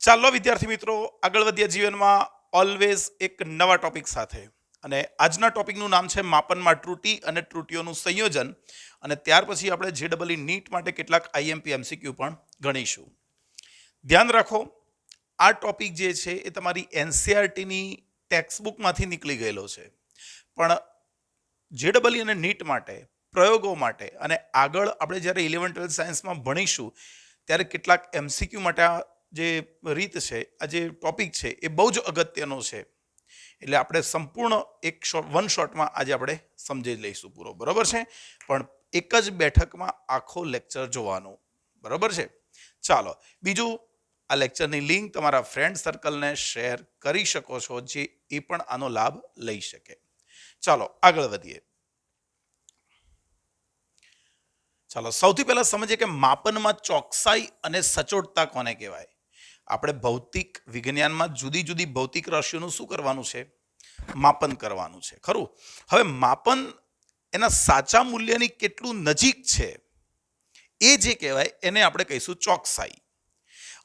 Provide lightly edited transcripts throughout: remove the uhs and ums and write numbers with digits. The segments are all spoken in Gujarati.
ચાલો વિદ્યાર્થી મિત્રો, આગળ વધ્યા જીવનમાં ઓલવેઝ એક નવા ટોપિક સાથે. અને આજના ટોપિકનું નામ છે માપનમાં ત્રુટિ અને ત્રુટિઓનું સંયોજન. અને ત્યાર પછી આપણે જેડબલઈ નીટ માટે કેટલાક આઈએમપી એમસીક્યુ પણ ગણીશું. ધ્યાન રાખો, આ ટોપિક જે છે એ તમારી એનસીઆરટીની ટેક્સ્ટબુકમાંથી નીકળી ગયેલો છે, પણ જેડબલઈ અને નીટ માટે પ્રયોગો માટે અને આગળ આપણે જ્યારે 11-12 સાયન્સમાં ભણીશું ત્યારે કેટલાક એમસીક્યુ માટે આ જે રીત છે, આ જે ટોપિક છે એ બહુ જ અગત્યનો છે. એટલે આપણે સંપૂર્ણ વન શોટમાં આજે આપણે સમજી લઈશું પૂરો, બરાબર છે. પણ એક જ બેઠકમાં આખો લેક્ચર જોવાનો, બરાબર છે. ચાલો, બીજું, આ લેક્ચરની લિંક તમારા ફ્રેન્ડ સર્કલને શેર કરી શકો છો, જે એ પણ આનો લાભ લઈ શકે. ચાલો આગળ વધીએ. ચાલો સૌથી પહેલા સમજીએ કે માપનમાં ચોકસાઈ અને સચોટતા કોને કહેવાય. આપણે ભૌતિક વિજ્ઞાનમાં જુદી જુદી ભૌતિક રાશિઓનું શું કરવાનું છે? માપન કરવાનું છે, ખરું. હવે માપન એના સાચા મૂલ્યની કેટલું નજીક છે એ જે કહેવાય એને આપણે કહીશું ચોકસાઈ.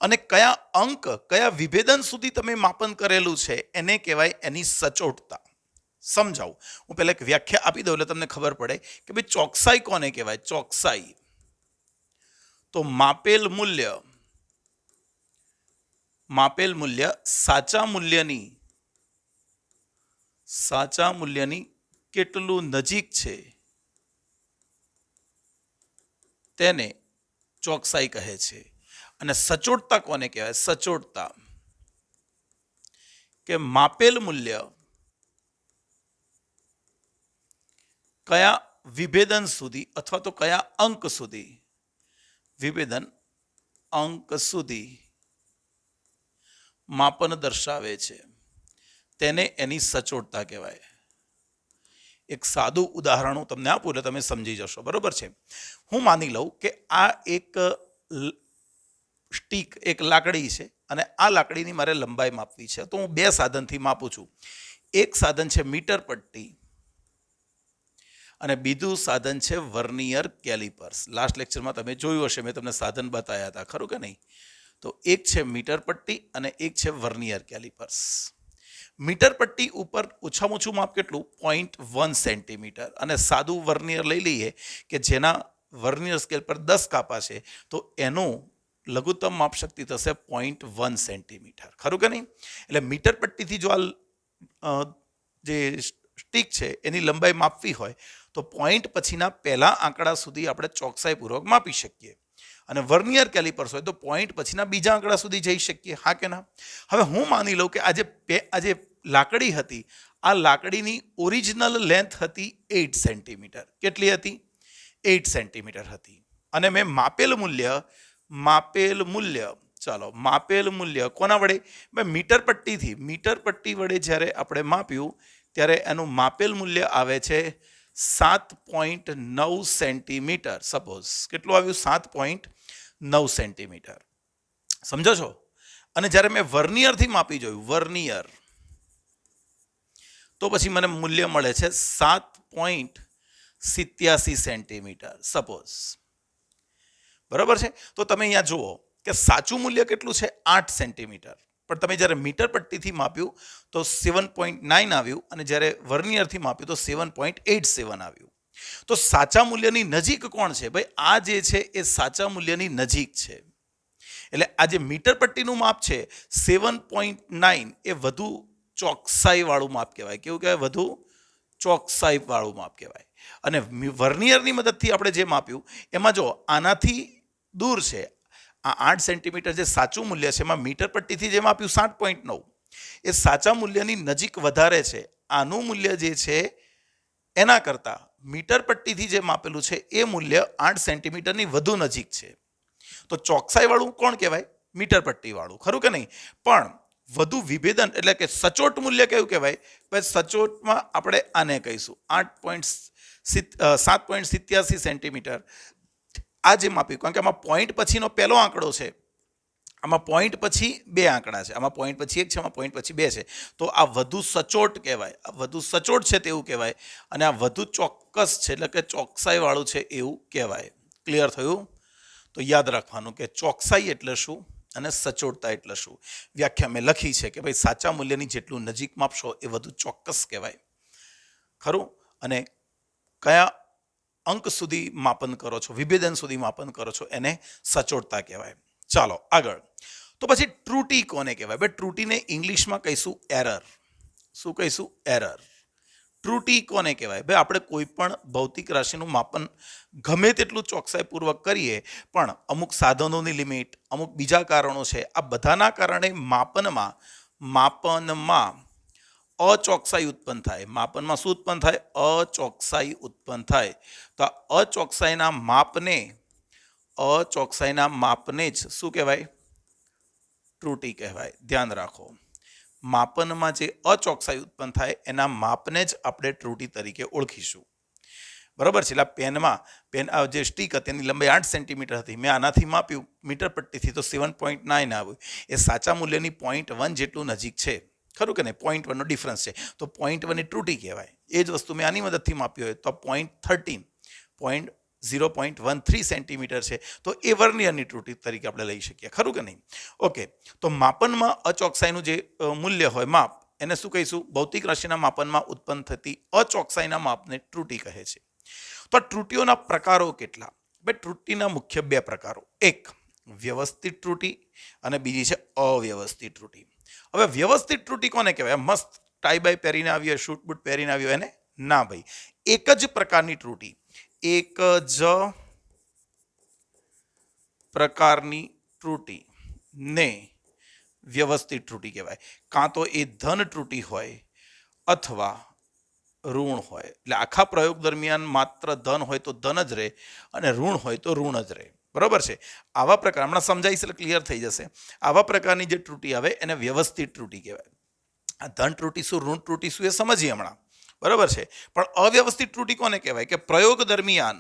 અને કયા અંક, કયા વિભેદન સુધી તમે માપન કરેલું છે એને કહેવાય એની સચોટતા. સમજાવું, હું પહેલા એક વ્યાખ્યા આપી દઉં એટલે તમને ખબર પડે કે ભાઈ ચોકસાઈ કોને કહેવાય. ચોકસાઈ તો માપેલ મૂલ્ય સાચા મૂલ્યની કેટલું નજીક છે તેને ચોકસાઈ કહે છે. અને સચોટતા કોને કહેવાય? સચોટતા કે માપેલ મૂલ્ય કયા વિભેદન સુધી અથવા તો કયા અંક સુધી, વિભેદન અંક સુધી માપન દર્શાવે છે તેને એની સચોટતા કહેવાય. એક સાદું ઉદાહરણ હું તમને આપું એટલે તમે સમજી જશો, બરોબર છે. હું માની લઉં કે આ એક સ્ટીક, એક લાકડી છે અને આ લાકડીની મારે લંબાઈ માપવી છે. તો હું બે સાધનથી માપું છું. એક સાધન છે મીટર પટ્ટી અને બીજું સાધન છે વર્નિયર કેલિપર્સ. લાસ્ટ લેક્ચરમાં તમે જોયું હશે, મેં તમને સાધન બતાવ્યા હતા, ખરું કે નહીં? તો એક છે મીટર પટ્ટી અને એક છે વર્નિયર કેલિપર્સ. મીટર પટ્ટી ઉપર ઓછામાં ઓછું માપ કેટલું? 0.1 સેન્ટીમીટર. અને સાદું વર્નિયર લઈ લઈએ કે જેના વર્નિયર સ્કેલ પર 10 કાપા છે, તો એનું લઘુત્તમ માપ શક્તિ થશે 0.1 સેન્ટીમીટર, ખરું કે નહીં? એટલે મીટર પટ્ટીથી જો આ જે સ્ટીક છે એની લંબાઈ માપવી હોય તો પોઈન્ટ પછીના પહેલા આંકડા સુધી આપણે ચોકસાઈપૂર્વક માપી શકીએ. અને વર્નિયર કેલિપર્સ હોય તો પોઈન્ટ પછીના બીજા આંકડા સુધી જઈ શકીએ, હા કે ના? હવે હું માની લઉં કે આજે લાકડી હતી, આ લાકડીની ઓરિજિનલ લેન્થ હતી 8 સેન્ટીમીટર. કેટલી હતી? 8 સેન્ટીમીટર હતી. અને મેં માપેલ મૂલ્ય કોના વડે? મીટર પટ્ટી વડે જ્યારે આપણે માપ્યું ત્યારે એનું માપેલ મૂલ્ય આવે છે 7.9 સેન્ટીમીટર. સપોઝ કેટલું આવ્યું? 7.9 સેન્ટીમીટર. સમજો છો? અને જ્યારે મેં વર્નિયરથી માપી જોયું, તો પછી મને મૂલ્ય મળે છે 7.87 સેન્ટીમીટર સપોઝ, બરાબર છે. તો તમે અહીંયા જુઓ કે સાચું મૂલ્ય કેટલું છે? 8 સેન્ટીમીટર. પણ તમે જ્યારે મીટર પટ્ટીથી માપ્યું તો 7.9 આવ્યું અને જ્યારે વર્નિયરથી માપ્યું તો 7.87 આવ્યું. તો સાચા મૂલ્યની નજીક કોણ છે? ભાઈ આ જે છે એ સાચા મૂલ્યની નજીક છે. એટલે આ જે મીટર પટ્ટીનું માપ છે 7.9 એ વધુ ચોકસાઈવાળું માપ કહેવાય. કેવું કહેવાય? વધુ ચોકસાઈવાળું માપ કહેવાય. અને વર્નિયરની મદદથી આપણે જે માપ્યું એમાં જો આનાથી દૂર છે, આ 8 સેન્ટીમીટર જે સાચું મૂલ્ય છે એમાં મીટર પટ્ટીથી જે માપ્યું 7.9 એ સાચા મૂલ્યની નજીક વધારે છે. આનું મૂલ્ય જે છે એના કરતાં મીટર પટ્ટીથી જે માપેલું છે એ મૂલ્ય 8 સેન્ટીમીટરની વધુ નજીક છે. તો ચોકસાઈવાળું કોણ કહેવાય? મીટર પટ્ટીવાળું, ખરું કે નહીં? પણ વધુ વિભેદન એટલે કે સચોટ મૂલ્ય કેવું કહેવાય? સચોટમાં આપણે આને કહીશું 7.87 સેન્ટીમીટર. આ જે માપ્યું, કારણ કે આમાં પોઈન્ટ પછીનો પહેલો આંકડો છે, આમાં પોઈન્ટ પછી બે આંકડા છે, આમાં પોઈન્ટ પછી એક છે, આમાં પોઈન્ટ પછી બે છે. તો આ વધુ સચોટ કહેવાય, આ વધુ સચોટ છે તેવું કહેવાય. અને આ વધુ ચોક્કસ છે એટલે કે ચોકસાઈવાળું છે એવું કહેવાય. ક્લિયર થયું? તો યાદ રાખવાનું કે ચોકસાઈ એટલે શું અને સચોટતા એટલે શું? વ્યાખ્યા મેં લખી છે કે ભાઈ સાચા મૂલ્યની જેટલું નજીક માપશો એ વધુ ચોક્કસ કહેવાય, ખરું? અને કયા અંક સુધી માપન કરો છો, વિભેદન સુધી માપન કરો છો, એને સચોટતા કહેવાય. ચાલો આગળ. તો પછી ત્રુટી કોને કહેવાય? ભાઈ ત્રુટીને ઇંગ્લિશમાં કહીશું એરર. શું કહીશું? એરર. ત્રુટી કોને કહેવાય? ભાઈ આપણે કોઈ પણ ભૌતિક રાશિનું માપન ગમે તેટલું ચોકસાઈપૂર્વક કરીએ પણ અમુક સાધનોની લિમિટ, અમુક બીજા કારણો છે, આ બધાના કારણે માપનમાં અચોકસાઈ ઉત્પન્ન થાય. માપનમાં શું ઉત્પન્ન થાય? અચોકસાઈ ઉત્પન્ન થાય. તો આ અચોકસાઈના માપને જ શું કહેવાય? ત્રુટી કહેવાય. ધ્યાન રાખો, માપનમાં જે અચોકસાઈ ઉત્પન્ન થાય એના માપને જ આપણે ત્રુટી તરીકે ઓળખીશું. બરાબર છે? એટલે પેન જે સ્ટીક હતી એની લંબાઈ 8 સેન્ટીમીટર હતી, મેં આનાથી માપ્યું મીટર પટ્ટીથી તો 7.9 આવ્યું. એ સાચા મૂલ્યની 0.1 જેટલું નજીક છે, ખરું કે નહીં? 0.1નો ડિફરન્સ છે તો 0.1 એ ત્રુટી કહેવાય. એ જ વસ્તુ મેં આની મદદથી માપ્યો હોય તો 0.13 સેન્ટીમીટર છે તો એ વર્નિયરની ત્રુટી તરીકે આપણે લઈ શકીએ, ખરું કે નહીં? ઓકે, તો માપનમાં અચોકસાઈનું જે મૂલ્ય હોય, માપ, એને શું કહીશું? ભૌતિક રાશિના માપનમાં ઉત્પન્ન થતી અચોકસાઈના માપને ત્રુટી કહે છે. તો ત્રુટીઓના પ્રકારો કેટલા? ભાઈ ત્રુટીના મુખ્ય 2 પ્રકારો, એક વ્યવસ્થિત ત્રુટી અને બીજી છે અવ્યવસ્થિત ત્રુટી. હવે વ્યવસ્થિત ત્રુટી કોને કહેવાય? મસ્ત ટાઈ બાય પહેરીને આવ્યો, શૂટ બૂટ પહેરીને આવ્યો એને? ના ભાઈ, એક જ પ્રકારની ત્રુટી, એક જ પ્રકારની ત્રુટી ને વ્યવસ્થિત ત્રુટી કહેવાય. કાં તો એ ધન ત્રુટી હોય અથવા ઋણ હોય. એટલે આખા પ્રયોગ દરમિયાન માત્ર ધન હોય તો ધન જ રહે અને ઋણ હોય તો ઋણ જ રહે. બરાબર છે? આવા પ્રકાર, હમણાં સમજાઈશ એટલે ક્લિયર થઈ જશે. આવા પ્રકારની જે ત્રુટી આવે એને વ્યવસ્થિત ત્રુટી કહેવાય. આ ધન ત્રુટી શું, ઋણ ત્રુટી શું, એ સમજીએ હમણાં. બરાબર છે? પણ અવ્યવસ્થિત ત્રુટી કોને કહેવાય? કે પ્રયોગ દરમિયાન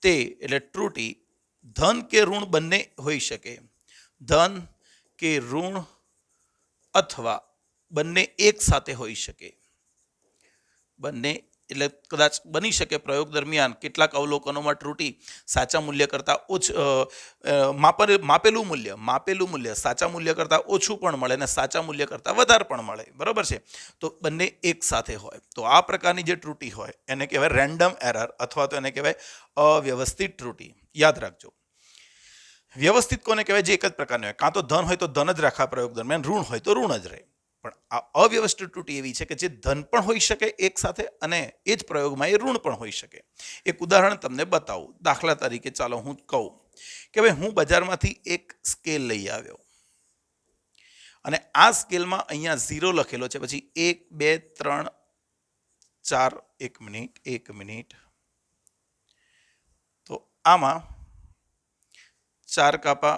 તે એટલે ત્રુટી ધન કે ઋણ બંને હોઈ શકે. ધન કે ઋણ અથવા બંને એક સાથે હોઈ શકે. બંને એટલે કદાચ બની શકે પ્રયોગ દરમિયાન કેટલાક અવલોકનોમાં ત્રુટી સાચા મૂલ્ય કરતાં માપેલું મૂલ્ય સાચા મૂલ્ય કરતાં ઓછું પણ મળે અને સાચા મૂલ્ય કરતાં વધારે પણ મળે. બરાબર છે? તો બંને એક સાથે હોય તો આ પ્રકારની જે ત્રુટી હોય એને કહેવાય રેન્ડમ એરર અથવા તો એને કહેવાય અવ્યવસ્થિત ત્રુટી. યાદ રાખજો, વ્યવસ્થિત કોને કહેવાય? જે એક જ પ્રકારની હોય, કાં તો ધન હોય તો ધન જ રાખા પ્રયોગ દરમિયાન, ઋણ હોય તો ઋણ જ રહે. પણ આ અવ્યવસ્થિત ત્રુટી એવી છે કે જે ધન પણ હોઈ શકે એક સાથે અને એ જ પ્રયોગમાં એ ઋણ પણ હોઈ શકે. એક ઉદાહરણ તમને બતાવું. દાખલા તરીકે ચાલો હું કહું કે ભાઈ હું બજારમાંથી એક સ્કેલ લઈ આવ્યો અને આ સ્કેલમાં અહીંયા 0 લખેલો છે, પછી 1 2 3 4, 1 મિનિટ, તો આમાં 4 કાપા,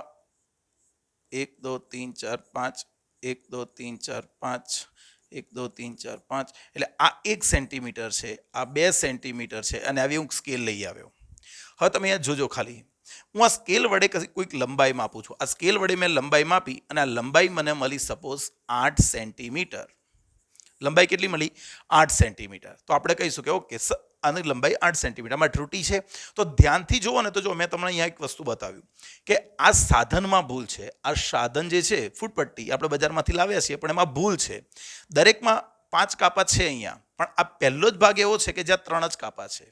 1 2 3 4 5, 1 2 3 4 5, 1 2 3 4 5, એટલે આ 1 સેન્ટીમીટર છે, આ 2 સેન્ટીમીટર છે અને આવી હું સ્કેલ લઈ આવ્યો. હવે તમે અહીંયા જોજો ખાલી, હું આ સ્કેલ વડે કોઈક લંબાઈ માપું છું. આ સ્કેલ વડે મેં લંબાઈ માપી અને આ લંબાઈ મને મળી સપોઝ 8 સેન્ટીમીટર. લંબાઈ કેટલી મળી? 8 સેન્ટીમીટર. તો આપણે કહીશું કે ઓકે, આની લંબાઈ 8 સેન્ટીમીટરમાં ત્રુટી છે. તો ધ્યાનથી જુઓ ને, તો જો મેં તમને અહીંયા એક વસ્તુ બતાવ્યું કે આ સાધનમાં ભૂલ છે. આ સાધન જે છે ફૂટપટ્ટી આપણે બજારમાંથી લાવ્યા છીએ પણ એમાં ભૂલ છે. દરેકમાં 5 કાપા છે અહીંયા, પણ આ પહેલો જ ભાગ એવો છે કે જ્યાં 3 જ કાપા છે.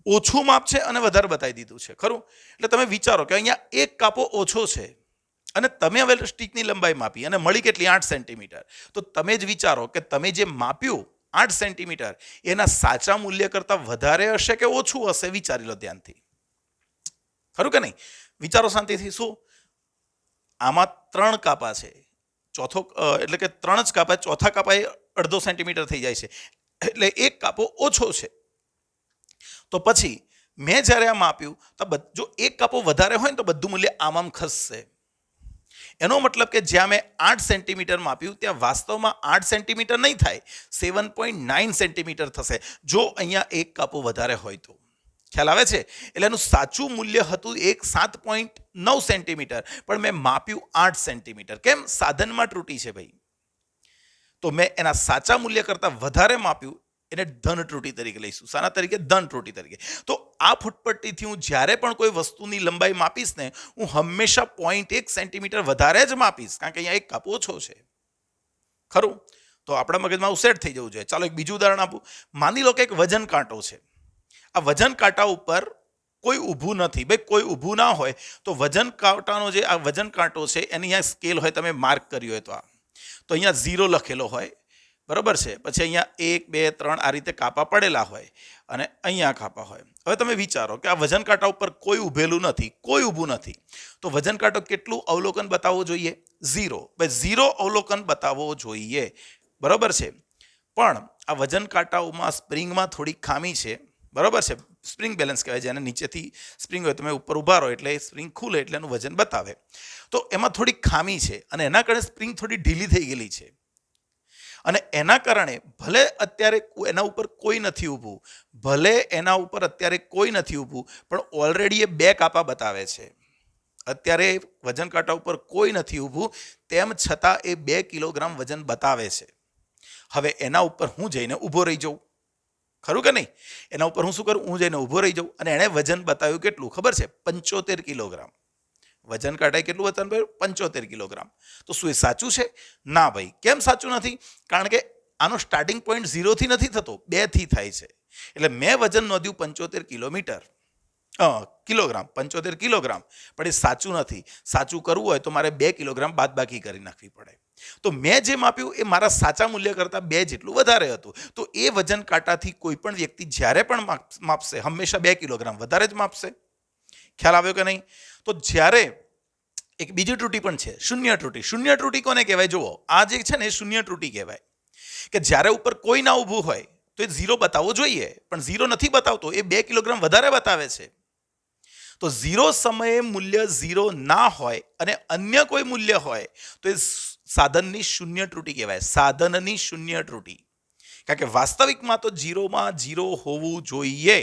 ઓછું માપ છે અને વધારે બતાવી દીધું છે, ખરું? એટલે તમે વિચારો કે અહીંયા એક કાપો ઓછો છે અને તમે હવે સ્ટીકની લંબાઈ માપી અને મળી કેટલી? 8 સેન્ટીમીટર. તો તમે જ વિચારો કે તમે જે માપ્યું 8 સેન્ટીમીટર એના સાચા મૂલ્ય કરતાં વધારે હશે કે ઓછું હશે? વિચારી લો ધ્યાનથી, ખરું કે નહીં? વિચારો શાંતિથી. શું આમાં 3 કાપા છે, ચોથો એટલે કે 3 જ કાપા, ચોથા કાપા એ અડધો સેન્ટીમીટર થઈ જાય છે, એટલે એક કાપો ઓછો છે. તો પછી મેં જ્યારે આ માપ્યું તો જો એક કાપો વધારે હોય ને તો બધું મૂલ્ય આમ ખસશે. એનો મતલબ કે જ્યાં મેં 8 સેન્ટીમીટર માપ્યું ત્યાં વાસ્તવમાં 8 સેન્ટીમીટર નહીં થાય, 7.9 સેન્ટીમીટર થશે જો અહીંયા એક કાપો વધારે હોય તો. ખ્યાલ આવે છે? એટલે એનું સાચું મૂલ્ય હતું 7.9 સેન્ટીમીટર પણ મેં માપ્યું 8 સેન્ટીમીટર. કેમ? સાધનમાં ત્રુટી છે ભાઈ. તો મેં એના સાચા મૂલ્ય કરતાં વધારે માપ્યું, એને ધન ત્રુટી તરીકે લઈશું. શાના તરીકે? ધન ત્રુટી તરીકે. તો આ ફૂટપટ્ટીથી હું જ્યારે પણ કોઈ વસ્તુની લંબાઈ માપીશ ને, હું હંમેશા 0.1 સેન્ટીમીટર વધારે જ માપીશ, કારણ કે અહીંયા એક કાપ ઓછો છે. ખરું? તો આપણા મગજમાં સેટ થઈ જવું જોઈએ. ચાલો એક બીજું ઉદાહરણ આપું. માની લો કે એક વજન કાંટો છે. આ વજન કાંટા ઉપર કોઈ ઊભું નથી. ભાઈ કોઈ ઊભું ના હોય તો વજન કાંટાનો જે આ વજન કાંટો છે એની અહીંયા સ્કેલ હોય, તમે માર્ક કર્યો હોય તો અહીંયા 0 લખેલો હોય, બરાબર છે. પછી અહીંયા 1 2 3 આ રીતે કાપા પડેલા હોય અને અહીંયા કાપા હોય. હવે તમે વિચારો કે આ વજન કાંટા ઉપર કોઈ ઊભેલું નથી, કોઈ ઊભું નથી, તો વજન કાંટો કેટલું અવલોકન બતાવવો જોઈએ? 0. ભાઈ 0 અવલોકન બતાવવો જોઈએ, બરાબર છે. પણ આ વજન કાંટાઓમાં સ્પ્રિંગમાં થોડીક ખામી છે, બરાબર છે. સ્પ્રિંગ બેલેન્સ કહેવાય, જેને નીચેથી સ્પ્રિંગ હોય, તમે ઉપર ઊભા રહો એટલે સ્પ્રિંગ ખુલે એટલે એનું વજન બતાવે. તો એમાં થોડીક ખામી છે અને એના કારણે સ્પ્રિંગ થોડી ઢીલી થઈ ગયેલી છે. અને એના કારણે ભલે અત્યારે એના ઉપર કોઈ નથી ઊભું, પણ ઓલરેડી એ 2 કાપા બતાવે છે. અત્યારે વજન કાંટા ઉપર કોઈ નથી ઊભું, તેમ છતાં એ 2 કિલોગ્રામ વજન બતાવે છે. હવે એના ઉપર હું જઈને ઊભો રહી જાઉં, ખરું કે નહીં? એના ઉપર હું શું કરું? હું જઈને ઊભો રહી જાઉં અને એણે વજન બતાવ્યું કેટલું ખબર છે? 75 કિલોગ્રામ. વજન કાંટાએ કેટલું વજન બતાવ્યું? 75 કિલોગ્રામ. તો શું એ સાચું છે? ના ભાઈ. કેમ સાચું નથી? કારણ કે આનો સ્ટાર્ટિંગ પોઈન્ટ 0 થી નથી થતો, 2 થી થાય છે. એટલે મેં વજન નોંધ્યું 75 કિલોગ્રામ, 75 કિલોગ્રામ, પણ એ સાચું નથી. સાચું કરવું હોય તો મારે 2 કિલોગ્રામ બાદબાકી કરી નાખવી પડે. તો મેં જે માપ્યું એ મારા સાચા મૂલ્ય કરતાં 2 જેટલું વધારે હતું. તો એ વજન કાંટાથી કોઈ પણ વ્યક્તિ જ્યારે પણ માપશે હંમેશા 2 કિલોગ્રામ વધારે જ માપશે. ખ્યાલ આવ્યો કે નહીં? તો જ્યારે એક બીજી ત્રુટિ પણ છે, શૂન્ય ત્રુટિ. શૂન્ય ત્રુટિ કોને કહેવાય? જુઓ, આ જે છે ને એ શૂન્ય ત્રુટિ કહેવાય કે જ્યારે ઉપર કોઈ ના ઊભું હોય તો એ 0 બતાવવો જોઈએ, પણ 0 નથી બતાવતો, એ 2 કિલોગ્રામ વધારે બતાવે છે. તો 0 સમયે મૂલ્ય 0 ના હોય અને અન્ય કોઈ મૂલ્ય હોય તો એ સાધનની શૂન્ય ત્રુટિ કહેવાય. સાધનની શૂન્ય ત્રુટિ. કારણ કે વાસ્તવિકમાં તો 0માં 0 હોવું જોઈએ,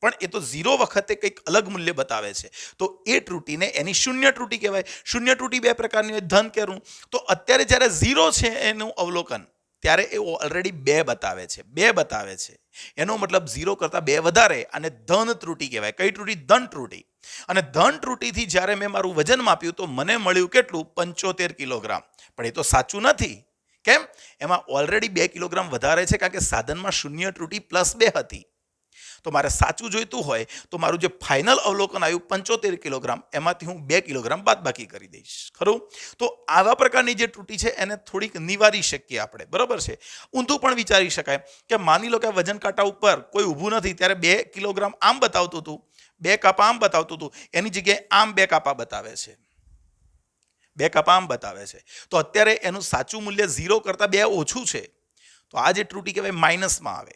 પણ એ તો 0 વખતે કંઈક અલગ મૂલ્ય બતાવે છે. તો એ ત્રુટિને એની શૂન્ય ત્રુટિ કહેવાય. શૂન્ય ત્રુટિ 2 પ્રકારની હોય, ધન કે ઋણ. તો અત્યારે જ્યારે 0 છે એનું અવલોકન, ત્યારે એ ઓલરેડી 2 બતાવે છે, 2 બતાવે છે. એનો મતલબ 0 કરતાં 2 વધારે, અને ધન ત્રુટિ કહેવાય. કઈ ત્રુટિ? ધન ત્રુટિ. અને ધન ત્રુટિથી જ્યારે મેં મારું વજન માપ્યું તો મને મળ્યું કેટલું? 75 કિલોગ્રામ. પણ એ તો સાચું નથી. કેમ? એમાં ઓલરેડી 2 કિલોગ્રામ વધારે છે, કારણ કે સાધનમાં શૂન્ય ત્રુટિ +2 હતી. તો મારે સાચું જોઈતું હોય તો મારું જે ફાઇનલ અવલોકન આવ્યું 75 કિલોગ્રામ, એમાંથી હું 2 કિલોગ્રામ બાદબાકી કરી દઈશ. ખરું? તો આવા પ્રકારની જે ત્રુટિ છે એને થોડીક નિવારી શકીએ આપણે, બરાબર છે. ઊંધું પણ વિચારી શકાય કે માની લો કે વજન કાંટા ઉપર કોઈ ઊભું નથી, ત્યારે 2 કિલોગ્રામ આમ બતાવતું હતું, 2 કાપા આમ બતાવતું હતું, એની જગ્યાએ આમ 2 કાપા બતાવે છે, 2 કાપા આમ બતાવે છે. તો અત્યારે એનું સાચું મૂલ્ય 0 કરતાં 2 ઓછું છે. તો આ જે ત્રુટિ કહેવાય માઇનસમાં આવે.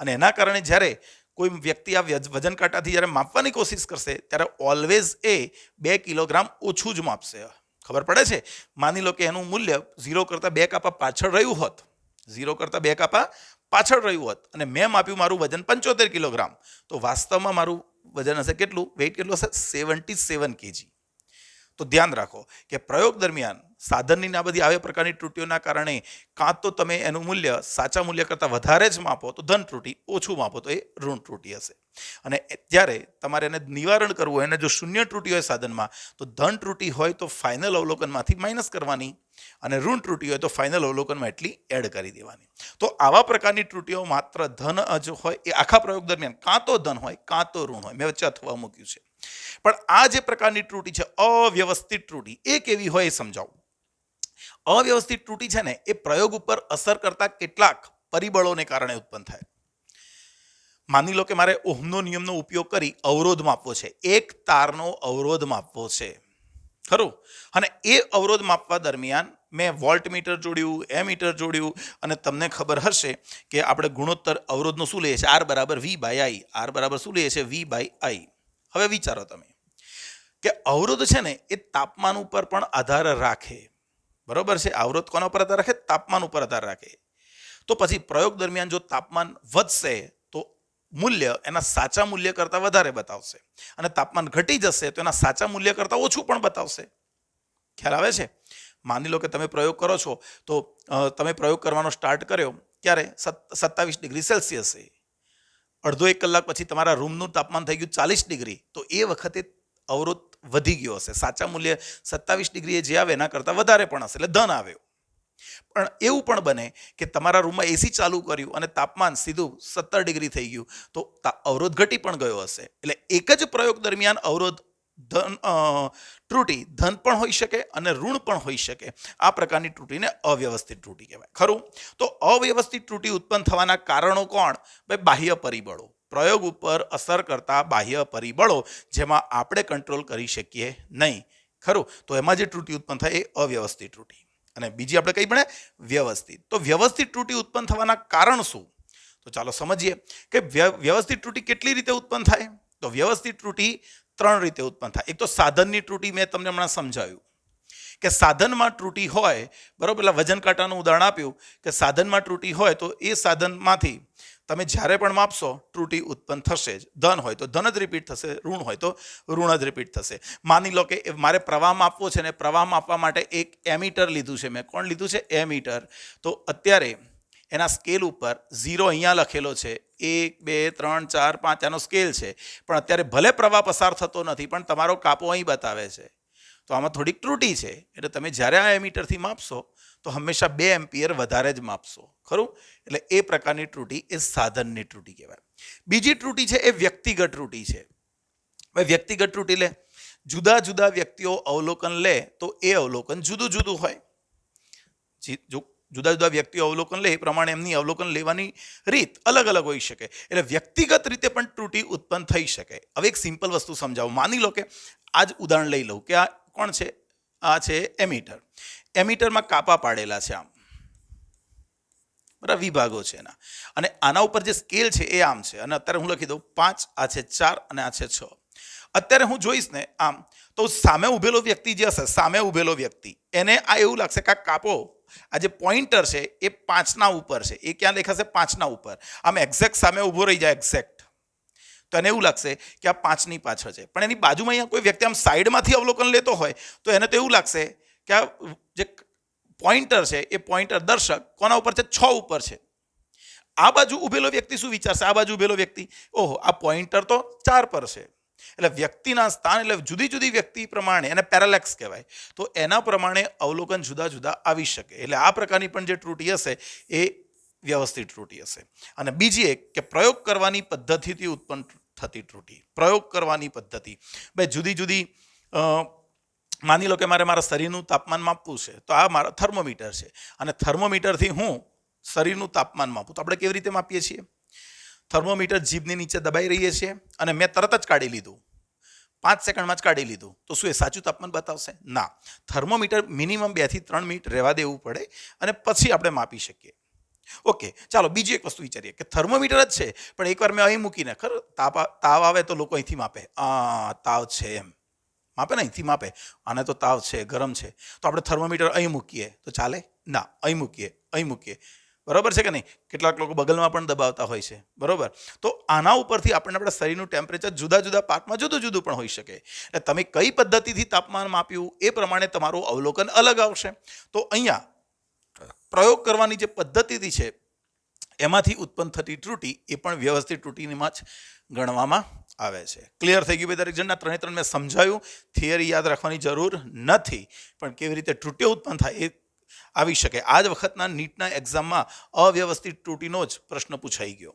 અને એના કારણે જ્યારે કોઈ વ્યક્તિ આ વજન કાંટાથી જ્યારે માપવાની કોશિશ કરશે ત્યારે ઓલવેઝ એ 2 કિલોગ્રામ ઓછું જ માપશે. ખબર પડે છે? માની લો કે એનું મૂલ્ય 0 કરતાં 2 કાપા પાછળ રહ્યું હોત, 0 કરતાં 2 કાપા પાછળ રહ્યું હોત અને મેં માપ્યું મારું વજન 75 કિલોગ્રામ, તો વાસ્તવમાં મારું વજન હશે કેટલું? વેઇટ કેટલું હશે? 77 kg. તો ધ્યાન રાખો કે પ્રયોગ દરમિયાન સાધનની આ બધી આવી પ્રકારની ત્રુટિઓના કારણે કાં તો તમે એનું મૂલ્ય સાચા મૂલ્ય કરતાં વધારે જ માપો તો ધન ત્રુટિ, ઓછું માપો તો એ ઋણ ત્રુટિ હશે. અને જ્યારે તમારે એને નિવારણ કરવું હોય, એને જો શૂન્ય ત્રુટિ હોય સાધનમાં, તો ધન ત્રુટિ હોય તો ફાઇનલ અવલોકનમાંથી માઇનસ કરવાની, અને ઋણ ત્રુટિ હોય તો ફાઇનલ અવલોકનમાં એટલી એડ કરી દેવાની. તો આવા પ્રકારની ત્રુટિઓ માત્ર ધન જ હોય, એ આખા પ્રયોગ દરમિયાન કાં તો ધન હોય કાં તો ઋણ હોય. મેં વચ્ચે અથવા મૂક્યું છે. પણ આ જે પ્રકારની ત્રુટિ છે, અવ્યવસ્થિત ત્રુટિ, એ કેવી હોય એ સમજાવું. અવ્યવસ્થિત ત્રુટિ છે ને એ પ્રયોગ ઉપર અસર કરતા કેટલાક પરિબળોને કારણે ઉત્પન્ન થાય. માની લો કે મારે ઓહમનો નિયમનો ઉપયોગ કરી અવરોધ માપવો છે, એક તારનો અવરોધ માપવો છે, ખરું? અને એ અવરોધ માપવા દરમિયાન મેં વોલ્ટમીટર જોડ્યું, એમીટર જોડ્યું, અને તમને ખબર હશે કે આપણે ગુણોત્તર અવરોધનો શું લઈએ છીએ? R બરાબર V/I. R બરાબર શું લઈએ છીએ? V/I. હવે વિચારો તમે કે અવરોધ છે ને એ તાપમાન ઉપર પણ આધાર રાખે, બરોબર છે? અવરોધ કોના ઉપર આધાર રાખે? તાપમાન ઉપર આધાર રાખે. તો પછી પ્રયોગ દરમિયાન જો તાપમાન વધશે તો મૂલ્ય એના સાચા મૂલ્ય કરતાં વધારે બતાવશે, અને તાપમાન ઘટી જશે તો એના સાચા મૂલ્ય કરતાં ઓછું પણ બતાવશે. ખ્યાલ આવે છે? માની લો કે તમે પ્રયોગ કરો છો, તો તમે પ્રયોગ કરવાનો સ્ટાર્ટ કર્યો ક્યારે? 27 ડિગ્રી સેલ્સિયસે. અડધો 1 કલાક પછી તમારા રૂમનું તાપમાન થઈ ગયું 40 ડિગ્રી, તો એ વખતે અવરોધ વધી ગયો હશે. સાચા મૂલ્ય 27 ડિગ્રીએ જે આવે એના કરતાં વધારે પણ હશે, એટલે ધન આવ્યો. પણ એવું પણ બને કે તમારા રૂમમાં એસી ચાલુ કર્યું અને તાપમાન સીધું 17 ડિગ્રી થઈ ગયું, તો અવરોધ ઘટી પણ ગયો હશે. એટલે એક જ પ્રયોગ દરમિયાન અવરોધ ત્રુટિ ધન પણ હોઈ શકે અને ઋણ પણ હોઈ શકે. આ પ્રકારની ત્રુટિને અવ્યવસ્થિત ત્રુટિ કહેવાય. ખરું? તો અવ્યવસ્થિત ત્રુટિ ઉત્પન્ન થવાના કારણો કોણ? ભાઈ બાહ્ય પરિબળો, પ્રયોગ ઉપર અસર કરતા બાહ્ય પરિબળો, જેમાં આપણે કંટ્રોલ કરી શકીએ નહીં. ખરું? તો એમાં જે ત્રુટિ ઉત્પન્ન થાય એ અવ્યવસ્થિત ત્રુટિ. અને બીજી આપણે કઈ ભણે? વ્યવસ્થિત. તો વ્યવસ્થિત ત્રુટિ ઉત્પન્ન થવાના કારણ શું? તો ચાલો સમજીએ કે વ્યવસ્થિત ત્રુટિ કેટલી રીતે ઉત્પન્ન થાય. તો વ્યવસ્થિત ત્રુટિ 3 રીતે ઉત્પન્ન થાય. એક તો સાધનની ત્રુટિ, મેં તમને હમણાં સમજાવ્યું કે સાધનમાં ત્રુટિ હોય, બરોબર. એટલે વજન કાંટાનું ઉદાહરણ આપ્યું કે સાધનમાં ત્રુટિ હોય તો એ સાધનમાંથી તમે જ્યારે પણ માપશો ત્રુટિ ઉત્પન્ન થશે જ. ધન હોય તો ધન જ રિપીટ થશે, ઋણ હોય તો ઋણ જ રિપીટ થશે. માની લો કે મારે પ્રવાહ માપવો છે ને પ્રવાહ માપવા માટે એક એમીટર લીધું છે મેં. કોણ લીધું છે? એમીટર. તો અત્યારે એના સ્કેલ ઉપર 0 અહીંયા લખેલો છે, 1 2 3 4 5 આનો સ્કેલ છે, પણ અત્યારે ભલે પ્રવાહ પસાર થતો નથી પણ તમારો કાપો અહીં બતાવે છે. તો આમાં થોડીક ત્રુટિ છે. એટલે તમે જ્યારે આ એમીટરથી માપશો તો હંમેશા 2 એમ્પિયર વધારે જ માપશો. ખરું? એટલે એ પ્રકારની ત્રુટિ એ સાધનની ત્રુટિ કહેવાય. બીજી ત્રુટિ છે એ વ્યક્તિગત ત્રુટિ છે. હવે વ્યક્તિગત ત્રુટિ લે, જુદા જુદા વ્યક્તિઓ અવલોકન લે તો એ અવલોકન જુદું જુદું હોય. જો જુદા જુદા વ્યક્તિઓ અવલોકન લે એ પ્રમાણે એમની અવલોકન લેવાની રીત અલગ અલગ હોઈ શકે. એટલે વ્યક્તિગત રીતે પણ ત્રુટિ ઉત્પન્ન થઈ શકે. હવે એક સિમ્પલ વસ્તુ સમજાવું. માની લો કે આ જ ઉદાહરણ લઈ લઉં કે આ કોણ છે? આ છે એમીટર. એમીટરમાં કાપા પાડેલા છે આમ, બરાબર, વિભાગો છે એના. અને આના ઉપર જે સ્કેલ છે એ આમ છે. અને અત્યારે હું લખી દઉં 5, આ છે 4 અને આ છે 6. અત્યારે હું જોઈશ ને આમ, તો સામે ઉભેલો વ્યક્તિ જે હશે, સામે ઉભેલો વ્યક્તિ, એને આ એવું લાગશે કે આ કાપો, આ જે પોઈન્ટર છે એ 5ના ઉપર છે. એ ક્યાં દેખાશે? 5ના ઉપર. આમ એક્ઝેક્ટ સામે ઊભો રહી જાય, એક્ઝેક્ટ, તો એને એવું લાગશે કે આ 5ની પાછળ છે. પણ એની બાજુમાં અહીંયા કોઈ વ્યક્તિ આમ સાઈડમાંથી અવલોકન લેતો હોય તો એને તો એવું લાગશે કે આ જે પોઈન્ટર છે એ પોઈન્ટર દર્શક કોના ઉપર છે? 6 ઉપર છે. આ બાજુ ઉભેલો વ્યક્તિ શું વિચારશે? આ બાજુ ઉભેલો વ્યક્તિ, ઓહો, આ પોઈન્ટર તો 4 પર છે. એટલે વ્યક્તિના સ્થાન, એટલે જુદી જુદી વ્યક્તિ પ્રમાણે એને પેરાલેક્સ કહેવાય. તો એના પ્રમાણે અવલોકન જુદા જુદા આવી શકે. એટલે આ પ્રકારની પણ જે ત્રુટિ હશે એ વ્યવસ્થિત ત્રુટિ હશે. અને બીજી એક કે પ્રયોગ કરવાની પદ્ધતિથી ઉત્પન્ન થતી ત્રુટિ. પ્રયોગ કરવાની પદ્ધતિ, ભાઈ જુદી જુદી, માની લો કે મારે મારા શરીરનું તાપમાન માપવું છે, તો આ મારા થર્મોમીટર છે અને થર્મોમીટરથી હું શરીરનું તાપમાન માપું. તો આપણે કેવી રીતે માપીએ છીએ? થર્મોમીટર જીભની નીચે દબાઈ રહીએ છીએ અને મેં તરત જ કાઢી લીધું, 5 સેકન્ડમાં જ કાઢી લીધું, તો શું એ સાચું તાપમાન બતાવશે? ના. થર્મોમીટર મિનિમમ 2 થી 3 મિનિટ રહેવા દેવું પડે અને પછી આપણે માપી શકીએ. ઓકે, ચાલો બીજી એક વસ્તુ વિચારીએ કે થર્મોમીટર જ છે પણ એકવાર મેં અહીં મૂકીને, ખરું, તાવ આવે તો લોકો અહીંથી માપે, તાવ છે એમ માપે ને, અહીંથી માપે, આને તો તાવ છે, ગરમ છે, તો આપણે થર્મોમીટર અહીં મૂકીએ તો ચાલે? ના. અહીં મૂકીએ, બરોબર છે કે નહીં? કેટલાક લોકો બગલમાં પણ દબાવતા હોય છે, બરોબર. તો આના ઉપરથી આપણને આપણા શરીરનું ટેમ્પરેચર જુદા જુદા પાર્ટમાં જુદું જુદું પણ હોઈ શકે. એટલે તમે કઈ પદ્ધતિથી તાપમાન માપ્યું એ પ્રમાણે તમારું અવલોકન અલગ આવશે. તો અહીંયા પ્રયોગ કરવાની જે પદ્ધતિ છે એમાંથી ઉત્પન્ન થતી ત્રુટિ એ પણ વ્યવસ્થિત ત્રુટિમાં જ ગણવામાં આવે છે. ક્લિયર થઈ ગયું દરેક જણના? 3 મેં સમજાયું. થિયરી યાદ રાખવાની જરૂર નથી, પણ કેવી રીતે ત્રુટિઓ ઉત્પન્ન થાય એ આવી શકે. આ જ વખતના નીટના એક્ઝામમાં અવ્યવસ્થિત ત્રુટિનો જ પ્રશ્ન પૂછાઈ ગયો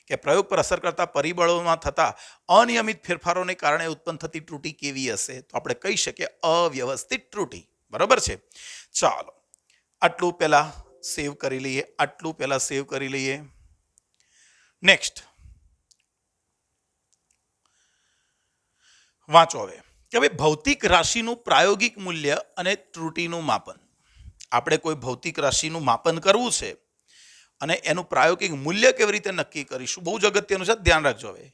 કે પ્રયોગ પર અસર કરતા પરિબળોમાં થતા અનિયમિત ફેરફારોને કારણે ઉત્પન્ન થતી ત્રુટિ કેવી હશે? તો આપણે કહી શકીએ અવ્યવસ્થિત ત્રુટિ. બરાબર છે? ચાલો, આટલું પહેલા સેવ કરી લઈએ. નેક્સ્ટ વાંચો હવે કે ભાઈ ભૌતિક રાશિનું પ્રાયોગિક મૂલ્ય અને ત્રુટિનું માપન. આપણે કોઈ ભૌતિક રાશિનું માપન કરવું છે અને એનું પ્રાયોગિક મૂલ્ય કેવી રીતે નક્કી કરીશું? બહુ જ અગત્યનું છે, ધ્યાન રાખજો. હવે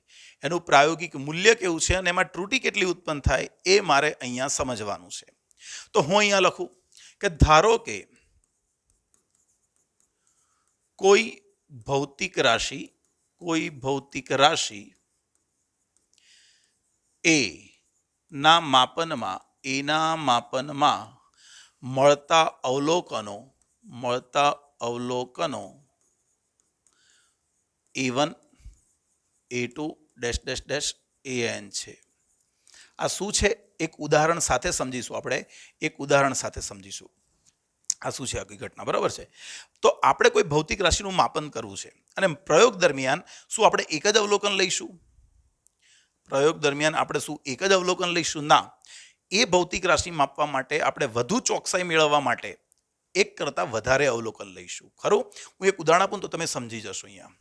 એનું પ્રાયોગિક મૂલ્ય કેવું છે અને એમાં ત્રુટિ કેટલી ઉત્પન્ન થાય એ મારે અહીંયા સમજવાનું છે. તો હું અહીંયા લખું કે ધારો કે કોઈ ભૌતિક રાશિ એના માપનમાં મળતા અવલોકનો A1 A2 dash dash dash AN છે. આ શું છે? એક ઉદાહરણ સાથે સમજીશું આપણે. એક ઉદાહરણ સાથે સમજીશું આ શું છે આખી ઘટના. બરાબર છે? તો આપણે કોઈ ભૌતિક રાશિનું માપન કરવું છે અને પ્રયોગ દરમિયાન શું આપણે એક જ અવલોકન લઈશું? પ્રયોગ દરમિયાન આપણે શું એક જ અવલોકન લઈશું? ના. એ ભૌતિક રાશિ માપવા માટે આપણે વધુ ચોકસાઈ મેળવવા માટે એક કરતાં વધારે અવલોકન લઈશું. ખરું? હું એક ઉદાહરણ આપું તો તમે સમજી જશો. અહીંયા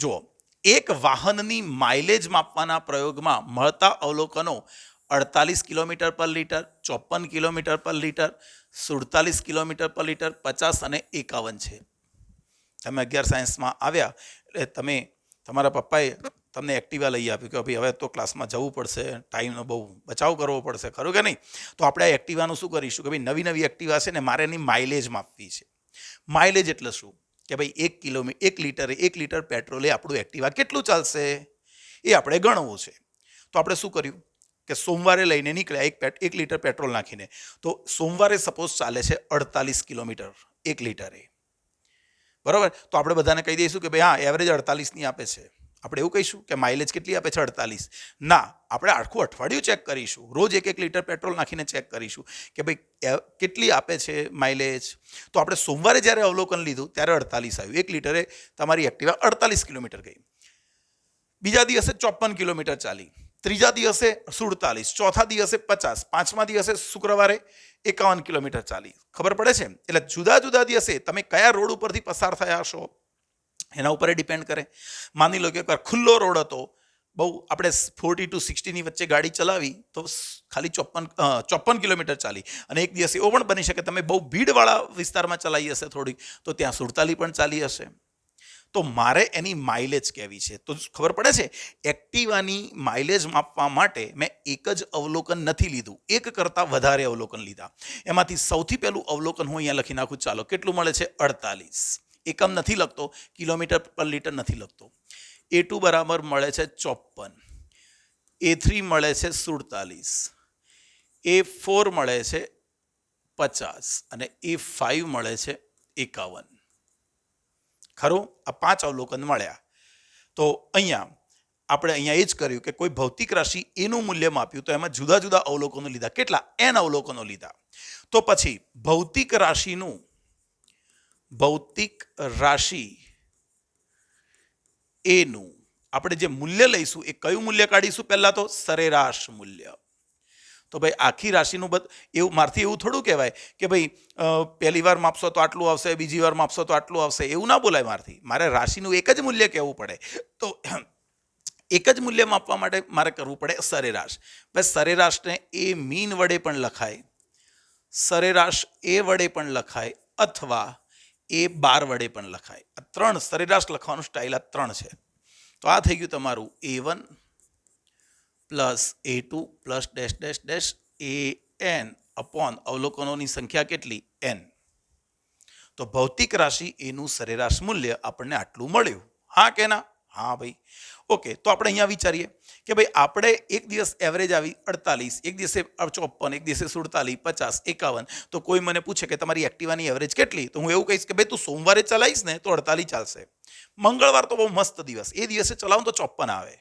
જુઓ, એક વાહનની માઇલેજ માપવાના પ્રયોગમાં મળતા અવલોકનો 48 કિલોમીટર પર લીટર, 54 કિલોમીટર પર લીટર, 47 કિલોમીટર પર લીટર, 50 અને 51 છે. તમે 11 સાયન્સમાં આવ્યા એટલે તમારા પપ્પાએ તમને એક્ટિવા લઈ આપ્યું કે ભાઈ હવે તો ક્લાસમાં જવું પડશે, ટાઈમનો બહુ બચાવ કરવો પડશે. ખરું કે નહીં? તો આપણે આ એક્ટિવાનું શું કરીશું કે ભાઈ નવી નવી એક્ટિવા છે ને મારે એની માઇલેજ માપવી છે. માઇલેજ એટલે શું કે ભાઈ 1 લીટર પેટ્રોલે આપણું એક્ટિવા કેટલું ચાલશે એ આપણે ગણવું છે. તો આપણે શું કર્યું કે સોમવારે લઈને નીકળ્યા 1 લીટર પેટ્રોલ નાખીને. તો સોમવારે સપોઝ ચાલે છે 48 કિલોમીટર 1 લીટરે. બરાબર? તો આપણે બધાને કહી દઈશું કે ભાઈ હા એવરેજ 48ની આપે છે. આપણે એવું કહીશું કે માઇલેજ કેટલી આપે છે? 48. ના, આપણે આખું અઠવાડિયું ચેક કરીશું. રોજ 1 લીટર પેટ્રોલ નાખીને ચેક કરીશું કે ભાઈ કેટલી આપે છે માઇલેજ. તો આપણે સોમવારે જ્યારે અવલોકન લીધું ત્યારે 48 આવ્યું. 1 લીટરે તમારી એક્ટિવા 48 કિલોમીટર ગઈ. બીજા દિવસે 54 કિલોમીટર ચાલી, ત્રીજા દિવસે 47, ચોથા દિવસે 50, પાંચમા દિવસે શુક્રવારે 51 કિલોમીટર ચાલી. ખબર પડે છે? એટલે જુદા જુદા દિવસે તમે કયા રોડ ઉપરથી પસાર થયા હશો એના ઉપર ડિપેન્ડ કરે. માની લો કે એકવાર ખુલ્લો રોડ હતો, બહુ આપણે 40 to 60ની વચ્ચે ગાડી ચલાવી તો ખાલી 54 કિલોમીટર ચાલી. અને એક દિવસ એવો પણ બની શકે તમે બહુ ભીડવાળા વિસ્તારમાં ચલાવી હશે થોડીક, તો ત્યાં 47 પણ ચાલી હશે. તો મારે એની માઇલેજ કહેવી છે. તો ખબર પડે છે, એક્ટિવાની માઇલેજ માપવા માટે મેં એક જ અવલોકન નથી લીધું, એક કરતાં વધારે અવલોકન લીધા. એમાંથી સૌથી પહેલું અવલોકન હું અહીંયા લખી નાખું. ચાલો, કેટલું મળે છે? 48. એકમ નથી લખતો, કિલોમીટર પર લીટર નથી લખતો. A2 બરાબર મળે છે 54, A3 મળે છે 47, A4 મળે છે 50 અને A5 મળે છે 51. ખરું? આ 5 અવલોકન મળ્યા. તો આપણે અહીંયા એ જ કર્યું કે કોઈ ભૌતિક રાશિ એનું મૂલ્ય માપ્યું તો એમાં જુદા જુદા અવલોકનો લીધા. કેટલા? n અવલોકનો લીધા. તો પછી ભૌતિક રાશિ એનું આપણે જે મૂલ્ય લઈશું એ કયું મૂલ્ય કાઢીશું? પહેલા તો સરેરાશ મૂલ્ય. તો ભાઈ આખી રાશિનું એવું મારથી એવું થોડું કહેવાય કે ભાઈ પહેલી વાર માપશો તો આટલું આવશે, બીજી વાર માપશો તો આટલું આવશે. એવું ના બોલાય મારથી. મારે રાશિનું એક જ મૂલ્ય કહેવું પડે. તો એક જ મૂલ્ય માપવા માટે મારે કરવું પડે સરેરાશ. ભાઈ સરેરાશને એ મીન વડે પણ લખાય, સરેરાશ એ વડે પણ લખાય અથવા એ 12 વડે પણ લખાય. આ 3 સરેરાશ લખવાનું સ્ટાઇલ આ 3 છે. તો આ થઈ ગયું તમારું A1 plus A2 plus dash dash dash AN upon અવલોકનોની સંખ્યા કેટલી? n. તો ભૌતિક રાશિ એનું સરેરાશ મૂલ્ય આપણને આટલું મળ્યું. હા કે ના? હા ભાઈ. ઓકે, તો આપણે અહીંયા વિચારીએ કે ભાઈ આપણે એક દિવસ એવરેજ આવી 48, એક દિવસે 54, એક દિવસે 47, 50, 51. તો કોઈ મને પૂછે કે તમારી એક્ટિવાની એવરેજ કેટલી? તો હું એવું કહીશ કે ભાઈ તું સોમવારે ચલાવીશ ને તો 48 ચાલશે. મંગળવાર તો બહુ મસ્ત દિવસ, એ દિવસે ચલાવું તો 54 આવે.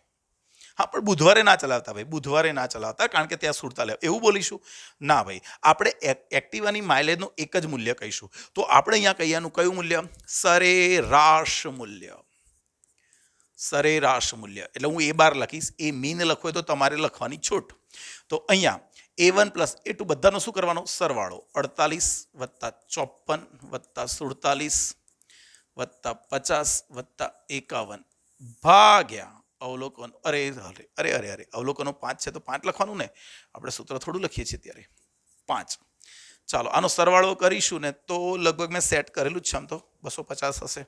હા, પણ બુધવારે ના ચલાવતા ભાઈ, બુધવારે ના ચલાવતા કારણ કે ત્યાં 47 એવું બોલીશું? ના ભાઈ, આપણે એક્ટિવાની માઇલેજનું એક જ મૂલ્ય કહીશું. તો આપણે અહીંયા કહીએનું કયું મૂલ્ય? સરેરાશ મૂલ્ય. સરેરાશ મૂલ્ય એટલે હું A12 લખીશ. એ મીન લખવું તો તમારે લખવાની છૂટ. તો અહીંયા A1 પ્લસ A2 બધાનો શું કરવાનો? સરવાળો. 48 વત્તા 54 વત્તા 47 વત્તા 50 વત્તા 51 ભાગ્યા અવલોકન. અરે અરે અરે અરે અવલોકનો 5 છે તો 5 લખવાનું ને. આપણે સૂત્ર થોડું લખીએ છીએ ત્યારે 5. ચાલો આનો સરવાળો કરીશું ને તો લગભગ મેં સેટ કરેલું જ છે. આમ તો 250 હશે.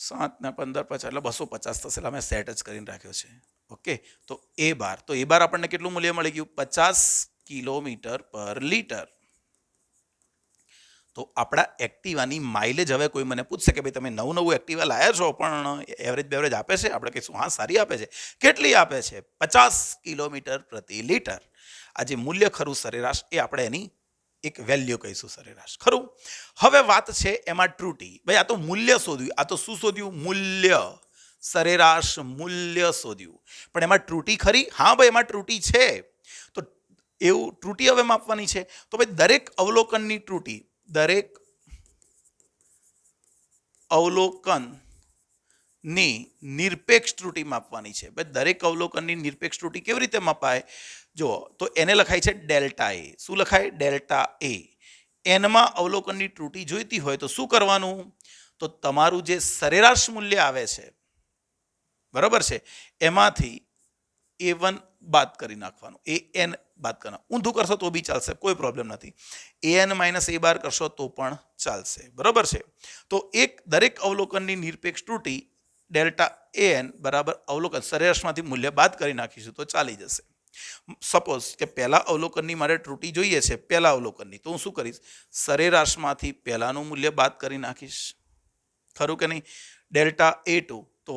7 ને 15 50 એટલે 250 થશે. એટલે મેં સેટ જ કરીને રાખ્યો છે. ઓકે, તો A12. તો A12 આપણને કેટલું મૂલ્ય મળી ગયું? 50 કિલોમીટર પર લીટર. તો આપણા એક્ટિવાની માઇલેજ હવે કોઈ મને પૂછશે કે ભાઈ તમે નવું એક્ટિવા લાયા છો પણ એવરેજ બેવરેજ આપે છે? આપણે કહીશું હા સારી આપે છે. કેટલી આપે છે? 50 કિલોમીટર પ્રતિ લીટર. આ જે મૂલ્ય ખરું સરેરાશ એ આપણે એની એક વેલ્યુ કહીશું સરેરાશ, ખરું? હવે વાત છે એમાં ત્રુટી. ભાઈ આ તો મૂલ્ય શોધ્યું, આ તો શું શોધ્યું? મૂલ્ય, સરેરાશ મૂલ્ય શોધ્યું. પણ એમાં ત્રુટી ખરી? હા ભાઈ એમાં ત્રુટી છે. તો એવું ત્રુટી હવે માપવાની છે. તો ભાઈ દરેક અવલોકનની ત્રુટી, દરેક અવલોકનની નિરપેક્ષ ત્રુટી માપવાની છે. ભાઈ દરેક અવલોકનની નિરપેક્ષ ત્રુટી કેવી રીતે મપાય? જુઓ, તો એને લખાય છે ડેલ્ટા એ. શું લખાય? ડેલ્ટા એ. એનમાં અવલોકનની ત્રુટી જોઈતી હોય તો શું કરવાનું? તો તમારું જે સરેરાશ મૂલ્ય આવે છે, બરાબર છે, એમાંથી A1 બાદ કરી નાખવાનું, AN બાદ કરવાનું. ઊંધું કરશો તો બી ચાલશે, કોઈ પ્રોબ્લેમ નથી. AN માઇનસ A બાર કરશો તો પણ ચાલશે, બરાબર છે. તો એક દરેક અવલોકનની નિરપેક્ષ ત્રુટી ડેલ્ટા AN બરાબર અવલોકન સરેરાશમાંથી મૂલ્ય બાદ કરી નાખીશું તો ચાલી જશે. સપોઝ કે પહેલા અવલોકનની મારે ત્રુટી જોઈએ છે, પહેલા અવલોકનની, તો હું શું કરીશ? સરેરાશમાંથી પહેલાનું મૂલ્ય બાદ કરી નાખીશ, ખરું કે નહીં? ડેલ્ટા A2 તો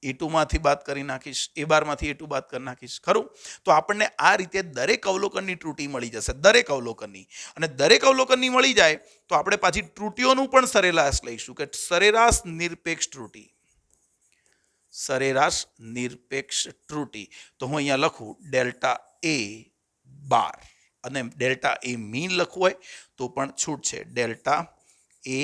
A2 માંથી બાદ કરી નાખીશ, A બારમાંથી A2 બાદ કરી નાખીશ, ખરું? તો આપણને આ રીતે દરેક અવલોકનની ત્રુટી મળી જશે, દરેક અવલોકનની. અને દરેક અવલોકનની મળી જાય તો આપણે પાછી ત્રુટીઓનું પણ સરેરાશ લઈશું, કે સરેરાશ નિરપેક્ષ ત્રુટી, સરેરાશ નિરપેક્ષ ત્રુટી. તો હું અહીંયા લખું ડેલ્ટા A બાર, અને ડેલ્ટા A મીન લખવું હોય તો પણ છૂટ છે, ડેલ્ટા A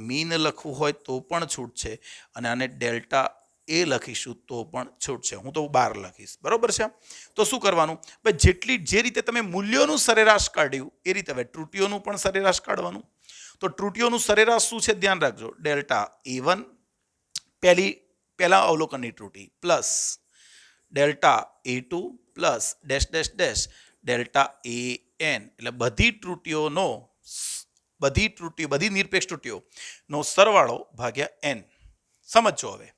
મીન લખવું હોય તો પણ છૂટ છે, અને આને ડેલ્ટા એ લખીશું તો પણ છૂટ છે. હું તો 12 લખીશ, બરોબર છે. તો શું કરવાનું? ભાઈ જેટલી જે રીતે તમે મૂલ્યોનું સરેરાશ કાઢ્યું એ રીતે હવે ત્રુટીઓનું પણ સરેરાશ કાઢવાનું. તો ત્રુટીઓનું સરેરાશ શું છે? ધ્યાન રાખજો, ડેલ્ટા A1 પહેલા અવલોકનની ત્રુટી plus delta A2 plus dash dash dash delta AN, એટલે બધી ત્રુટીઓનો બધી નિરપેક્ષ ત્રુટીઓનો સરવાળો ભાગ્યા n. સમજો હવે.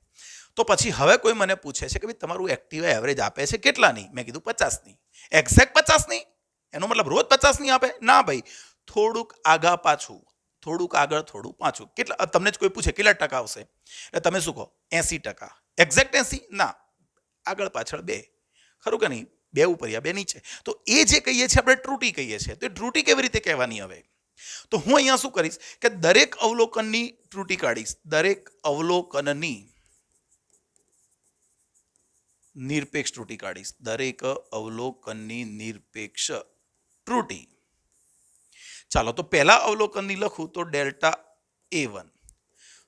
તો પછી હવે કોઈ મને પૂછે છે કે ભાઈ તમારું એક્ટિવા એવરેજ આપે છે કેટલાની? મેં કીધું 50ની. એક્ઝેક્ટ 50ની? એનો મતલબ રોજ 50ની આપે? ના ભાઈ, થોડુંક આગા પાછું, થોડુંક આગળ થોડું પાછું. કેટલા તમને જ કોઈ પૂછે કેટલા ટકા આવશે, એટલે તમે શું કહો? 80%. એક્ઝેક્ટ 80? ના, આગળ પાછળ 2, ખરું કે નહીં? 2 ઉપર યા 2 નીચે. તો એ જે કહીએ છીએ આપણે ત્રુટી કહીએ છીએ. તો એ ત્રુટી કેવી રીતે કહેવાની હવે? તો હું અહીંયા શું કરીશ કે દરેક અવલોકનની ત્રુટી કાઢીશ, દરેક અવલોકનની નિરપેક્ષ ત્રુટી કાઢીશ, દરેક અવલોકનની નિરપેક્ષ ત્રુટી. ચાલો, તો પહેલા અવલોકનની લખું તો ડેલ્ટા A1.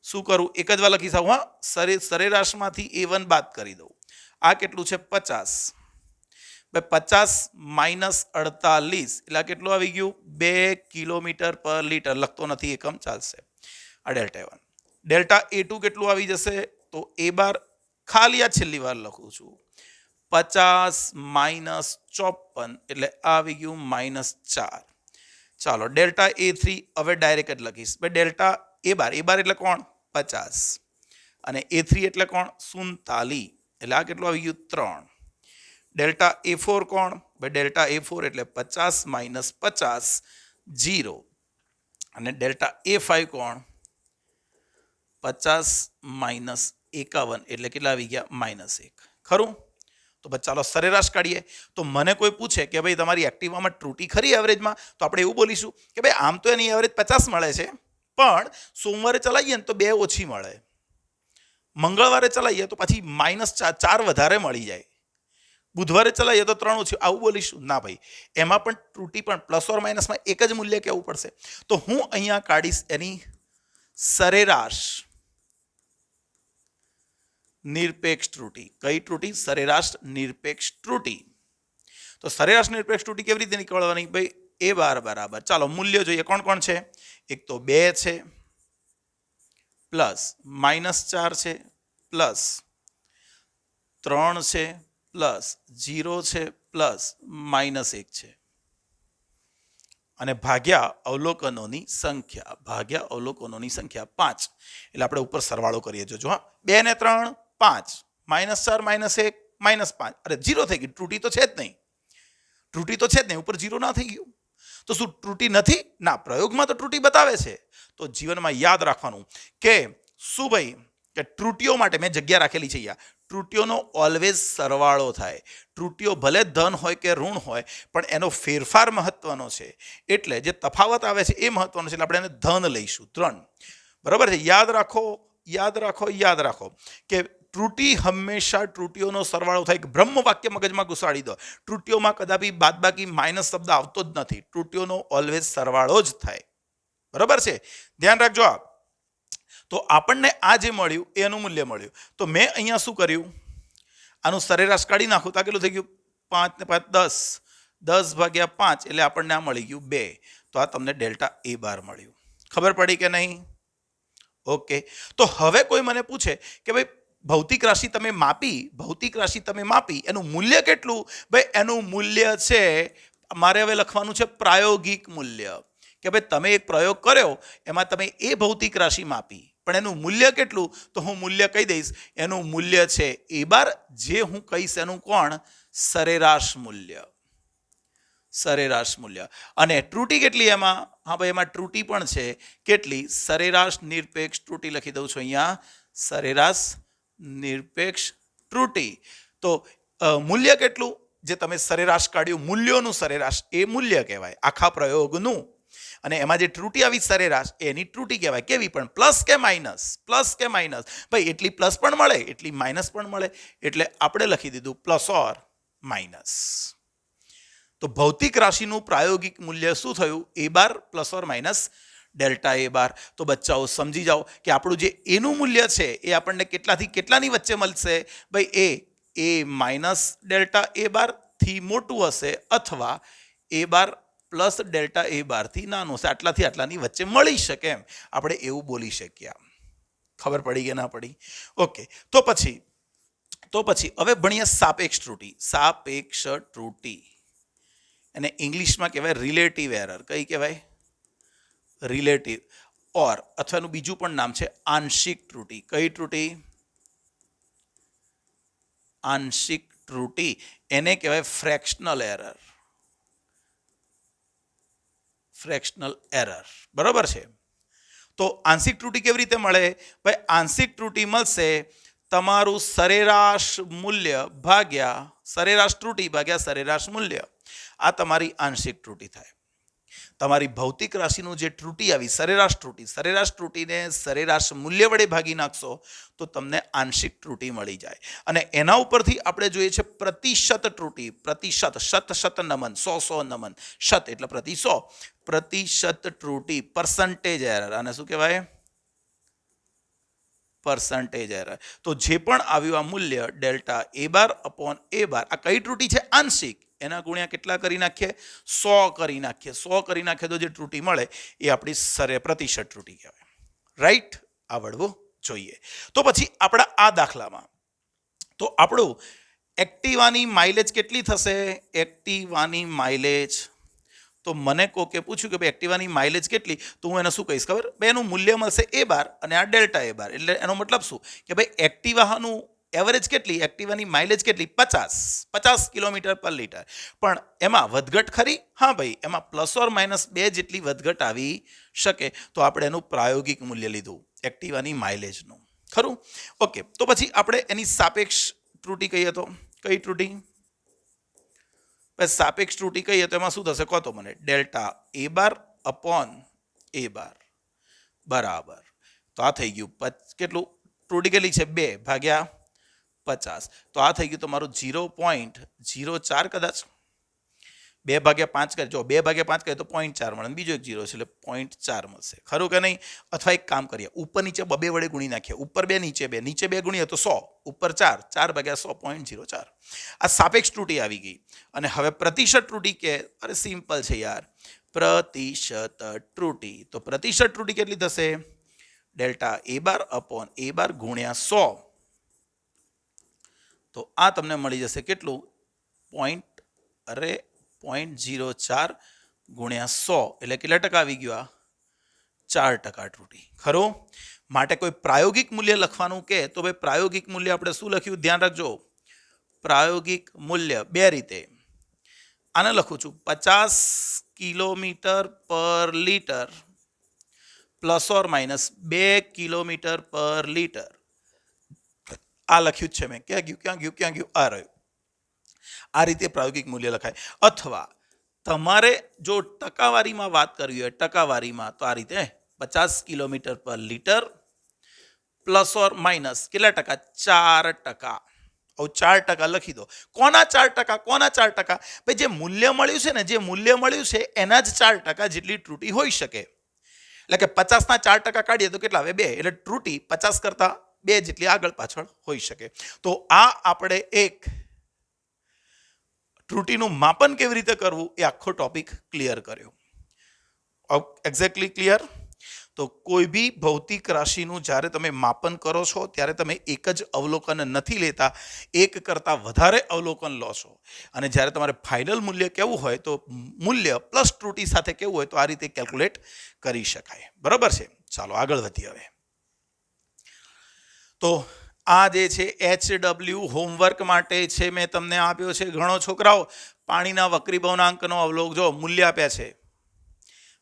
શું કરું? એક જ વાર લખી શકું, હા, સરેરાશમાંથી A1 બાદ કરી દઉં. આ કેટલું છે? 50. 50 માઇનસ 48 એટલે કેટલું આવી ગયું? 2 કિલોમીટર પર લીટર. લખતો નથી એકમ, ચાલશે. આ ડેલ્ટા A1. ડેલ્ટા A2 કેટલું આવી જશે? તો A બાર ખાલી આ છેલ્લી વાર લખું છું, 50 માઇનસ 54 એટલે આવી ગયું -4. ચાલો, ડેલ્ટા A3 હવે ડાયરેક્ટ જ લખીશ. ભાઈ ડેલ્ટા A બાર એટલે કોણ? 50, અને A3 એટલે કોણ? 47, એટલે આ કેટલું આવી ગયું? 3. ડેલ્ટા A4 કોણ? ભાઈ ડેલ્ટા A4 એટલે 50 માઇનસ 50, 0. અને ડેલ્ટા A5 કોણ? 50 માઇનસ 51 એટલે કેટલા આવી ગયા? -1, ખરું? તો બસ ચાલો સરેરાશ કાઢીએ. તો મને કોઈ પૂછે કે ભાઈ તમારી એક્ટિવામાં ત્રુટી ખરી એવરેજમાં? તો આપણે એવું બોલીશું કે ભાઈ આમ તો એની એવરેજ 50 મળે છે, પણ સોમવારે ચલાવીએ ને તો 2 ઓછી મળે, મંગળવારે ચલાવીએ તો પછી -4 વધારે મળી જાય, બુધવારે ચલાવીએ તો 3 ઓછી, આવું બોલીશું? ના ભાઈ, એમાં પણ ત્રુટી પણ પ્લસ ઓર માઇનસમાં એક જ મૂલ્ય કહેવું પડશે. તો હું અહીંયા કાઢીશ એની સરેરાશ નિરપેક્ષ ત્રુટી. કઈ ત્રુટી? સરેરાશ નિરપેક્ષ ત્રુટી. તો સરેરાશ નિરપેક્ષ ત્રુટી કેવી રીતે નીકળવાની? ભાઈ A બાર બરાબર, ચાલો મૂલ્ય જોઈએ, કોણ કોણ છે? એક તો 2 છે, પ્લસ -4 છે, પ્લસ 3 છે, પ્લસ 0 છે, પ્લસ -1 છે, અને ભાગ્યા અવલોકનોની સંખ્યા, ભાગ્યા અવલોકનોની સંખ્યા 5. એટલે આપણે ઉપર સરવાળો કરીએ. જોજો, હા, 2 ને 3 5, -4 -1 -5. અરે 0 થઈ ગયું, ત્રુટી તો છે જ નહીં, ત્રુટી તો છે જ નહીં, ઉપર 0 ના થઈ ગયું. તો શું ત્રુટી નથી? ના, પ્રયોગમાં તો ત્રુટી બતાવે છે. તો જીવનમાં યાદ રાખવાનું કે શું ભાઈ, કે ત્રુટીઓ માટે મેં જગ્યા રાખેલી છે અહીંયા. ત્રુટીઓનો ઓલવેઝ સરવાળો થાય. ત્રુટીઓ ભલે ધન હોય કે ઋણ હોય, પણ એનો ફેરફાર મહત્વનો છે. એટલે જે તફાવત આવે છે એ મહત્વનો છે. એટલે આપણે એને ધન લઈશું 3. બરાબર છે. યાદ રાખો કે ત્રુટી હંમેશા ત્રુટીઓનો સરવાળો થાય. બ્રહ્મ વાક્ય મગજમાં ઘુસાડી દો. ત્રુટીઓમાં કદાપી બાદબાકી માઇનસ શબ્દ આવતો જ નથી. ત્રુટીઓનો ઓલવેઝ સરવાળો જ થાય. બરાબર છે. ધ્યાન રાખજો. તો આપણને આ જે મળ્યું એનું મૂલ્ય મળ્યું. તો મેં અહીંયા શું કર્યું, આનું સરેરાશ કાઢી નાખું તો કેટલું થઈ ગયું? 5 ને 5 10. 10 ભાગ્યા 5 એટલે આપણને આ મળી ગયું 2. તો આ તમને ડેલ્ટા એ બાર મળ્યું. ખબર પડી કે નહીં? ઓકે. તો હવે કોઈ મને પૂછે કે ભાઈ ભૌતિક રાશિ તમે માપી એનું મૂલ્ય કેટલું? ભાઈ એનું મૂલ્ય છે, મારે હવે લખવાનું છે પ્રાયોગિક મૂલ્ય. કે ભાઈ તમે એક પ્રયોગ કર્યો, એમાં તમે એ ભૌતિક રાશિ માપી, પણ એનું મૂલ્ય કેટલું? તો હું મૂલ્ય કહી દઈશ. એનું મૂલ્ય છે એ બાર, જે હું કહીશ એનું કોણ? સરેરાશ મૂલ્ય. અને ત્રુટી કેટલી એમાં? હા ભાઈ, એમાં ત્રુટી પણ છે. કેટલી? સરેરાશ નિરપેક્ષ ત્રુટી લખી દઉં છું અહીંયા. સરેરાશ નિરપેક્ષ ત્રુટી. તો મૂલ્ય કેટલું? જે તમે સરેરાશ કાઢ્યું, મૂલ્યોનું સરેરાશ, એ મૂલ્ય કહેવાય આખા પ્રયોગનું. અને એમાં જે ત્રુટી આવી સરેરાશ, એની ત્રુટી કહેવાય. કેવી પણ? પ્લસ કે માઇનસ? ભાઈ એટલી પ્લસ પણ મળે, એટલી માઇનસ પણ મળે. એટલે આપણે લખી દીધું પ્લસ ઓર માઇનસ. તો ભૌતિક રાશિનું પ્રાયોગિક મૂલ્ય શું થયું? એ બાર પ્લસ ઓર માઇનસ ડેલ્ટા એ બાર. તો બચ્ચાઓ સમજી જાઓ કે આપણું જે એનું મૂલ્ય છે એ આપણને કેટલાથી કેટલાની વચ્ચે મળશે? ભાઈ એ માઇનસ ડેલ્ટા એ બાર થી મોટું હશે, અથવા એ બાર પ્લસ ડેલ્ટા એ બારથી નાનું હશે. આટલાથી આટલાની વચ્ચે મળી શકે, એમ આપણે એવું બોલી શકીએ. ખબર પડી કે ના પડી? ઓકે. તો પછી હવે ભણીએ સાપેક્ષ ત્રુટી. અને ઇંગ્લિશમાં કહેવાય રિલેટિવ એરર. કઈ કહેવાય? રિલેટિવ. અથવા એનું બીજું પણ નામ છે આંશિક ત્રુટી. કઈ ત્રુટી? આંશિક ત્રુટી. એને કહેવાય ફ્રેક્શનલ એરર. બરોબર છે. તો આંશિક ત્રુટી કેવી રીતે મળે? ભાઈ આંશિક ત્રુટી મળશે તમારું સરેરાશ મૂલ્ય ભાગ્યા સરેરાશ ત્રુટી ભાગ્યા સરેરાશ મૂલ્ય. આ તમારી આંશિક ત્રુટી થાય. તમારી ભૌતિક રાશિનું જે ત્રુટી આવી, સરેરાશ ત્રુટીને સરેરાશ મૂલ્ય વડે ભાગી નાખશો તો તમને આંશિક ત્રુટી મળી જાય. અને એના ઉપરથી આપણે જોઈએ છે પ્રતિશત ત્રુટી. શત નમન, 100 નમન. શત એટલે પ્રતિ 100. પ્રતિશત ત્રુટી, પર્સન્ટેજ એરર. આને શું કહેવાય? Percentage error. તો જે પણ આવ્યું આ મૂલ્ય ડેલ્ટા એ બાર અપોન એ બાર, આ કઈ ત્રુટી છે? આંશિક. એના ગુણ્યા કેટલા કરી નાખીએ? 100 કરી નાખીએ. 100 કરી નાખીએ તો જે ત્રુટી મળે એ આપણી પ્રતિશત ત્રુટી કહેવાય. રાઈટ? આવડવું જોઈએ. તો પછી આપણા આ દાખલામાં તો આપણું એક્ટિવાની માઇલેજ કેટલી થશે? એક્ટિવાની માઇલેજ, તો મને કોકે પૂછ્યું કે ભાઈ એક્ટિવાની માઇલેજ કેટલી? તો હું એને શું કહીશ ખબર? ભાઈ એનું મૂલ્ય મળશે એ બાર અને આ ડેલ્ટા એ બાર. એટલે એનો મતલબ શું? કે ભાઈ એક્ટિવાનું એવરેજ કેટલી? એક્ટિવાની માઇલેજ કેટલી? 50 કિલોમીટર પર લીટર. પણ એમાં વધઘટ ખરી? હા ભાઈ, એમાં પ્લસ ઓર માઇનસ 2 જેટલી વધઘટ આવી શકે. તો આપણે એનું પ્રાયોગિક મૂલ્ય લીધું એક્ટિવાની માઇલેજનું. ખરું? ઓકે. તો પછી આપણે એની સાપેક્ષ ત્રુટી કહીએ તો કઈ ત્રુટી? સાપેક્ષ ત્રુટી કહીએ તો એમાં શું થશે? કહો તો મને. ડેલ્ટા એ બાર અપોન એ બાર બરાબર. તો આ થઈ ગયું કેટલું? ત્રુટી કેટલી છે? 2 ભાગ્યા 50. તો આ થઈ ગયું તમારું 0.04 કદાચ. 2 ભાગ્યા 5 કરે, જો 2 ભાગ્યા 5 કરે તો 0.4 મળે. બીજો એક 0 છે એટલે 0.4 મળશે. ખરું કે નહીં? અથવા એક કામ કરીએ, ઉપર નીચે 2 વડે ગુણી નાખીએ. ઉપર 2 નીચે 2, નીચે 2 ગુણીએ તો 100, ઉપર 4, 4 ભાગ્યા 100, 0.04. આ સાપેક્ષ ત્રુટી આવી ગઈ. અને હવે પ્રતિશત ત્રુટી કે, અરે સિમ્પલ છે યાર, પ્રતિશત ત્રુટી. તો પ્રતિશત ત્રુટી કેટલી થશે? ડેલ્ટા એ બાર અપોન એ બાર ગુણ્યા 100. તો આ તમને મળી જશે કેટલું? 0.04 ગુણ્યા 100 એટલે કેટલા ટકા આવી ગયું? 4% ત્રુટી. ખરું? માટે કોઈ પ્રાયોગિક મૂલ્ય લખવાનું કે તો ભાઈ પ્રાયોગિક મૂલ્ય આપણે શું લખ્યું? ધ્યાન રાખજો. પ્રાયોગિક મૂલ્ય બે રીતે આને લખું છું, 50 કિલોમીટર પર litre plus or minus 2 kilometre પર લીટર. આ લખ્યું જ છે મેં, ક્યાં ગયું આ રહ્યું. આ રીતે પ્રાયોગિક મૂલ્ય લખાય. અથવા તમારે જો ટકાવારીમાં વાત કરવી હોય ટકાવારીમાં તો આ રીતે 50 કિલોમીટર પર લીટર પ્લસ ઓર માઇનસ કેટલા ટકા? 4%. 4% લખી દો. કોના 4%? કોના 4%? ભાઈ જે મૂલ્ય મળ્યું છે ને, જે મૂલ્ય મળ્યું છે એના જ 4% જેટલી ત્રુટી હોઈ શકે. એટલે કે 50ના 4% કાઢીએ તો કેટલા આવે? 2. એટલે ત્રુટી 50 કરતા 2 જેટલી આગળ પાછળ હોઈ શકે. તો આ આપણે એક ત્રુટીનું માપન કેવી રીતે કરવું એ આખો ટોપિક ક્લિયર કર્યો. Exactly clear? તો કોઈ બી ભૌતિક રાશિનું જ્યારે તમે માપન કરો છો ત્યારે તમે એક જ અવલોકન નથી લેતા, એક કરતાં વધારે અવલોકન લો છો. અને જ્યારે તમારે ફાઇનલ મૂલ્ય કેવું હોય તો મૂલ્ય પ્લસ ત્રુટી સાથે કેવું હોય તો આ રીતે કેલ્ક્યુલેટ કરી શકાય. બરાબર છે? ચાલો આગળ વધીએ હવે. તો આ જે છે HW હોમવર્ક માટે છે, મેં તમને આપ્યો છે. ઘણો છોકરાઓ પાણીના વક્રીભવનાંકનો અવલોક જો મૂલ્ય આપ્યા છે.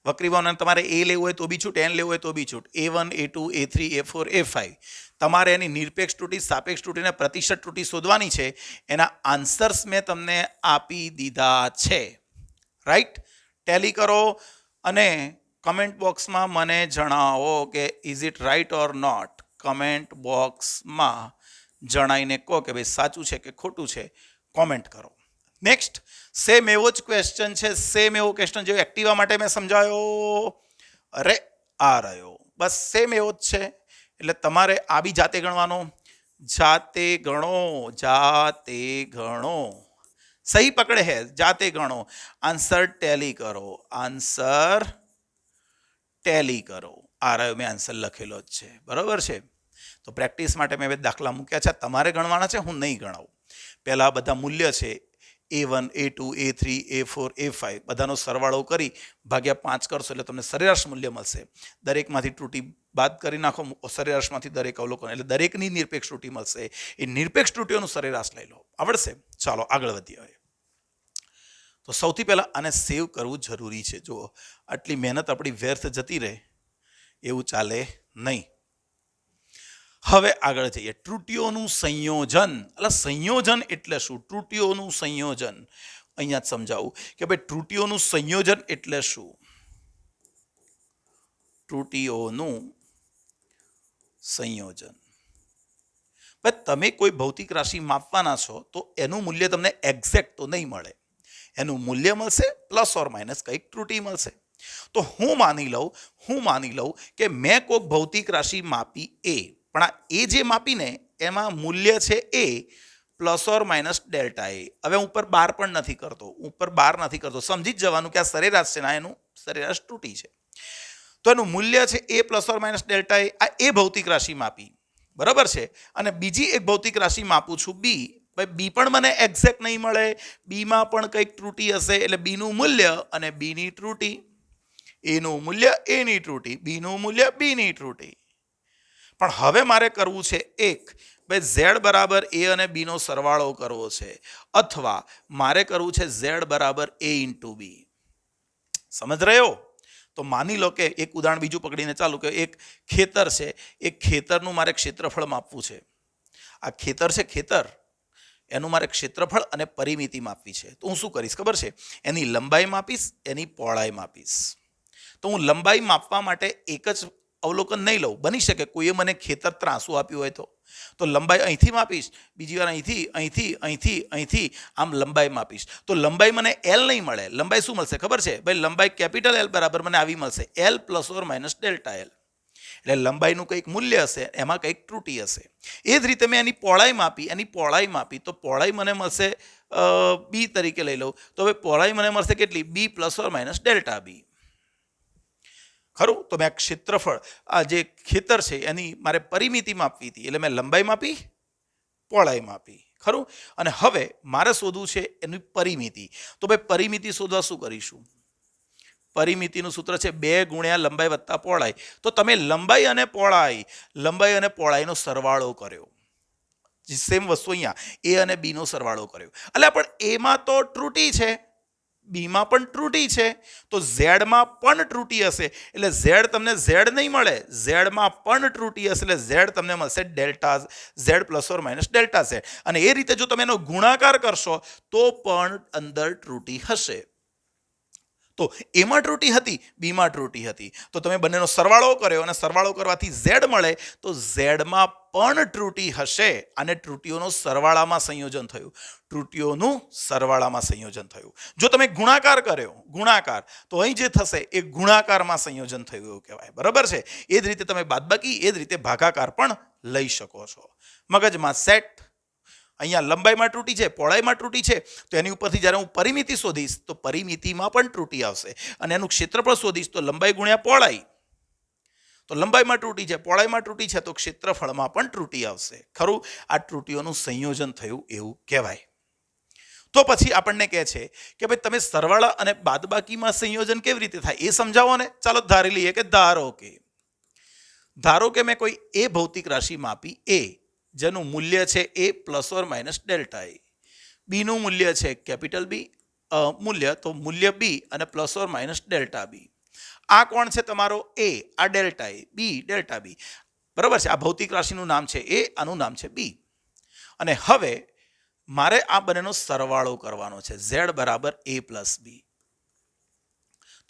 વક્રીભવનાંક તમારે એ લેવું હોય તો બી છૂટ, એન લેવું હોય તો બી છૂટ. A1, A2, A3, A4, A5. તમારે એની નિરપેક્ષ ત્રુટી, સાપેક્ષ ત્રુટી અને પ્રતિશત ત્રુટી શોધવાની છે. એના આન્સર્સ મેં તમને આપી દીધા છે. રાઈટ? ટેલી કરો અને કમેન્ટ બોક્સમાં મને જણાવો કે is it right or not. Comment બોક્સમાં જણાવીને કહો કે ભાઈ સાચું છે કે ખોટું છે. કોમેન્ટ કરો. નેક્સ્ટ સેમ એવો જ ક્વેશ્ચન છે, સેમ એવો ક્વેશ્ચન જેવો એક્ટિવા માટે મેં સમજાયો. અરે આ રહ્યો, બસ સેમ એવો જ છે. એટલે તમારે આ બી જાતે ગણવાનો. જાતે ગણો, જાતે ગણો. સહી પકડે હે, જાતે ગણો. આન્સર ટેલી કરો, આન્સર ટેલી કરો. આ રહ્યો, મેં આન્સર લખેલો જ છે. બરાબર છે? તો પ્રેક્ટિસ માટે મેં દાખલા મૂક્યા છે, તમારે ગણવાના છે, હું નહીં ગણાવું. પહેલાં બધા મૂલ્ય છે A1, A2, A3, A4, A5 બધાનો સરવાળો કરી ભાગ્યા 5 કરશો એટલે તમને સરેરાશ મૂલ્ય મળશે. દરેકમાંથી ત્રુટી બાદ કરી નાખો, સરેરાશમાંથી દરેક અવલોકન એટલે દરેકની નિરપેક્ષ ત્રુટી મળશે. એ નિરપેક્ષ ત્રુટીઓનું સરેરાશ લઈ લો. આવડશે? ચાલો આગળ વધીએ હવે. તો સૌથી પહેલાં આને સેવ કરવું જરૂરી છે. જુઓ, આટલી મહેનત આપણી વ્યર્થ જતી રહે એવું ચાલે નહીં. હવે આગળ જઈએ. ત્રુટીઓનું સંયોજન. એટલે સંયોજન એટલે શું? ત્રુટીઓનું સંયોજન અહીંયા જ સમજાવું કે ભાઈ ત્રુટીઓનું સંયોજન એટલે શું. ત્રુટીઓનું સંયોજન. ભાઈ તમે કોઈ ભૌતિક રાશિ માપવાના છો તો એનું મૂલ્ય તમને એક્ઝેક્ટ તો નહીં મળે. એનું મૂલ્ય મળશે પ્લસ ઓર માઇનસ કંઈક ત્રુટી મળશે. તો હું માની લઉં કે મેં કોઈક ભૌતિક રાશિ માપી A, પણ આ એ જે માપીને એમાં મૂલ્ય છે A plus or minus delta A. હવે ઉપર બાર પણ નથી કરતો, સમજી જ જવાનું કે આ સરેરાશ છે, ના એનું સરેરાશ ત્રુટી છે. તો એનું મૂલ્ય છે A plus or minus delta A. આ એ ભૌતિક રાશિ માપી, બરાબર છે. અને બીજી એક ભૌતિક રાશિ માપું છું B. ભાઈ બી પણ મને એક્ઝેક્ટ નહીં મળે, બીમાં પણ કંઈક ત્રુટી હશે. એટલે બીનું મૂલ્ય અને બીની ત્રુટી, એનું મૂલ્ય એની ત્રુટી, બીનું મૂલ્ય બીની ત્રુટી. પણ હવે મારે કરવું છે એક, ભાઈ Z બરાબર A અને B નો સરવાળો કરવો છે, અથવા મારે કરવું છે Z બરાબર A ઇન્ટુ B. સમજ રહ્યો? તો માની લો કે એક ઉદાહરણ બીજું પકડીને ચાલુ કે એક ખેતર છે, એક ખેતરનું મારે ક્ષેત્રફળ માપવું છે. આ ખેતર છે, ખેતર એનું મારે ક્ષેત્રફળ અને પરિમિતિ માપવી છે. તો હું શું કરીશ ખબર છે? એની લંબાઈ માપીશ, એની પહોળાઈ માપીશ. તો હું લંબાઈ માપવા માટે એક જ અવલોકન નહીં લઉં. બની શકે કોઈએ મને ખેતર ત્રાંસુ આપ્યું હોય તો લંબાઈ અહીંથી માપીશ, બીજી વાર અહીંથી આમ લંબાઈ માપીશ. તો લંબાઈ મને L નહીં મળે. લંબાઈ શું મળશે ખબર છે? ભાઈ લંબાઈ કેપિટલ L બરાબર મને આવી મળશે, L plus or minus delta L. એટલે લંબાઈનું કંઈક મૂલ્ય હશે, એમાં કંઈક ત્રુટી હશે. એ જ રીતે મેં એની પહોળાઈ માપી તો પહોળાઈ મને મળશે B તરીકે લઈ લઉં. તો હવે પહોળાઈ મને મળશે કેટલી? B plus or minus delta B. ખરું? તો મેં આ ક્ષેત્રફળ, આ જે ખેતર છે એની મારે પરિમિતિ માપવી હતી, એટલે મેં લંબાઈ માપી, પહોળાઈ માપી. ખરું? અને હવે મારે શોધવું છે એની પરિમિતિ. તો ભાઈ પરિમિતિ શોધવા શું કરીશું? પરિમિતિનું સૂત્ર છે 2 ગુણ્યા લંબાઈ વત્તા પહોળાઈ. તો તમે લંબાઈ અને પહોળાઈનો સરવાળો કર્યો. સેમ વસ્તુ અહીંયા A અને B નો સરવાળો કર્યો. એટલે પણ એમાં તો ત્રુટી છે, બીમાં પણ ત્રુટી છે તો ઝેડમાં પણ ત્રુટી હશે એટલે ઝેડ તમને ઝેડ નહીં મળે, ઝેડમાં પણ ત્રુટી હશે એટલે ઝેડ તમને મળશે delta Z plus or minus delta Z. અને એ રીતે જો તમે એનો ગુણાકાર કરશો તો પણ અંદર ત્રુટી હશે. તો એમાં ત્રુટી હતી, બીમાં ત્રુટી હતી, તો તમે બંનેનો સરવાળો કર્યો અને સરવાળો કરવાથી ઝેડ મળે તો ઝેડમાં પણ ત્રુટી હશે અને ત્રુટીઓનું સરવાળામાં સંયોજન થયું, ત્રુટીઓનું સરવાળામાં સંયોજન થયું. જો તમે ગુણાકાર કર્યો, ગુણાકાર, તો અહીં જે થશે એ ગુણાકારમાં સંયોજન થયું એવું કહેવાય. બરાબર છે. એ જ રીતે તમે બાદબાકી, એ જ રીતે ભાગાકાર પણ લઈ શકો છો. મગજમાં સેટ. અહીંયા લંબાઈમાં ત્રુટી છે, પહોળાઈમાં ત્રુટી છે, તો એની ઉપરથી જ્યારે હું પરિમિતિ શોધીશ તો પરિમિતિમાં પણ ત્રુટી આવશે અને એનું ક્ષેત્રફળ શોધીશ તો લંબાઈ ગુણ્યા પહોળાઈ, તો લંબાઈમાં ત્રુટી છે, પહોળાઈમાં ત્રુટી છે, તો ક્ષેત્રફળમાં પણ ત્રુટી આવશે. ખરું? આ ત્રુટીઓનું સંયોજન થયું એવું કહેવાય. તો પછી આપણને કહે છે કે ભાઈ તમે સરવાળા અને બાદબાકીમાં સંયોજન કેવી રીતે થાય એ સમજાવો ને. ચાલો ધારી લઈએ કે ધારો કે મેં કોઈ એ ભૌતિક રાશિ માપી એ, જેનું મૂલ્ય છે A plus or minus delta A. બીનું મૂલ્ય છે કેપિટલ બી મૂલ્ય, તો મૂલ્ય બી અને plus or minus delta B. આ કોણ છે? તમારો એ, આ ડેલ્ટા એ, બી ડેલ્ટા બી. બરાબર છે. આ ભૌતિક રાશિનું નામ છે એ, આનું નામ છે બી. અને હવે મારે આ બંનેનો સરવાળો કરવાનો છે. ઝેડ બરાબર એ પ્લસ બી.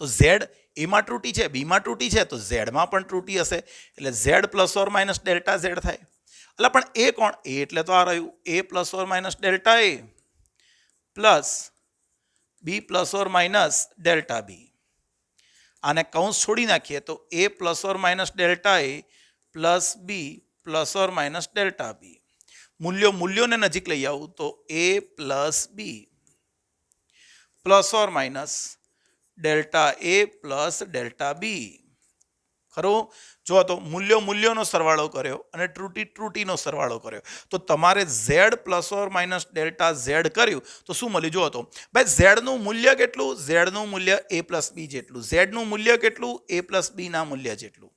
તો ઝેડ એમાં ત્રુટી છે, બીમાં ત્રુટી છે, તો ઝેડમાં પણ ત્રુટી હશે એટલે Z plus or minus delta Z થાય. એટલે પણ એ કોણ? એ એટલે તો આ રહ્યું A plus or minus delta A plus B plus or minus delta B. આને કૌંસ છોડી નાખીએ તો A plus or minus delta A plus B plus or minus delta B. મૂલ્યોને નજીક લઈ આવું તો A plus B plus or minus delta A plus delta B. ખરું? જો તો મૂલ્યોનો સરવાળો કર્યો અને ત્રુટીનો સરવાળો કર્યો તો તમારે Z plus or minus delta Z કર્યું તો શું મળ્યું? જો તો ભાઈ ઝેડનું મૂલ્ય કેટલું? ઝેડનું મૂલ્ય એ પ્લસ બી જેટલું. ઝેડનું મૂલ્ય કેટલું? એ પ્લસ બીના મૂલ્ય જેટલું.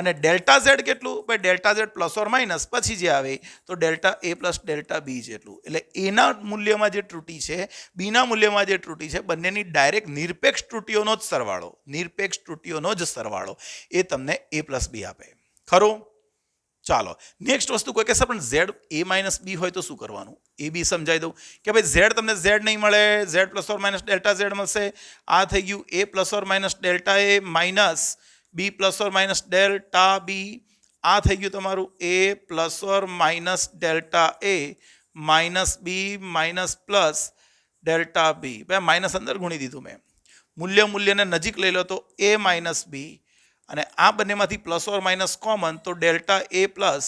અને ડેલ્ટા ઝેડ કેટલું? ભાઈ delta Z plus or minus પછી જે આવે તો ડેલ્ટા એ પ્લસ ડેલ્ટા બી જેટલું. એટલે એના મૂલ્યમાં જે ત્રુટી છે, બીના મૂલ્યમાં જે ત્રુટી છે, બંનેની ડાયરેક્ટ નિરપેક્ષ ત્રુટીઓનો જ સરવાળો, નિરપેક્ષ ત્રુટીઓનો જ સરવાળો એ તમને એ પ્લસ બી આપે. ખરું? ચાલો નેક્સ્ટ વસ્તુ કોઈ કહેશે પણ ઝેડ એ માઇનસ બી હોય તો શું કરવાનું? એ બી સમજાવી દઉં કે ભાઈ ઝેડ તમને ઝેડ નહીં મળે, Z plus or minus delta Z મળશે. આ થઈ ગયું A plus or minus delta A minus B plus or minus delta B. આ થઈ ગયું તમારું A plus or minus delta A minus B minus plus delta B. ભાઈ માઇનસ અંદર ગુણી દીધું મેં. મૂલ્યને નજીક લઈ લો તો એ માઇનસ બી અને આ બંનેમાંથી પ્લસ ઓર માઇનસ કોમન તો delta A plus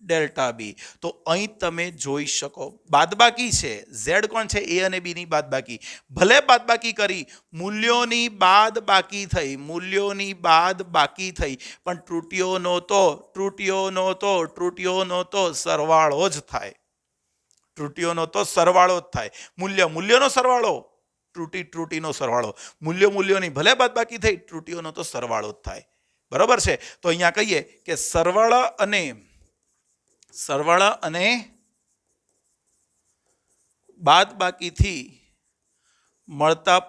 delta B. તો અહીં તમે જોઈ શકો બાદબાકી છે. ઝેડ કોણ છે? એ અને બીની બાદબાકી. ભલે બાદબાકી કરી, મૂલ્યોની બાદબાકી થઈ, મૂલ્યોની બાદબાકી થઈ, પણ ત્રુટીઓનો તો સરવાળો જ થાય. ત્રુટીઓનો તો સરવાળો જ થાય. મૂલ્યનો સરવાળો, ત્રુટીનો સરવાળો. મૂલ્યોની ભલે બાદબાકી થઈ, ત્રુટીઓનો તો સરવાળો જ થાય. બરાબર છે. તો અહીંયા કહીએ કે સરવાળા અને બાદબાકીથી મળતા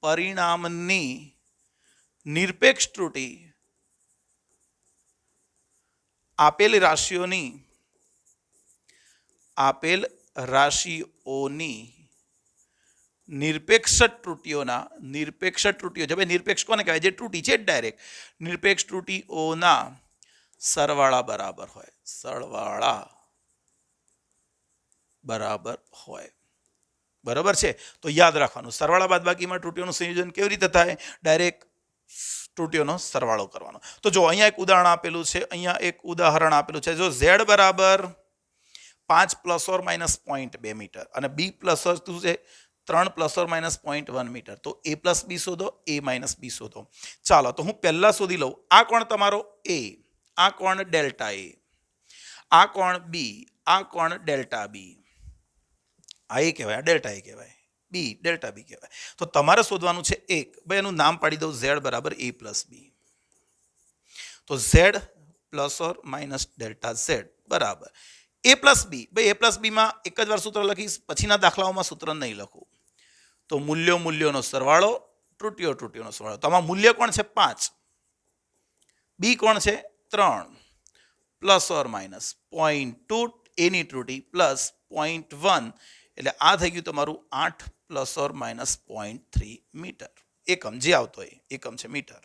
પરિણામની નિરપેક્ષ ત્રુટી આપેલ રાશિઓની નિરપેક્ષ ત્રુટીઓ છે. ભાઈ નિરપેક્ષ કોને કહેવાય? જે ત્રુટી છે ડાયરેક્ટ નિરપેક્ષ ત્રુટીઓના સરવાળા બરાબર હોય. બરાબર છે. તો યાદ રાખવાનું સરવાળા બાદબાકીમાં ત્રુટીઓનું સંયોજન કેવી રીતે થાય? ડાયરેક્ટ ત્રુટીઓનો સરવાળો કરવાનો. તો જો અહીંયા એક ઉદાહરણ આપેલું છે. જો ઝેડ બરાબર 5 પ્લસ ઓર માઇનસ 0.2 મીટર અને બી પ્લસ શું છે 3 પ્લસ ઓર માઇનસ 0.1 મીટર. તો એ પ્લસ બી શોધો, એ માઇનસ બી શોધો. ચાલો તો હું પહેલા શોધી લઉં. આ કોણ તમારો એ, આ કોણ ડેલ્ટા એ, આ કોણ બી, આ કોણ ડેલ્ટા બી. આ એ કહેવાય, આ ડેલ્ટા એ કહેવાય, બી ડેલ્ટા બી કહેવાય. તો તમારે શોધવાનું છે એક. ભાઈ એનું નામ પાડી દઉં ઝેડ બરાબર એ પ્લસ બી. તો Z plus or minus delta Z બરાબર એ પ્લસ બી. ભાઈ એ પ્લસ બીમાં એક જ વાર સૂત્ર લખીશ, પછીના દાખલાઓમાં સૂત્ર નહીં લખું. તો મૂલ્યોનો સરવાળો, ત્રુટીઓનો સરવાળો. તો આમાં મૂલ્ય કોણ છે? 5. બી કોણ છે? 3. પ્લસ ઓર માઇનસ 0.2 એની ત્રુટી પ્લસ 0.1, એટલે આ થઈ ગયું તમારું 8 પ્લસ ઓર માઇનસ 0.3 મીટર. એકમ જે આવતો હોય એકમ છે મીટર.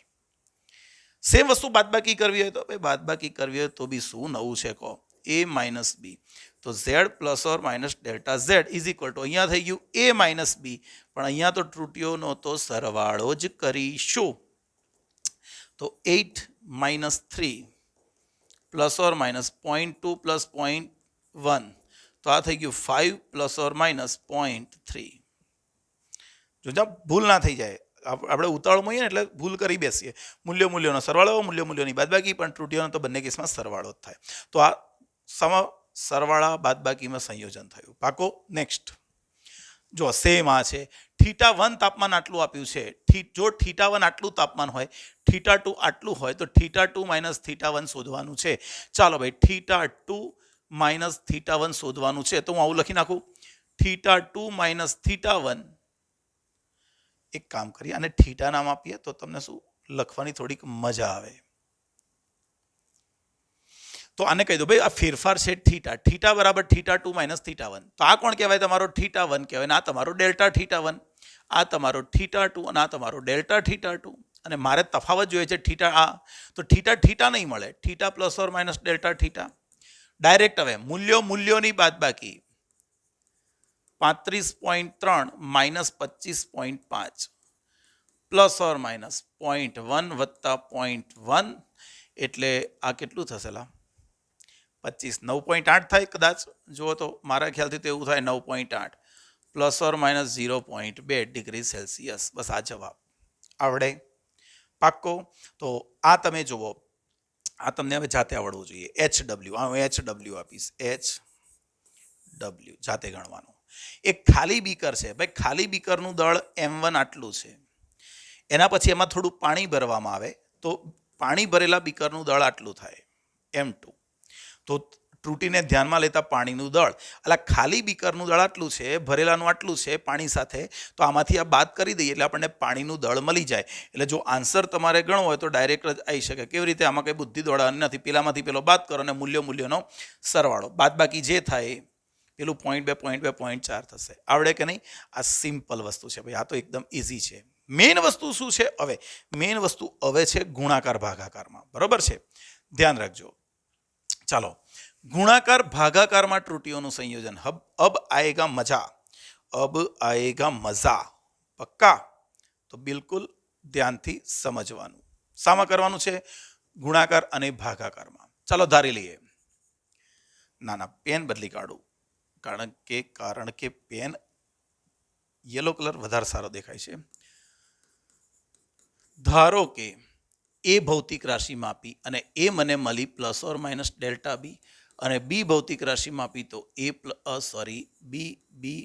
સેમ વસ્તુ બાદબાકી કરવી હોય તો ભાઈ બાદબાકી કરવી હોય તો બી શું નવું છે કહો? એ માઇનસ બી. તો Z plus or minus delta Z is equal to અહીંયા થઈ ગયું એ માઇનસ બી, પણ અહીંયા તો ત્રુટીઓનો તો સરવાળો જ કરીશું. તો 8 minus 3 plus or minus 0.2 plus 0.1, તો આ થઈ ગયું 5 પ્લસ ઓર માઇનસ 0.3. જો ભૂલ ના થઈ જાય, આપણે ઉતાવળમાં હોઈએ ને એટલે ભૂલ કરી બેસીએ. મૂલ્યોનો સરવાળો, મૂલ્યોની બાદબાકી, પણ ત્રુટીઓનો તો બંને કેસમાં સરવાળો જ થાય. તો આ સરવાળા બાદબાકીમાં સંયોજન થયું. પાકો. નેક્સ્ટ જો સેમ આ છે. θ1 તાપમાન આટલું આપ્યું છે. જો θ1 આટલું તાપમાન હોય, θ2 આટલું હોય, તો θ2 માઇનસ θ1 શોધવાનું છે. ચાલો ભાઈ, θ2 માઇનસ θ1 શોધવાનું છે. તો હું આવું લખી નાખું, θ2 માઇનસ θ1. એક કામ કરીએ, અને θ નામ આપીએ તો તમને શું લખવાની થોડીક મજા આવે. તો આને કહી દો ભાઈ, આ ફેરફાર છે θ બરાબર θ2 માઇનસ θ1. તો આ કોણ કહેવાય? તમારો θ1 કહેવાય, અને આ તમારો ડેલ્ટા θ1. આ તમારો θ2 અને આ તમારો ડેલ્ટા θ2. અને મારે તફાવત જોઈએ છે θ આ, તો θ નહીં મળે. θ plus or minus delta θ. Direct હવે મૂલ્યોની બાદબાકી 35.3 માઇનસ 25.5 પ્લસ ઓર માઇનસ 0.1 વત્તા 0.1, એટલે આ કેટલું થશે? 25, 9.8 થાય કદાચ. જુઓ તો મારા ખ્યાલથી તો એવું થાય 9.8 plus or minus 0.2 degree Celsius. બસ આ જવાબ આવડે? પાક્કો. તો આ તમે જુઓ, આ તમને હવે જાતે આવડવું જોઈએ. HW, હું HW આપીશ. HW જાતે ગણવાનું. એક ખાલી બીકર છે ભાઈ, ખાલી બીકરનું દળ M1 આટલું છે. એના પછી એમાં થોડું પાણી ભરવામાં આવે તો પાણી ભરેલા બીકરનું દળ આટલું થાય, M2. તો ત્રુટીને ધ્યાનમાં લેતા પાણીનું દળ, એટલે ખાલી બીકરનું દળ આટલું છે, ભરેલાનું આટલું છે પાણી સાથે, તો આમાંથી આ બાદ કરી દઈએ એટલે આપણને પાણીનું દળ મળી જાય. એટલે જો આન્સર તમારે ગણવો હોય તો ડાયરેક્ટ જ આવી શકે. કેવી રીતે? આમાં કંઈ બુદ્ધિ દોડાવવાની નથી. પેલામાંથી પેલો બાદ કરો અને મૂલ્યોનો સરવાળો, બાદ બાકી જે થાય પેલું 0.2, 0.4 થશે. આવડે કે નહીં? આ સિમ્પલ વસ્તુ છે ભાઈ, આ તો એકદમ ઇઝી છે. મેઇન વસ્તુ શું છે હવે? મેઇન વસ્તુ હવે છે ગુણાકાર ભાગાકારમાં. બરોબર છે? ધ્યાન રાખજો. ચાલો, ગુણાકાર ભાગાકારમાં ત્રુટીઓનું સંયોજન. અબ આએગા મજા, અબ આએગા મજા. પક્કા? તો બિલકુલ ધ્યાનથી સમજવાનું. શામાં કરવાનું છે? ગુણાકાર અને ભાગાકારમાં. ચાલો ધારી લઈએ. ના, પેન બદલી કાઢું, કારણ કે પેન યલો કલર વધારે સારો દેખાય છે. ધારો કે એ ભૌતિક રાશિ માપી અને એ મને મળી plus or minus delta B, અને બી ભૌતિક રાશિ માપી તો B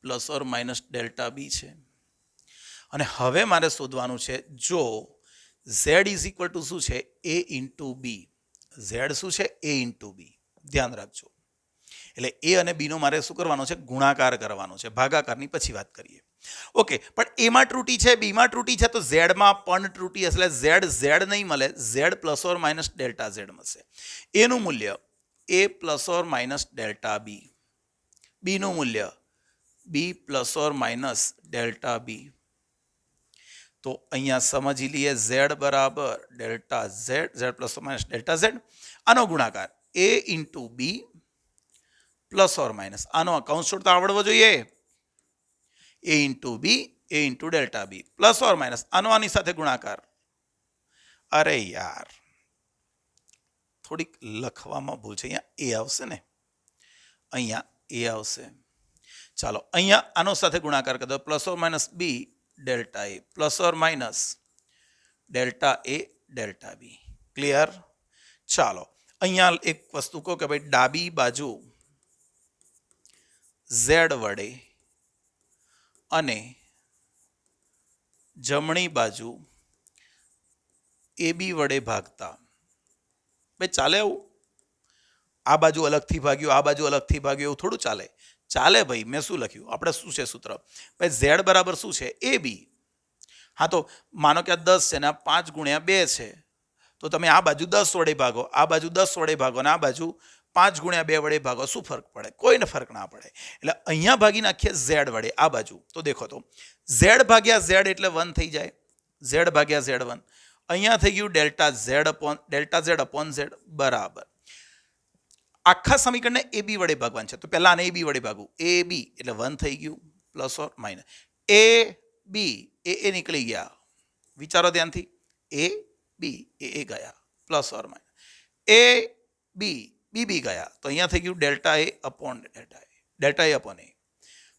plus or minus delta B છે. અને હવે મારે શોધવાનું છે, જો ઝેડ ઇઝ ઇક્વલ ટુ શું છે? એ ઇન્ટુ બી. ઝેડ શું છે? એ ઇન્ટુ બી. ધ્યાન રાખજો. એટલે એ અને બીનો મારે શું કરવાનો છે? ગુણાકાર કરવાનો છે. ભાગાકારની પછી વાત કરીએ. ઓકે, પણ એમાં ત્રુટી છે, બીમાં ત્રુટી છે, તો ઝેડમાં પણ ત્રુટી હશે. એટલે ઝેડ નહીં મળે, Z plus or minus delta Z મળશે. એનું મૂલ્ય A plus or minus delta B. બીનું મૂલ્ય B plus or minus delta B. તો અહીંયા સમજી લઈએ, ઝેડ બરાબર delta Z, Z plus or minus delta Z. આનો ગુણાકાર A into B plus or minus, આનો કૌંસ છોડતા આવડવો જોઈએ. A into B, A into delta B plus or minus, આનો આની સાથે ગુણાકાર. અરે યાર, થોડીક લખવામાં ભૂલ છે. અહીંયા એ આવશે ને, અહીંયા એ આવશે. ચાલો, અહીંયા આનો સાથે ગુણાકાર કરી દો. Plus or minus B delta A plus or minus delta A delta B. Clear? ચાલો, અહીંયા એક વસ્તુ કહો કે ભાઈ ડાબી બાજુ ઝેડ વડે અને જમણી બાજુ એ બી વડે ભાગતા. ભાઈ ચાલે એવું? આ બાજુ અલગથી ભાગ્યું, આ બાજુ અલગથી ભાગ્યું, એવું થોડું ચાલે. ચાલે ભાઈ, મેં શું લખ્યું, આપણે શું છે સૂત્ર ભાઈ, ઝેડ બરાબર શું છે એ બી. હા તો માનો કે આ 10 છે ને આ 5 ગુણ્યા 2 છે, તો તમે આ બાજુ 10 વડે ભાગો, આ બાજુ 10 વડે ભાગો અને આ બાજુ 5 ગુણ્યા 2 વડે ભાગો, શું ફરક પડે? કોઈને ફરક ના પડે. એટલે અહીંયા ભાગી નાખીએ ઝેડ વડે આ બાજુ, તો દેખો તો ઝેડ ભાગ્યા ઝેડ એટલે 1 થઈ જાય, ઝેડ ભાગ્યા ઝેડ 1. અહીંયા થઈ ગયું ડેલ્ટા ઝેડ અપોન ઝેડ બરાબર. આખા સમીકરણને એ બી વડે ભાગવાનું છે, તો પહેલા આને એ બી વડે ભાગવું, એ બી એટલે 1 થઈ ગયું પ્લસ ઓર માઇનસ. એ બી એ નીકળી ગયા, વિચારો ધ્યાનથી, એ બી એ ગયા પ્લસ ઓર માઇનસ, એ બી બી ગયા, તો અહીંયા થઈ ગયું delta A upon delta A upon A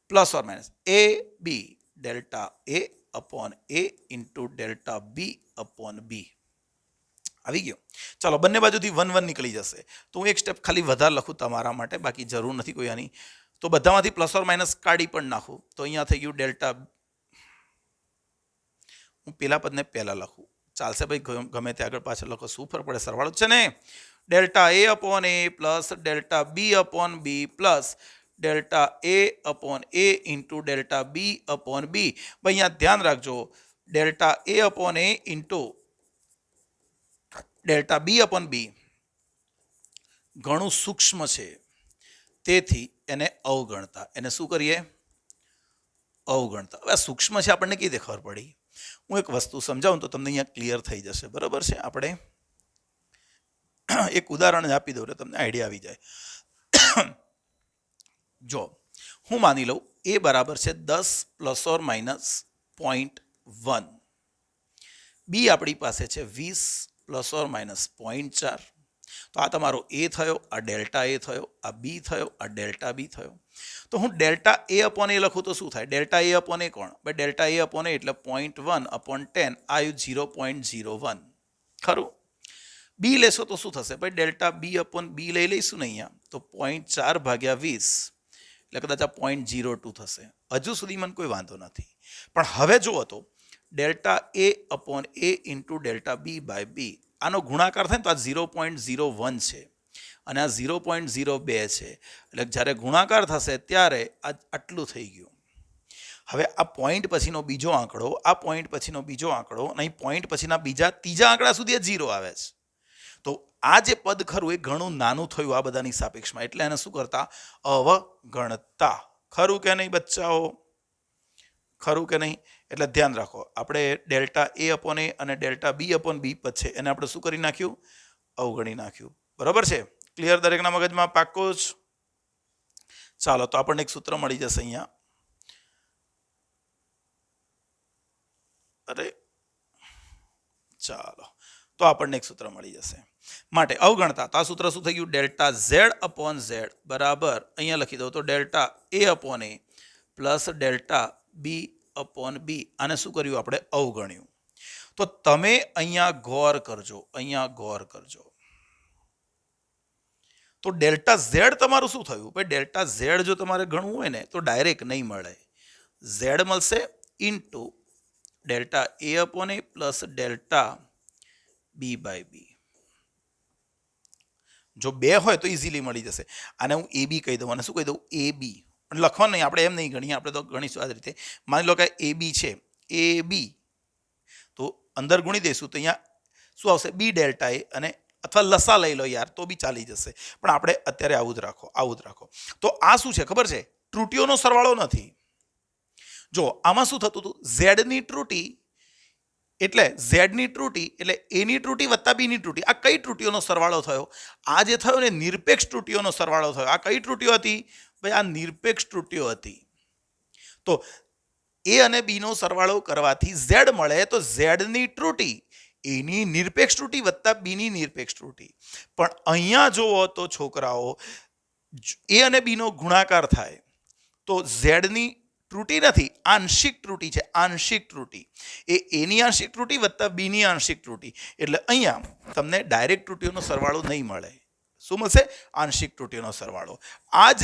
plus or minus A B delta A upon A into delta B upon B. આવી ગયો. ચાલો બંને બાજુથી 1 1 નીકળી જશે, તો હું એક સ્ટેપ ખાલી વધારે લખું તમારા માટે, બાકી જરૂર નથી કોઈ આની. તો બધામાંથી પ્લસ ઓર માઇનસ કાઢી પણ નાખું, તો અહીંયા થઈ ગયું ડેલ્ટા, હું પેલા પદને પહેલા લખું, ચાલશે ભાઈ, ગમે તે આગળ પાછળ લખો, શું ફરક પડે, સરવાળો છે ને. Delta A upon A plus delta B upon B plus delta A upon A into delta B upon બી. ભાઈ અહીંયા ધ્યાન રાખજો, delta A upon A into delta B upon બી ઘણું સૂક્ષ્મ છે, તેથી એને અવગણતા. એને શું કરીએ? અવગણતા. હવે સૂક્ષ્મ છે આપણને કઈ રીતે ખબર પડી? હું એક વસ્તુ સમજાવું તો તમને અહીંયા ક્લિયર થઈ જશે, બરાબર છે. આપણે એક ઉદાહરણ આપી દઉં એટલે તમને આઈડિયા આવી જાય. જો હું માની લઉં એ બરાબર છે 10 પ્લસ ઓર માઇનસ 0.1, બી આપણી પાસે છે 20 પ્લસ ઓર માઇનસ 0.4. તો આ તમારો એ થયો, આ ડેલ્ટા એ થયો, આ બી થયો, આ ડેલ્ટા બી થયો. તો હું ડેલ્ટા એ અપોન એ લખું તો શું થાય? ડેલ્ટા એ અપોન એ કોણ? ભાઈ ડેલ્ટા એ અપોન એ એટલે 0.1 અપોન 10 આવ્યું 0.01, ખરું? બી લેશો તો શું થશે? ભાઈ ડેલ્ટા બી અપોન બી લઈ લઈશું ને અહીંયા, તો 0.4 ભાગ્યા 20 એટલે કદાચ આ 0.02 થશે. હજુ સુધી મને કોઈ વાંધો નથી, પણ હવે જુઓ તો delta A upon A into delta B by B, આનો ગુણાકાર થાય ને તો આ 0.01 છે અને આ 0.02 છે, એટલે જ્યારે ગુણાકાર થશે ત્યારે આ આટલું થઈ ગયું. હવે આ પોઈન્ટ પછીનો બીજો આંકડો, આ પોઈન્ટ પછીનો બીજો આંકડો, નહીં પોઈન્ટ પછીના ત્રીજા આંકડા સુધી આ 0 આવે છે. તો આ જે પદ ખરું એ ઘણું નાનું થયું આ બધાની સાપેક્ષમાં, એટલે એને શું કરતા? અવગણતા. ખરું કે નહીં બચ્ચાઓ? ખરું કે નહીં? એટલે ધ્યાન રાખો, આપણે ડેલ્ટા એ અપોન એ અને ડેલ્ટા બી અપોન બી પદ છે એને આપણે શું કરી નાખ્યું? અવગણી નાખ્યું. બરાબર છે? ક્લિયર દરેકના મગજમાં? પાક્કું જ? ચાલો તો આપણને એક સૂત્ર મળી જશે અહીંયા. અરે ચાલો, તો આપણને એક સૂત્ર મળી જશે. માટે અવગણતા, તો આ સૂત્ર શું થઈ ગયું? ડેલ્ટા ઝેડ અપોન ઝેડ બરાબર, અહીંયા લખી દઉં તો delta A upon A plus delta B upon બી. આને શું કર્યું આપણે? અવગણ્યું. તો તમે અહીંયા ગૌર કરજો, અહીંયા ગૌર કરજો. તો ડેલ્ટા ઝેડ તમારું શું થયું? ભાઈ ડેલ્ટા ઝેડ જો તમારે ગણવું હોય ને તો ડાયરેક્ટ નહીં મળે, ઝેડ મળશે into delta A upon A plus delta B by B. જો 2 હોય તો ઇઝીલી મળી જશે. આને હું એ બી કહી દઉં, અને શું કહી દઉં? એ બી. લખવાનું નહીં, આપણે એમ નહીં ગણીએ, આપણે તો ગણીશું આ જ રીતે. માની લો કે એ બી છે, એ બી, તો અંદર ગુણી દઈશું તો અહીંયા શું આવશે? બી ડેલ્ટા એ, અને અથવા લસા લઈ લો યાર તો બી ચાલી જશે, પણ આપણે અત્યારે આવું જ રાખો, આવું જ રાખો. તો આ શું છે ખબર છે? ત્રુટીઓનો સરવાળો નથી. જો આમાં શું થતું હતું? ઝેડની ત્રુટી એટલે ઝેડની ત્રુટી એટલે એની ત્રુટી વત્તા બીની ત્રુટી. આ કઈ ત્રુટીઓનો સરવાળો થયો? આ જે થયો ને નિરપેક્ષ ત્રુટીઓનો સરવાળો થયો. આ કઈ ત્રુટીઓ હતી? ભાઈ આ નિરપેક્ષ ત્રુટીઓ હતી. તો એ અને બીનો સરવાળો કરવાથી ઝેડ મળે, તો ઝેડની ત્રુટી એની નિરપેક્ષ ત્રુટી વત્તા બીની નિરપેક્ષ ત્રુટી. પણ અહીંયા જુઓ તો છોકરાઓ, એ અને બીનો ગુણાકાર થાય તો ઝેડની ત્રુટી નથી, આંશિક ત્રુટી છે. આંશિક ત્રુટી એ એની આંશિક ત્રુટી વત્તા બીની આંશિક ત્રુટી, એટલે અહીંયા તમને ડાયરેક્ટ ત્રુટીઓનો સરવાળો નહીં મળે. શું મળશે? આંશિક ત્રુટીઓનો સરવાળો. આ જ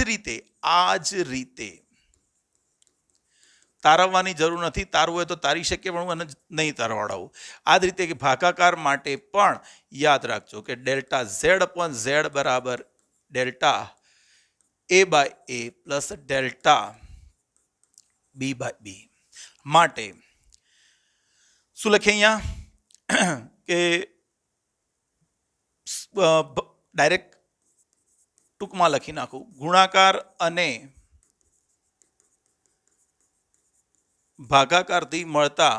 રીતે તારવવાની જરૂર નથી, તારવું હોય તો તારી શકીએ, પણ હું એને નહીં તારવાડાવું. આ જ રીતે ભાગાકાર માટે પણ યાદ રાખજો કે ડેલ્ટા ઝેડ અપોન ઝેડ બરાબર delta a by a plus delta b by b માટે શું લખીએ અહીંયા કે ડાયરેક્ટ ટૂંકમાં લખી નાખું, ગુણાકાર અને ભાગાકારથી મળતા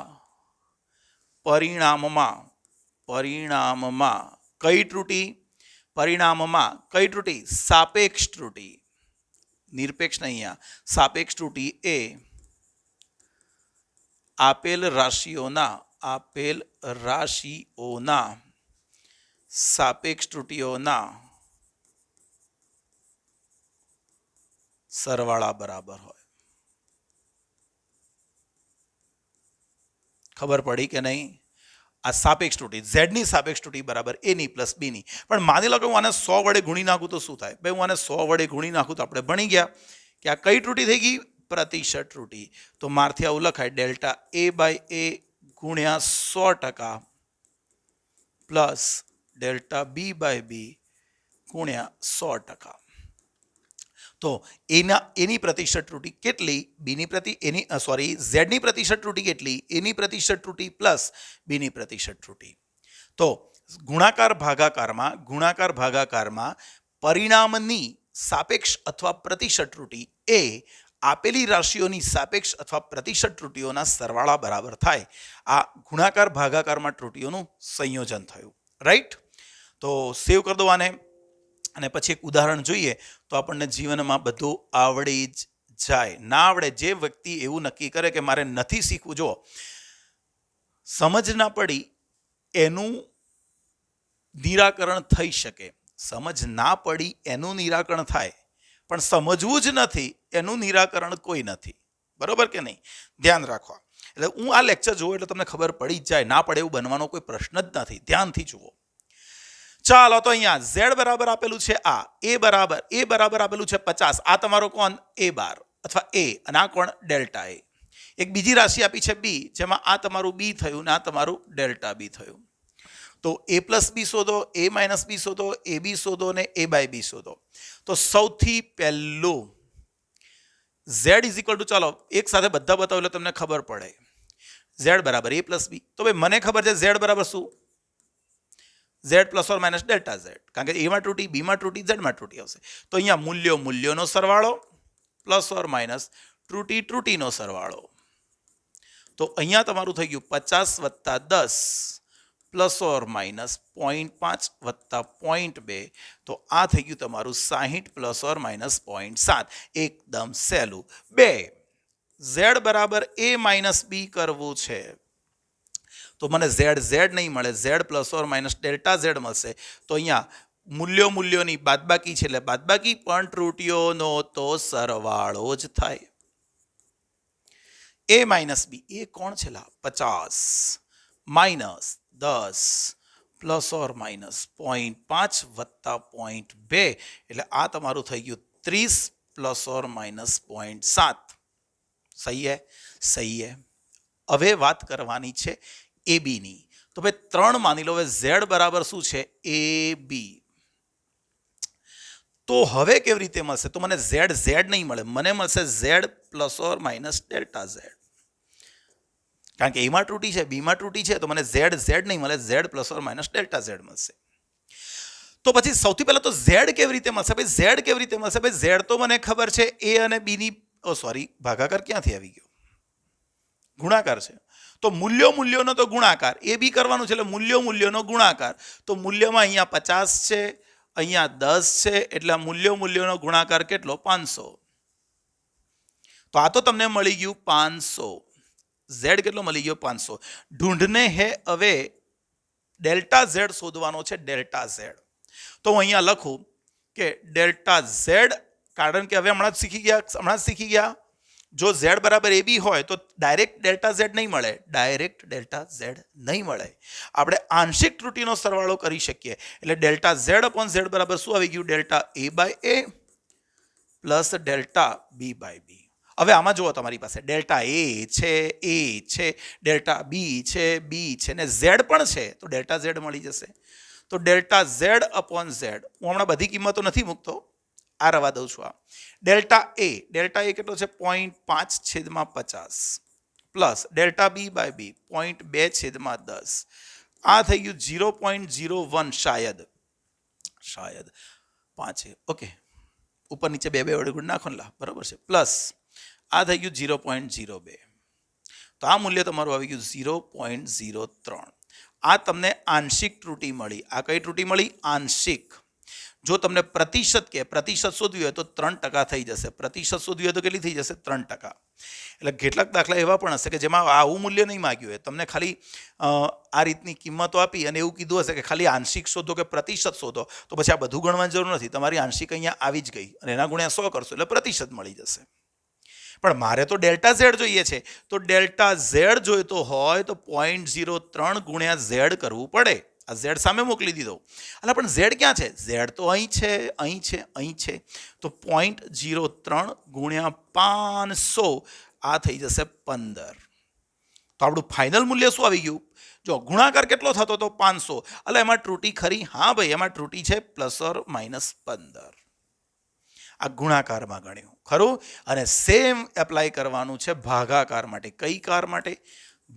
પરિણામમાં કઈ ત્રુટિ? સાપેક્ષ ત્રુટિ, નિરપેક્ષ નહીં, અહીંયા સાપેક્ષ ત્રુટિ એ આપેલ રાશિઓના સાપેક્ષ ત્રુટિઓના સરવાળા બરાબર હોય. ખબર પડી કે નહીં? આ સાપેક્ષ ત્રુટિ, ઝેડની સાપેક્ષ ત્રુટિ બરાબર એની પ્લસ બીની. પણ માની લો કે હું આને 100 વડે ગુણી નાખું તો શું થાય? ભાઈ હું આને 100 વડે ગુણી નાખું તો આપણે ભણી ગયા કે આ કઈ ત્રુટિ થઈ ગઈ? પ્રતિશત ત્રુટિ. તો મારથી આવું લખાય ડેલ્ટા a બાય a ગુણ્યા 100% plus delta b by b ગુણ્યા 100%. તો એની પ્રતિશત ત્રુટિ કેટલી? ઝેડની પ્રતિશત ત્રુટિ કેટલી? એની પ્રતિશત ત્રુટિ પ્લસ બીની પ્રતિશત ત્રુટિ. તો ગુણાકાર ભાગાકારમાં પરિણામની સાપેક્ષ અથવા પ્રતિશત ત્રુટિ એ આપેલી રાશિઓની સાપેક્ષ અથવા પ્રતિશત ત્રુટિઓના સરવાળા બરાબર થાય. આ ગુણાકાર ભાગાકારમાં ત્રુટિઓનું સંયોજન થયું. રાઈટ? તો સેવ કરી દો આને અને પછી એક ઉદાહરણ જોઈએ તો આપણને જીવનમાં બધું આવડી જ જાય. ના આવડે, જે વ્યક્તિ એવું નક્કી કરે કે મારે નથી શીખવું, જો સમજ ના પડી એનું નિરાકરણ થઈ શકે, સમજ ના પડી એનું નિરાકરણ થાય, પણ સમજવું જ નથી એનું નિરાકરણ કોઈ નથી. બરોબર કે નહીં? ધ્યાન રાખવા. એટલે હું આ લેક્ચર જોઉં એટલે તમને ખબર પડી જ જાય, ના પડે એવું બનવાનો કોઈ પ્રશ્ન જ નથી. ધ્યાનથી જુઓ. ચાલો તો અહીંયા z બરાબર આપેલું છે, આ a બરાબર આપેલું છે 50. આ તમારો કોણ? a બાર અથવા a, અને આ કોણ? Delta a. એક બીજી રાશિ આપી છે b, જેમાં આ તમારું b થયું ને આ તમારું ડેલ્ટા b થયું. તો a પ્લસ b શોધો, a માઇનસ b શોધો, ab શોધો ને a બાય b શોધો. તો સૌથી પહેલું z ઇઝ ઇક્વલ ટુ, ચાલો એક સાથે બધા બતાવો એટલે તમને ખબર પડે. z બરાબર a પ્લસ b. તો ભાઈ મને ખબર છે z બરાબર શું? z plus or minus delta z. કારણ કે a માં ત્રુટિ, b માં ત્રુટિ, z માં ત્રુટિ આવશે. તો અહીંયા મૂલ્યોનો સરવાળો પ્લસ ઓર માઇનસ ત્રુટિનો સરવાળો. તો અહીંયા તમારું થઈ ગયું 50 વત્તા 10 પ્લસ ઓર માઇનસ 0.5 વત્તા 0.2. તો આ થઈ ગયું તમારું 60 પ્લસ ઓર માઇનસ 0.7. એકદમ સહેલું. 2 z બરાબર a માઇનસ b કરવું છે તો મને z નહીં મળે, z plus or minus delta z મળશે. તો અહીંયા મૂલ્યોની બાદબાકી છે એટલે બાદબાકી, પણ ત્રુટિઓનો તો સરવાળો જ થાય. a માઇનસ b, એ કોણ છે? 50 માઇનસ 10 પ્લસ ઓર માઇનસ 0.5 વત્તા 0.2, એટલે આ તમારું થઈ ગયું 30 પ્લસ ઓર માઇનસ 0.7. સહી હે? હવે વાત કરવાની છે ab ની. તો ભાઈ 3 માની લો. હવે z બરાબર શું છે? ab. તો હવે કેવી રીતે મળશે? તો મને z નહીં મળે, મને મળશે z plus or minus delta z. કારણ કે a માં ત્રુટિ છે, b માં ત્રુટિ છે, તો મને z નહીં મળે, z plus or minus delta z મળશે. તો પછી સૌથી પહેલા તો z કેવી રીતે મળશે? ભાઈ z કેવી રીતે મળશે? ભાઈ z તો મને ખબર છે a અને b ની, ભાગાકાર ક્યાંથી આવી ગયો? ગુણાકાર છે. તો મૂલ્યોનો તો ગુણાકાર, એ બી કરવાનું છે એટલે મૂલ્યોનો ગુણાકાર. તો મૂલ્યમાં અહીંયા 50 છે, અહીંયા 10 છે, એટલે મૂલ્યોનો ગુણાકાર કેટલો? 500. તો આ તો તમને મળી ગયું 500. z કેટલો મળી ગયો? 500. ઢૂંઢને હે હવે ડેલ્ટા z શોધવાનો છે, ડેલ્ટા z. તો હું અહીંયા લખું કે ડેલ્ટા z, કારણ કે હવે હમણાં જ શીખી ગયા જો z બરાબર ab હોય તો ડાયરેક્ટ ડેલ્ટા z નહીં મળે, આપણે આંશિક ત્રુટિનો સરવાળો કરી શકીએ. એટલે ડેલ્ટા z અપોન z બરાબર શું આવી ગયું? Delta a by a plus delta b by b. હવે આમાં જુઓ, તમારી પાસે ડેલ્ટા a છે, ડેલ્ટા b છે ને z પણ છે, તો ડેલ્ટા z મળી જશે. તો ડેલ્ટા z અપોન z, હું હમણાં બધી કિંમતો નથી મૂકતો, આ રવા દઉં છું. ડેલ્ટા એ કેટલો છે 0.5/50 પ્લસ ડેલ્ટા બી બાય બી 0.2/10. આ થઈ ગયું 0.01 શાયદ 5. ઓકે, ઉપર નીચે બે વડે ગુણ નાખો ને, બરાબર છે. પ્લસ આ થઈ ગયું 0.02. તો આ મૂલ્ય તમારું આવી ગયું 0.03. આ તમને આંશિક ત્રુટિ મળી. આ કઈ ત્રુટિ મળી? આંશિક. જો તમને પ્રતિશત શોધવી હોય તો 3% થઈ જશે. પ્રતિશત શોધવી હોય તો કેટલી થઈ જશે? 3%. એટલે કેટલાક દાખલા એવા પણ હશે કે જેમાં આવું મૂલ્ય નહીં માગ્યું હોય, તમને ખાલી આ રીતની કિંમતો આપી અને એવું કીધું હશે કે ખાલી આંશિક શોધો કે પ્રતિશત શોધો, તો પછી આ બધું ગણવાની જરૂર નથી. તમારી આંશિક અહીંયા આવી જ ગઈ અને એના ગુણ્યા 100 કરશો એટલે પ્રતિશત મળી જશે. પણ મારે તો ડેલ્ટા ઝેડ જોઈએ છે, તો ડેલ્ટા ઝેડ જોઈતો હોય તો 0.03 ગુણ્યા ઝેડ કરવું પડે. આ ઝેડ સામે મોકલી દીધો. એટલે પણ ઝેડ ક્યાં છે? ઝેડ તો અહીં છે, અહીં છે, અહીં છે. તો 0.03 ગુણ્યા 500, આ થઈ જશે 15. તો આપણું ફાઇનલ મૂલ્ય શું આવી ગયું? જો ગુણાકાર કેટલો થતો હતો? 500. એટલે એમાં ત્રુટિ ખરી? હા ભાઈ, એમાં ત્રુટિ છે ±15. આ ગુણાકારમાં ગણ્યું ખરું. અને સેમ એપ્લાય કરવાનું છે ભાગાકાર માટે. કઈ કાર માટે?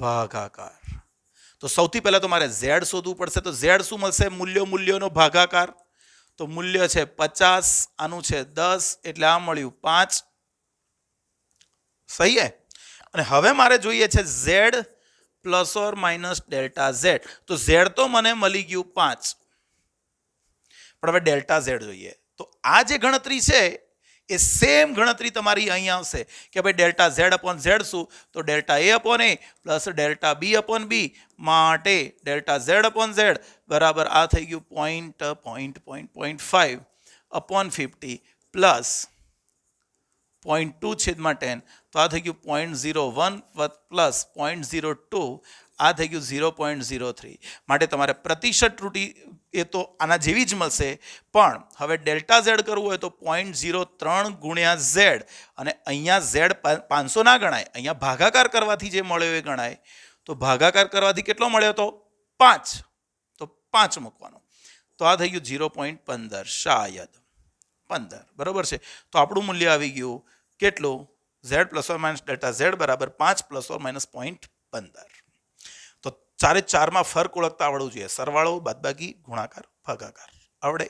ભાગાકાર. તો સૌથી પહેલા તો મારે ઝેડ શોધવું પડશે. તો ઝેડ શું મળશે? મૂલ્યોનો ભાગાકાર. તો મૂલ્ય છે 50, આનું છે 10, એટલે આ મળ્યું 5. સહી હે? અને હવે મારે જોઈએ છે ઝેડ ± ડેલ્ટા ઝેડ. તો ઝેડ તો મને મળી ગયું 5, પણ હવે ડેલ્ટા ઝેડ જોઈએ. તો આ જે ગણતરી છે એ સેમ ગણતરી તમારી અહીં આવશે કે ભાઈ ડેલ્ટા ઝેડ અપોન ઝેડ શું? તો delta A upon A plus delta B upon બી, માટે ડેલ્ટા ઝેડ અપોન ઝેડ બરાબર આ થઈ ગયું 0.5 અપોન 50 પ્લસ 0.2/10. તો આ થઈ ગયું 0.01 પ્લસ 0.02, આ થઈ ગયું 0.03. માટે તમારે પ્રતિશત ત્રુટિ એ તો આના જેવી જ મળશે, પણ હવે ડેલ્ટા ઝેડ કરવું હોય તો 0.03 ગુણ્યા ઝેડ, અને અહીંયા ઝેડ 500 ના ગણાય, અહીંયા ભાગાકાર કરવાથી જે મળ્યો એ ગણાય. તો ભાગાકાર કરવાથી કેટલો મળ્યો તો? 5. તો 5 મૂકવાનો. તો આ થઈ ગયું 0.15 શાયદ 15. બરાબર છે. તો આપણું મૂલ્ય આવી ગયું કેટલું? ઝેડ ± ડેલ્ટા ઝેડ બરાબર 5 ± 0.15. તો 4 ફરક ઓળખતા આવડવું જોઈએ. સરવાળો, બાદબાકી, ગુણાકાર, ભાગાકાર આવડે.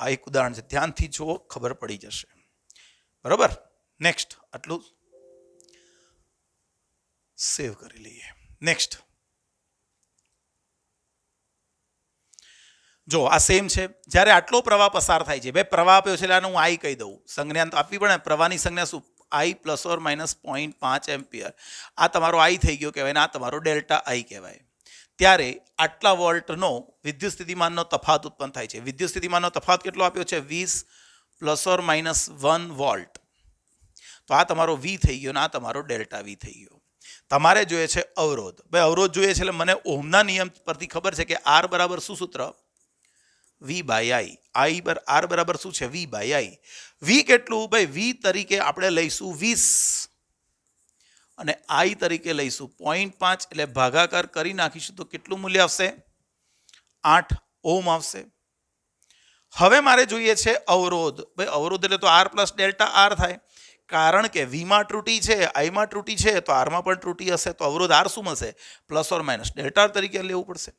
આ એક ઉદાહરણ છે, ધ્યાનથી જુઓ, ખબર પડી જશે. બરાબર. નેક્સ્ટ આટલું સેવ કરી લઈએ. નેક્સ્ટ જો આ સેમ છે. જ્યારે આટલો પ્રવાહ પસાર થાય છે, ભાઈ પ્રવાહ આપ્યો છે એટલે આને હું આઈ કહી દઉં. સંજ્ઞા તો આપવી પડે. પ્રવાહની સંજ્ઞા શું? I ± 0.5 ampere. આ તમારો આઈ થઈ ગયો કહેવાય ને આ તમારો ડેલ્ટા આઈ કહેવાય. ત્યારે આટલા વોલ્ટનો વિદ્યુત સ્થિતિમાનનો તફાવત ઉત્પન્ન થાય છે. વિદ્યુત સ્થિતિમાનનો તફાવત કેટલો આપ્યો છે? 20 ± 1 વોલ્ટ. તો આ તમારો વી થઈ ગયો ને આ તમારો ડેલ્ટા વી થઈ ગયો. તમારે જોઈએ છે અવરોધ. ભાઈ અવરોધ જોઈએ છે એટલે મને ઓહમના નિયમ પરથી ખબર છે કે આર બરાબર શું સૂત્ર? V/I. R બરાબર શું છે? V/I. વી કેટલું? ભાઈ વી તરીકે આપણે લઈશું 20 અને I તરીકે લઈશું 0.5, એટલે ભાગાકાર કરી નાખીશું તો કેટલું મૂલ્ય આવશે? 8 ઓહમ આવશે. હવે મારે જોઈએ છે અવરોધ. ભાઈ અવરોધ એટલે તો R + ડેલ્ટા R થાય. કારણ કે વીમાં ત્રુટિ છે, આઈમાં ત્રુટિ છે, તો આરમાં પણ ત્રુટિ હશે. તો અવરોધ આર શું મળશે? ± ડેલ્ટા તરીકે લેવું પડશે.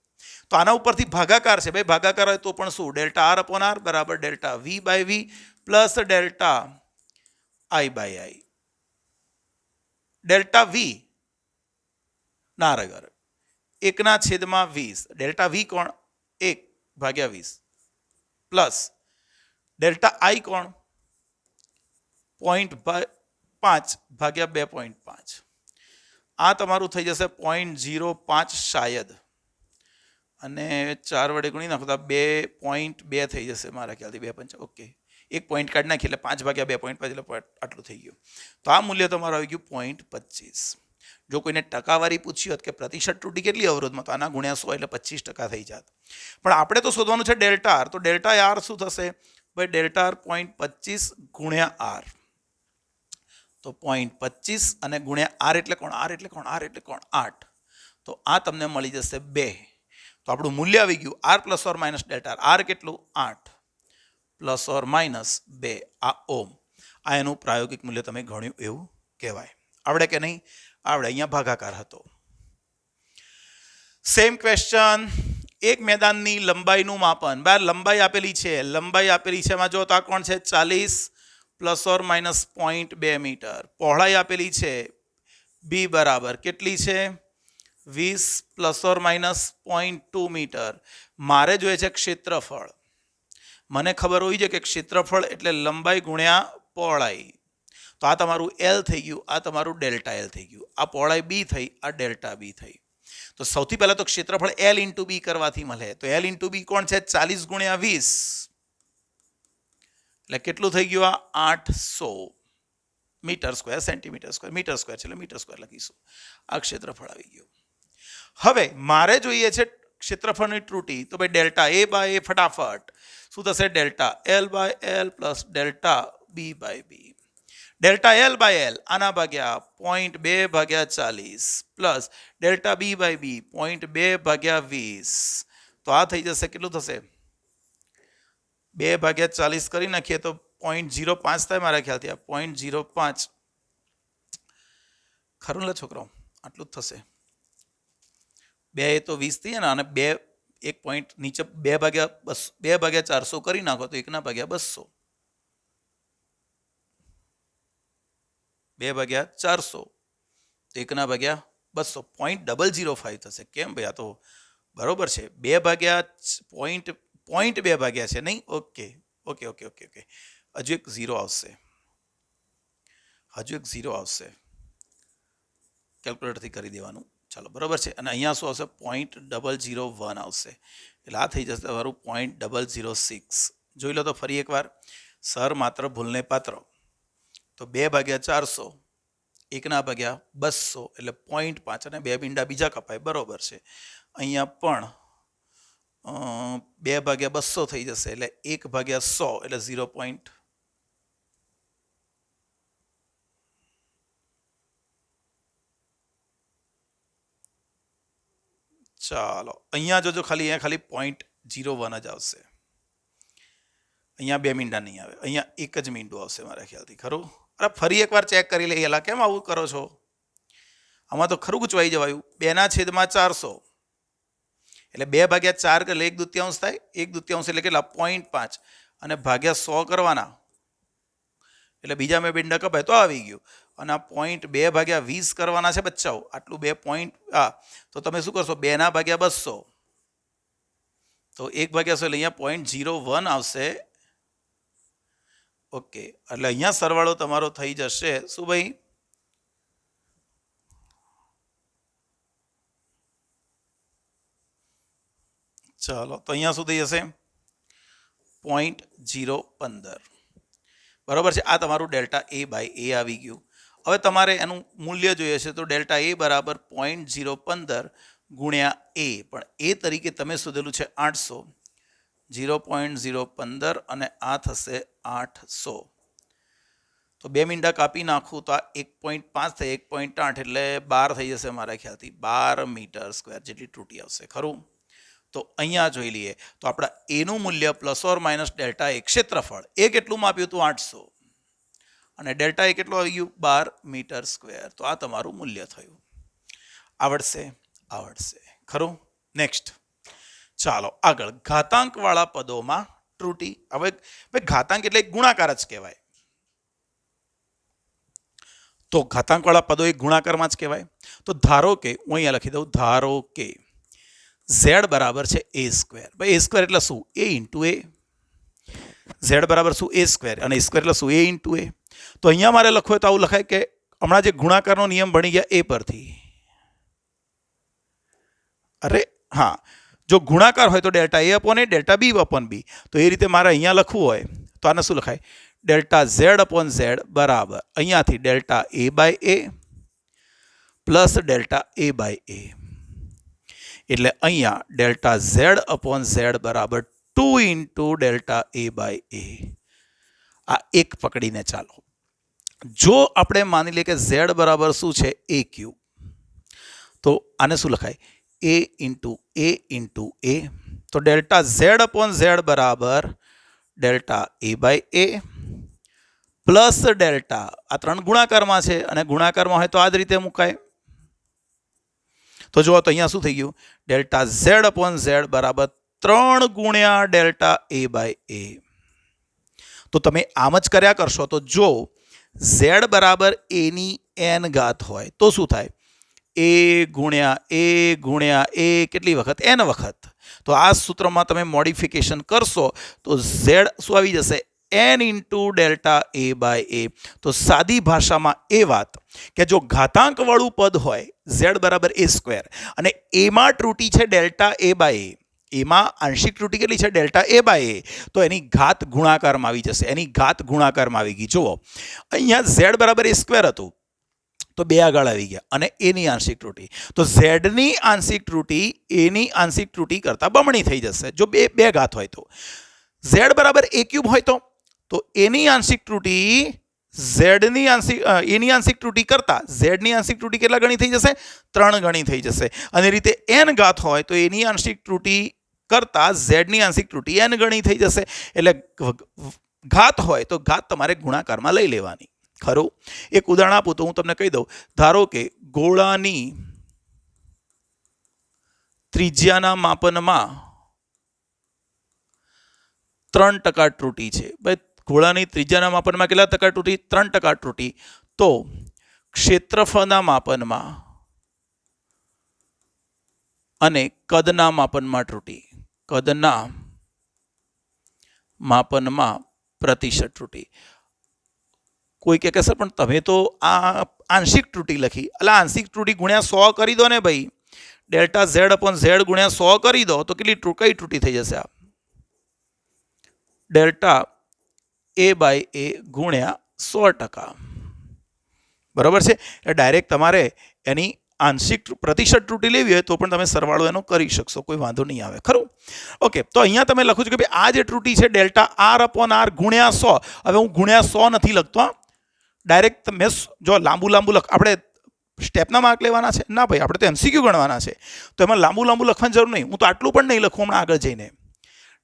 તો આના ઉપરથી ભાગાકાર છે. ભાઈ ભાગાકાર હોય તો પણ શું? ડેલ્ટા R અપોન R બરાબર delta V/V plus delta I/I. Delta V ના રગર 1/20. ડેલ્ટા વી કોણ? 1/20 પ્લસ ડેલ્ટા આઈ કોણ? 0.5/2.5. આ તમારું થઈ જશે 0.05 શાયદ, અને 4 વડે ગુણી નાખો તો 2.2 થઈ જશે મારા ખ્યાલથી. 2.5. ઓકે, 1 પોઈન્ટ કાઢી નાખી એટલે 5/2.5 એટલે આટલું થઈ ગયું. તો આ મૂલ્ય તમારું આવી ગયું 0.25. જો કોઈને ટકાવારી પૂછી હોત કે પ્રતિશત ત્રુટિ કેટલી અવરોધમાં, તો આના ગુણ્યા 100 એટલે 25% થઈ જાત. પણ આપણે તો શોધવાનું છે ડેલ્ટા આર. તો ડેલ્ટા આર શું થશે? ભાઈ ડેલ્ટા આર 0.25 ગુણ્યા આર. તો 0.25 અને ગુણ્યા આર એટલે કોણ? આર એટલે કોણ? આર એટલે કોણ? 8. તો આ તમને મળી જશે 2. તો આપણું મૂલ્ય આવી ગયું R ± ડેલ્ટા આર. આર કેટલું? 8. પ્લસ ઓર માઇનસ 2 આ ઓમ. આ એનું પ્રાયોગિક મૂલ્ય તમે ગણ્યું એવું કહેવાય. આવડે કે નહીં? આવડે. અહીંયા ભાગાકાર હતો. Same question. એક મેદાનની લંબાઈનું માપન. બાર લંબાઈ આપેલી છે, એમાં જો તો આ કોણ છે? 40 પ્લસ ઓર માઇનસ 0.2 મીટર. પહોળાઈ આપેલી છે બી બરાબર કેટલી છે? 20 પ્લસ ઓર માઇનસ 0.2 મીટર. મારે જોઈએ છે ક્ષેત્રફળ. મને ખબર હોવી જોઈએ કે ક્ષેત્રફળ એટલે લંબાઈ ગુણ્યા પહોળાઈ. તો આ તમારું એલ થઈ ગયું, આ તમારું ડેલ્ટા એલ થઈ ગયું. આ પહોળાઈ બી થઈ, આ ડેલ્ટા બી થઈ. તો સૌથી પહેલા તો ક્ષેત્રફળ એલ ઇન્ટુ બી કરવાથી મળે. તો એલ ઇન્ટુ બી કોણ છે? 40 ગુણ્યા 20 એટલે કેટલું થઈ ગયું? આ 800 metre square, centimetre square, metre square છે એટલે મીટર સ્ક્વેર લખીશું. આ ક્ષેત્રફળ આવી ગયું. હવે મારે જોઈએ છે ક્ષેત્રફળની ત્રુટી. તો ભાઈ ડેલ્ટા એ બાય એ ફટાફટ શું થશે? Delta L by L plus delta B by B. Delta L by L આના ભાગ્યા 0.2 ભાગ્યા 40 plus delta B by B 0.2 ભાગ્યા 20. તો આ થઈ જશે કેટલું થશે? 2 ભાગ્યા 40 કરી નાખીએ તો 0.05 થાય મારા ખ્યાલથી. આ 0.05 ખરું ને છોકરાઓ? આટલું જ થશે. 2 એ તો 20 થઈ ને, અને 2 એક પોઈન્ટ નીચે 2 ભાગ્યા 400 કરી નાખો તો 1 ભાગ્યા 200. 2 ભાગ્યા 400 તો 1 ભાગ્યા 200. 0.005 થશે. કેમ ભાઈ? આ તો બરોબર છે. 2 ભાગ્યા 0.2 ભાગ્યા છે નહીં? ઓકે. હજુ એક ઝીરો આવશે. કેલ્ક્યુલેટરથી કરી દેવાનું. ચાલો બરોબર છે. અને અહીંયા શું આવશે? 0.001 આવશે. એટલે આ થઈ જશે તમારું 0.006. જોઈ લો તો ફરી એકવાર. સર માત્ર ભૂલને પાત્ર. તો 2 ભાગ્યા 400 1 ભાગ્યા 200 એટલે 0.5 અને 2 બિંડા બીજા કપાય. બરોબર છે. અહીંયા પણ 2 ભાગ્યા 200 થઈ જશે એટલે 1 ભાગ્યા 100 એટલે 0. ચાલો અહીંયા જોજો, ખાલી 0.01 જ આવશે. અહીંયા 2 મીંડા નહીં આવે, અહીંયા એક જ મીંડું આવશે મારા ખ્યાલથી. ખરું? અરે ફરી એકવાર ચેક કરી લઈએ. એલા કેમ આવું કરો છો? આમાં તો ખરું ગૂંચવાઈ જવાયું. 2/400 એટલે 2 ભાગ્યા 4 એટલે 1/2 થાય. 1/2 એટલે કેટલા? 0.5 અને ભાગ્યા 100 કરવાના એટલે બીજા મેં બિંડા કપાય તો આવી ગયું. અને આ 0.2 ભાગ્યા 20 કરવાના છે બચ્ચાઓ. આટલું 2 પોઈન્ટ. તો તમે શું કરશો? 2 ભાગ્યા 200 તો 1 ભાગ્યા 100 એટલે અહીંયા 0.01 આવશે. ઓકે. એટલે અહીંયા સરવાળો તમારો થઈ જશે શું ભાઈ? ચાલો તો અહીંયા શું થઈ જશે? 0.015. બરાબર છે. આ તમારું ડેલ્ટા એ બાય એ આવી ગયું. હવે તમારે એનું મૂલ્ય જોઈએ છે તો ડેલ્ટા એ બરાબર 0.015 ગુણ્યા એ. પણ એ તરીકે તમે શોધેલું છે 800. 0.015 અને આ થશે 800. તો 2 મીંડા કાપી નાખું તો આ 1.5 થાય, 1.8 એટલે 12 થઈ જશે મારા ખ્યાલથી. 12 મીટર સ્ક્વેર જેટલી ત્રુટી આવશે. ખરું? તો અહીંયા જોઈ લઈએ તો આપણા એનું મૂલ્ય પ્લસ ઓર માઇનસ ડેલ્ટા એ ક્ષેત્રફળ એ કેટલું માપ્યું હતું? 800. અને ડેલ્ટા એ કેટલું આવી ગયું? 12 મીટર સ્ક્વેર. તો આ તમારું મૂલ્ય થયું. આવડશે? ખરું? નેક્સ્ટ. ચાલો આગળ. ઘાતાંકવાળા પદોમાં ત્રુટી. હવે ઘાતાંક એટલે ગુણાકાર જ કહેવાય. તો ઘાતાંકવાળા પદો એ ગુણાકારમાં જ કહેવાય. તો ધારો કે હું અહીંયા લખી દઉં, ધારો કે z બરાબર છે a સ્ક્વેર. ભાઈ a સ્ક્વેર એટલે શું? a into a. z બરાબર શું? a square. અને a સ્ક્વેર એટલે શું? a into a. તો અહીંયા મારે લખવું હોય તો આવું લખાય કે હમણાં જે ગુણાકારનો નિયમ ભણી ગયા એ પરથી. અરે હા, જો ગુણાકાર હોય તો delta a upon a, delta b upon b. તો એ રીતે મારે અહીંયા લખવું હોય તો આને શું લખાય? ડેલ્ટા z અપોન z બરાબર અહીંયાથી delta a by a plus delta a by a. એટલે અહીંયા ડેલ્ટા z અપોન z બરાબર 2 into delta a by a. આ એક પકડીને ચાલો. જો આપણે માની લઈએ કે z બરાબર શું છે? a cube. તો આને શું લખાય? a into a. તો ડેલ્ટા z અપોન z બરાબર delta A by A plus delta, આ 3 ગુણાકારમાં છે અને ગુણાકારમાં હોય તો આ જ રીતે મુકાય. તો જુઓ તો અહીંયા શું થઈ ગયું, ડેલ્ટા ઝેડ અપોન ઝેડ બરાબર 3 ગુણ્યા ડેલ્ટા એ બાય એ. તો તમે આમ જ કર્યા કરશો તો જો ઝેડ બરાબર એની એન ઘાત હોય તો શું થાય, એ ગુણ્યા એ કેટલી વખત, એન વખત. તો આ સૂત્રમાં તમે મોડિફિકેશન કરશો તો ઝેડ શું આવી જશે, N into delta A by A. તો સાદી ભાષામાં એ વાત કે જો ઘાતાંકવાળું પદ હોય ઝેડ બરાબર એ સ્ક્વેર અને એમાં ત્રુટી છે ડેલ્ટા એ બાય એ, એમાં આંશિક ત્રુટી કેટલી છે, ડેલ્ટા એ બાય એ, તો એની ઘાત ગુણાકારમાં આવી જશે, એની ઘાત ગુણાકારમાં આવી ગઈ. જુઓ અહીંયા ઝેડ બરાબર એ સ્ક્વેર હતું તો 2 આગળ આવી ગયા અને એની આંશિક ત્રુટી, તો ઝેડની આંશિક ત્રુટી એની આંશિક ત્રુટી કરતાં બમણી થઈ જશે જો બે ઘાત હોય તો. ઝેડ બરાબર એ ક્યુબ હોય તો એની આંશિક ત્રુટી એની આંશિક ત્રુટી કરતાં ઝેડની આંશિક ત્રુટી કેટલા ગણી થઈ જશે, 3 ગણી થઈ જશે. અને રીતે એન ઘાત હોય તો એની આંશિક ત્રુટી કરતાં ઝેડની આંશિક ત્રુટી એન ગણી થઈ જશે. એટલે ઘાત હોય તો ઘાત તમારે ગુણાકારમાં લઈ લેવાની. ખરું? એક ઉદાહરણ આપું તો હું તમને કહી દઉં. ધારો કે ગોળાની ત્રિજ્યાના માપનમાં 3% ત્રુટી છે. ભાઈ ગોળાની ત્રિજ્યાના માપનમાં કેટલા ટકા ત્રુટી, 3% ત્રુટી. તો ક્ષેત્રફળના માપનમાં અને કદના માપનમાં ત્રુટી, કદના માપનમાં પ્રતિશત ત્રુટી. કોઈ કહે સર પણ તમે તો આ આંશિક ત્રુટી લખી, એટલે આંશિક ત્રુટી ગુણ્યા 100 કરી દો ને ભાઈ, ડેલ્ટા ઝેડ અપોન ઝેડ ગુણ્યા 100 કરી દો તો કેટલી કઈ ત્રુટી થઈ જશે, આ ડેલ્ટા એ બાય એ ગુણ્યા 100%. બરાબર છે? એટલે ડાયરેક્ટ તમારે એની આંશિક પ્રતિશત ત્રુટી લેવી હોય તો પણ તમે સરવાળો એનો કરી શકશો, કોઈ વાંધો નહીં આવે. ખરું? ઓકે, તો અહીંયા તમે લખો છો કે ભાઈ આ જે ત્રુટી છે ડેલ્ટા આર અપોન આર ગુણ્યા 100. હવે હું ગુણ્યા 100 નથી લખતો, ડાયરેક્ટ તમે જો લાંબુ આપણે સ્ટેપના માર્ક લેવાના છે ના ભાઈ, આપણે તો એમસીક્યુ ગણવાના છે, તો એમાં લાંબુ લખવાની જરૂર નહીં. હું તો આટલું પણ નહીં લખું હમણાં આગળ જઈને.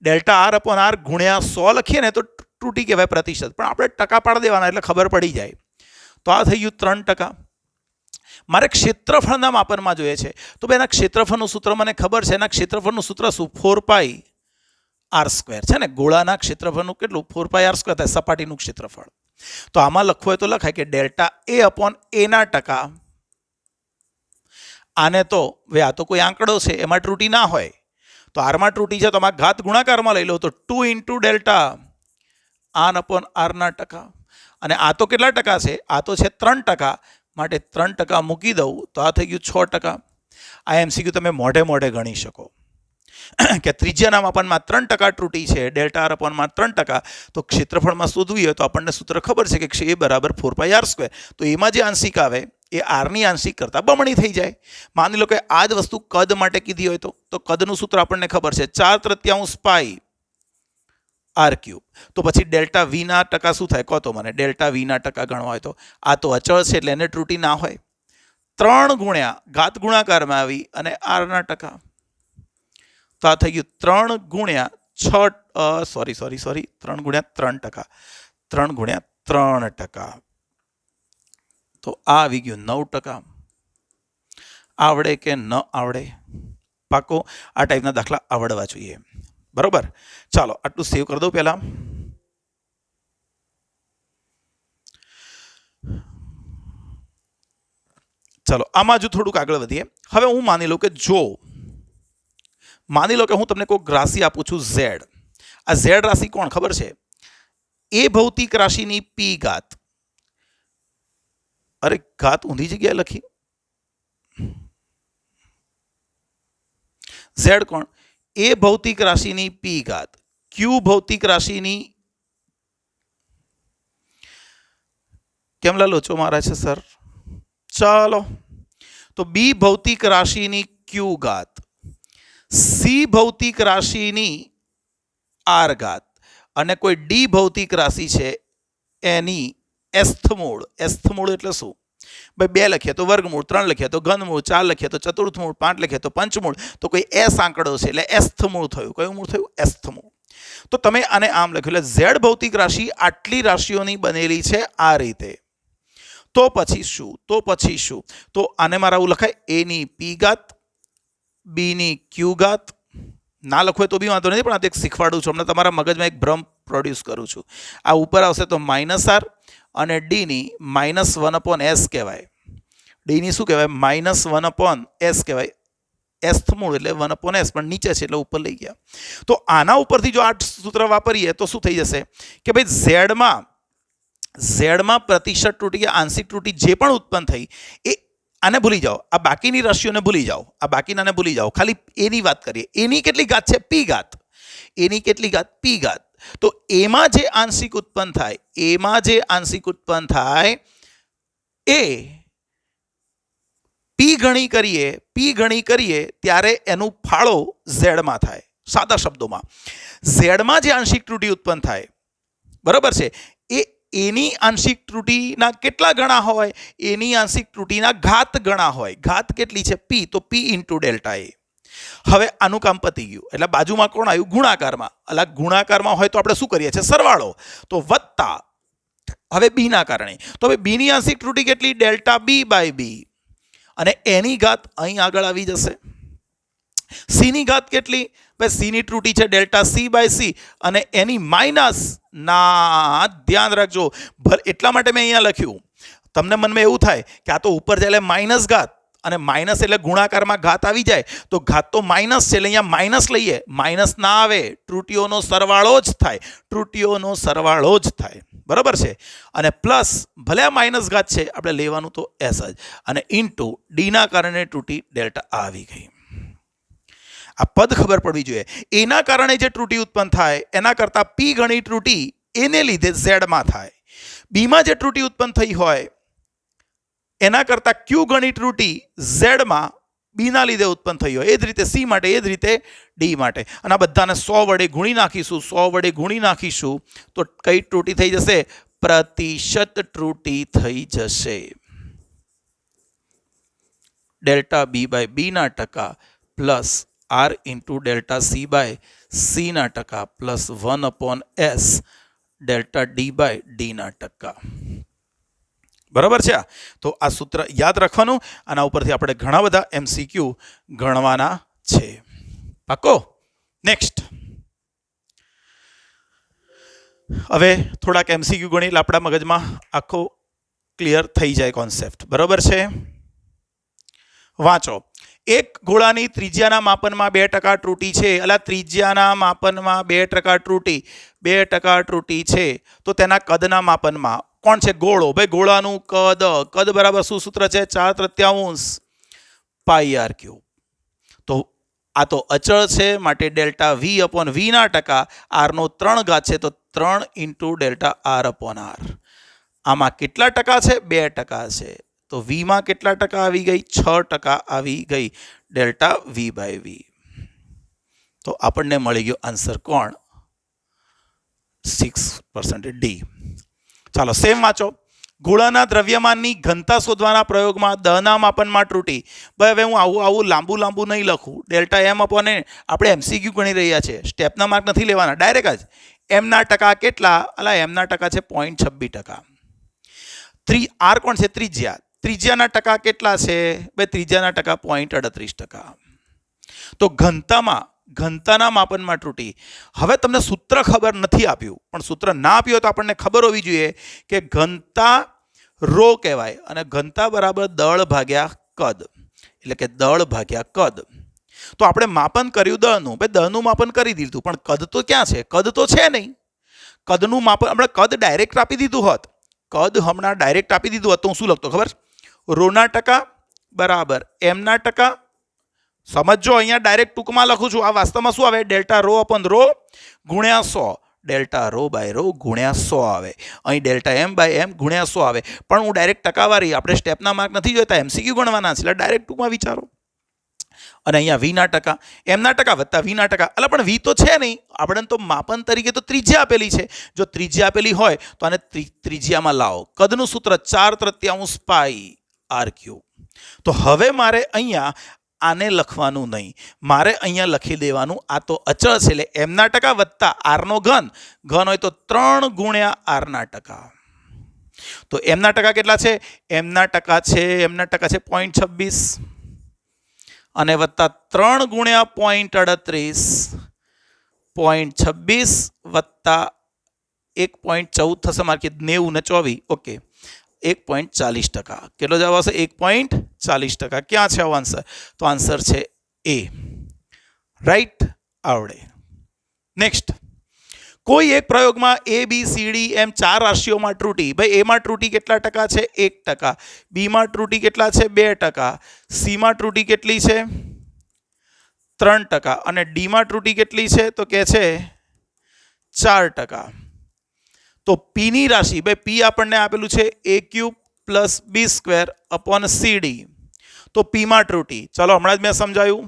ડેલ્ટા આર અપોન આર ગુણ્યા 100 લખીએ ને તો ત્રુટી કહેવાય પ્રતિશત, પણ આપણે ટકા પાડી દેવાના એટલે ખબર પડી જાય. તો આ થઈ ગયું 3%. મારે ક્ષેત્રફળના માપનમાં જોઈએ છે તો ભાઈ એના ક્ષેત્રફળનું સૂત્ર મને ખબર છે. એના ક્ષેત્રફળનું સૂત્ર શું, 4πr² છે ને. ગોળાના ક્ષેત્રફળનું કેટલું, 4πr² થાય, સપાટીનું ક્ષેત્રફળ. તો આમાં લખવું હોય તો લખાય કે ડેલ્ટા એ અપોન એના ટકા. આને તો ભાઈ આ તો કોઈ આંકડો છે, એમાં ત્રુટી ના હોય, તો આરમાં ત્રુટી છે તો આમાં ઘાત ગુણાકારમાં લઈ લો તો 2 ઇન્ટુ ડેલ્ટા આર અપોન આરના ટકા. અને આ તો કેટલા ટકા છે, આ તો છે 3%, માટે 3% મૂકી દઉં તો આ થઈ ગયું 6%. આ એમસીક્યુ તમે મોઢે ગણી શકો કે ત્રિજ્યાના માપનમાં 3% ત્રુટી છે, ડેલ્ટા આર અપોનમાં 3%. તો ક્ષેત્રફળમાં શોધવું હોય તો આપણને સૂત્ર ખબર છે કે એ બરાબર 4πr². તો એમાં જે આંશિક આવે એ આરની આંશિક કરતાં બમણી થઈ જાય. માની લો કે આ જ વસ્તુ કદ માટે કીધી હોય તો કદનું સૂત્ર આપણને ખબર છે 4/3 પાઈ r³. તો પછી ડેલ્ટા વીના ટકા શું થાય કહો તો મને, ડેલ્ટા વીના ટકા ગણવા હોય તો આ તો અચળ છે એટલે એને ત્રુટી ના હોય. 3 ગુણ્યા ઘાત ગુણાકારમાં આવી અને આરના ટકા, તો આ થઈ ગયું 3 ગુણ્યા 3 ગુણ્યા 3%, 3 ગુણ્યા 3%. તો આ આવી ગયું 9%. આવડે કે ન આવડે, પાકો આ ટાઈપના દાખલા આવડવા જોઈએ. બરોબર? ચાલો આટલું સેવ કરી દઉં પહેલા. ચાલો આમાં જો થોડુંક આગળ વધીએ. હવે હું માની લઉં કે હું તમને કોઈ રાશિ આપું છું ઝેડ. આ ઝેડ રાશિ કોણ ખબર છે? એ ભૌતિક રાશિની પી ઘાત. અરે ઘાત ઊંધી જગ્યાએ લખી. ઝેડ કોણ? એ ભૌતિક રાશિની પી ઘાત, ક્યુ ભૌતિક રાશિની, કેમ લોચો મારે છે સર? ચાલો, તો બી ભૌતિક રાશિની ક્યુ ઘાત, સી ભૌતિક રાશિની આર ઘાત અને કોઈ ડી ભૌતિક રાશિ છે એની એસ્થમૂળ. એસ્થમૂળ એટલે શું ભાઈ? 2 લખીએ તો વર્ગમૂળ, 3 લખીએ તો ઘનમૂળ, 4 લખીએ તો ચતુર્થમૂળ, 5 લખીએ તો પંચમૂળ. તો કોઈ એસ આંકડો છે એટલે એસ્થમૂળ થયું. કયું મૂળ થયું? એસ્થમૂળ. તો તમે આને આમ લખ્યું, એટલે ઝેડ ભૌતિક રાશિ આટલી રાશિઓની બનેલી છે આ રીતે. તો પછી શું? તો આને મારા આવું લખાય, એની પી ઘાત, બીની ક્યુ ઘાત. ના લખવું તો બી વાંધો નથી, પણ આ એક શીખવાડું છું હમણાં, તમારા મગજમાં એક ભ્રમ પ્રોડ્યુસ કરું છું. આ ઉપર આવશે તો -r અને ડીની -1/s કહેવાય. ડીની શું કહેવાય? -1/s કહેવાય. એસ મૂળ એટલે 1/s, પણ નીચે છે એટલે ઉપર લઈ ગયા. તો આના ઉપરથી જો આ સૂત્ર વાપરીએ તો શું થઈ જશે કે ભાઈ ઝેડમાં પ્રતિશત ત્રુટિ કે આંશિક ત્રુટિ જે પણ ઉત્પન્ન થઈ એ આને ભૂલી જાઓ, આ બાકીની રાશિઓને ભૂલી જાઓ, આ બાકીનાને ભૂલી જાઓ, ખાલી એની વાત કરીએ. એની કેટલી ઘાત છે? પી ઘાત. એની કેટલી ઘાત? પી ઘાત. તો એમાં જે આંશિક ઉત્પન્ન થાય એ પી ગણી કરીએ ત્યારે એનું ફાળો ઝેડમાં થાય. સાદા શબ્દોમાં ઝેડમાં જે આંશિક ત્રુટિ ઉત્પન્ન થાય, બરાબર છે, એ એની આંશિક ત્રુટિના કેટલા ગણા હોય? એની આંશિક ત્રુટિના ઘાત ગણા હોય. ઘાત કેટલી છે? પી. તો પી ઇન્ટુ ડેલ્ટા એ. હવે આનું કામ પતી ગયું. એટલે બાજુમાં કોણ આવ્યું? ગુણાકારમાં. એટલે ગુણાકારમાં હોય તો આપણે શું કરીએ છીએ? સરવાળો. તો વત્તા હવે બીના કારણે, તો હવે બીની આંશિક ત્રુટિ કેટલી? ડેલ્ટા બી બાય બી, અને એની ઘાત અહીં આગળ આવી જશે. સીની ઘાત કેટલી? ભાઈ સીની ત્રુટિ છે ડેલ્ટા સી બાય સી, અને એની માઇનસ. ના, ધ્યાન રાખજો, એટલા માટે મેં અહીંયા લખ્યું. તમને મનમાં એવું થાય કે આ તો ઉપર જાય એટલે માઇનસ ઘાત, અને માઇનસ એટલે ગુણાકારમાં ઘાત આવી જાય, તો ઘાત તો માઇનસ છે એટલે અહીંયા માઇનસ લઈએ. માઇનસ ના આવે, ત્રુટિઓનો સરવાળો જ થાય. બરાબર છે. અને પ્લસ ભલે આ માઇનસ ઘાત છે, આપણે લેવાનું તો એસ જ, અને ઇન્ટુ ડીના કારણે ત્રુટિ ડેલ્ટા આવી ગઈ. આ પદ ખબર પડવી જોઈએ. એના કારણે જે ત્રુટિ ઉત્પન્ન થાય એના કરતાં પી ગણી ત્રુટિ એને લીધે ઝેડમાં થાય. બીમાં જે ત્રુટિ ઉત્પન્ન થઈ હોય એના કરતાં ક્યુ ગણી ત્રુટિ ઝેડમાં બીના લીધે ઉત્પન્ન થઈ હોય. એ જ રીતે સી માટે, એ જ રીતે ડી માટે. અને આ બધાને 100 વડે ગુણી નાખીશું તો કઈ ત્રુટિ થઈ જશે? પ્રતિશત ત્રુટિ થઈ જશે. ડેલ્ટા બી બાય બીના ટકા plus R into delta C by સીના ટકા plus 1/s delta D by ડીના ટકા. બરાબર છે. તો આ સૂત્ર યાદ રાખવાનું. આના ઉપરથી આપણે ઘણા બધા MCQ ગણવાના છે. પાકો? નેક્સ્ટ. હવે થોડાક MCQ ગણી એટલે આપણા મગજમાં આખો ક્લિયર થઈ જાય કોન્સેપ્ટ. બરાબર છે? વાંચો. એક ગોળાની ત્રિજ્યાના માપનમાં 2% ત્રુટિ છે. એટલે ત્રિજ્યાના માપનમાં 2% ત્રુટિ છે, તો તેના કદના માપનમાં કોણ છે? ગોળો. ભાઈ ગોળાનું કદ બરાબર શું સૂત્ર છે? 4/3 પાઈ આર ક્યુબ. તો આ તો અચળ છે, માટે ડેલ્ટા વી અપોન વીના ટકા, આરનો 3 ઘાત છે તો 3 into delta R upon R. આમાં કેટલા ટકા છે? 2% છે. તો વીમાં કેટલા ટકા આવી ગઈ? 6% આવી ગઈ. Delta V by V. તો આપણને મળી ગયો આન્સર કોણ? 6% ડી. ચાલો સેમ વાંચો. ગોળાના દ્રવ્યમાનની ઘનતા શોધવાના પ્રયોગમાં દહના માપનમાં ત્રુટિ. ભાઈ હવે હું આવું લાંબુ નહીં લખું. ડેલ્ટા એમ અપોન એ આપણે MCQ ગણી રહ્યા છે, સ્ટેપના માર્ક નથી લેવાના, ડાયરેક્ટ જ. એમના ટકા કેટલા? અલા એમના ટકા છે 0.26%. આર કોણ છે? ત્રિજ્યા. ત્રિજ્યાના ટકા કેટલા છે? ભાઈ ત્રિજ્યાના ટકા 0.38%. તો ઘનતાના માપનમાં ત્રુટિ. હવે તમને સૂત્ર ખબર નથી આપ્યું, પણ સૂત્ર ના આપ્યું તો આપણને ખબર હોવી જોઈએ કે ઘનતા રો કહેવાય, અને ઘનતા બરાબર દળ ભાગ્યા કદ, એટલે કે દળ ભાગ્યા કદ. તો આપણે માપન કર્યું દળનું. ભાઈ દળનું માપન કરી દીધું, પણ કદ તો ક્યાં છે? કદ તો છે નહીં. કદનું માપન આપણે કદ ડાયરેક્ટ આપી દીધું હોત તો હું શું લખતો ખબર? રોના ટકા બરાબર એમના ટકા. સમજો, અહીંયા ડાયરેક્ટ ટૂંકમાં લખું છું. આ વાસ્તવમાં શું આવે? ડેલ્ટા રો અપોન રો ગુણ્યા 100. ડેલ્ટા રો બાય રો ગુણ્યા 100 આવે. અહીં ડેલ્ટા એમ બાય એમ ગુણ્યા 100 આવે. પણ હું ડાયરેક્ટ ટકાવારી, આપણે સ્ટેપના માર્ક નથી જોઈતા, MCQ ગણવાના છે, એટલે ડાયરેક્ટ ટૂંકમાં વિચારો. અને અહીંયા વીના ટકા, એમના ટકા વત્તા વીના ટકા. એટલે પણ વી તો છે નહીં, આપણે તો માપન તરીકે તો ત્રિજ્યા આપેલી છે. જો ત્રિજ્યા આપેલી હોય તો આને ત્રિજ્યામાં લાવો. કદનું સૂત્ર 4/3 પાઈ આર ક્યુબ. તો હવે મારે અહીંયા આને લખવાનું નહીં, મારે અહીંયા લખી દેવાનું આ તો અચળ છે એટલે એમના ટકા વત્તા આરનો ઘન, ઘન હોય તો 3 ગુણ્યા આરના ટકા. તો એમના ટકા કેટલા છે? એમના ટકા છે 0.26 અને વત્તા 3 ગુણ્યા 0.38, 0.26 વત્તા 1.14 થશે મારે કે 90 ને 24, ઓકે 1.40%. કેટલો જવાબ આવશે? 1.40%. ક્યાં છે આન્સર? તો આન્સર છે એ. રાઈટ, આવડે. નેક્સ્ટ, કોઈ એક પ્રયોગમાં એ બી સી ડી એમ 4 રાશિઓમાં ત્રુટિ. ભાઈ એમાં ત્રુટિ કેટલા ટકા છે? 1%. બીમાં ત્રુટિ કેટલા છે? 2%. સીમાં ત્રુટિ કેટલી છે? 3%. અને ડીમાં ત્રુટિ કેટલી છે? તો કે છે 4%. તો પીની રાશિ, ભાઈ પી આપણને આપેલું છે a³ + b² અપોન cd. તો પીમાં ત્રુટિ, ચાલો હમણાં જ મેં સમજાયું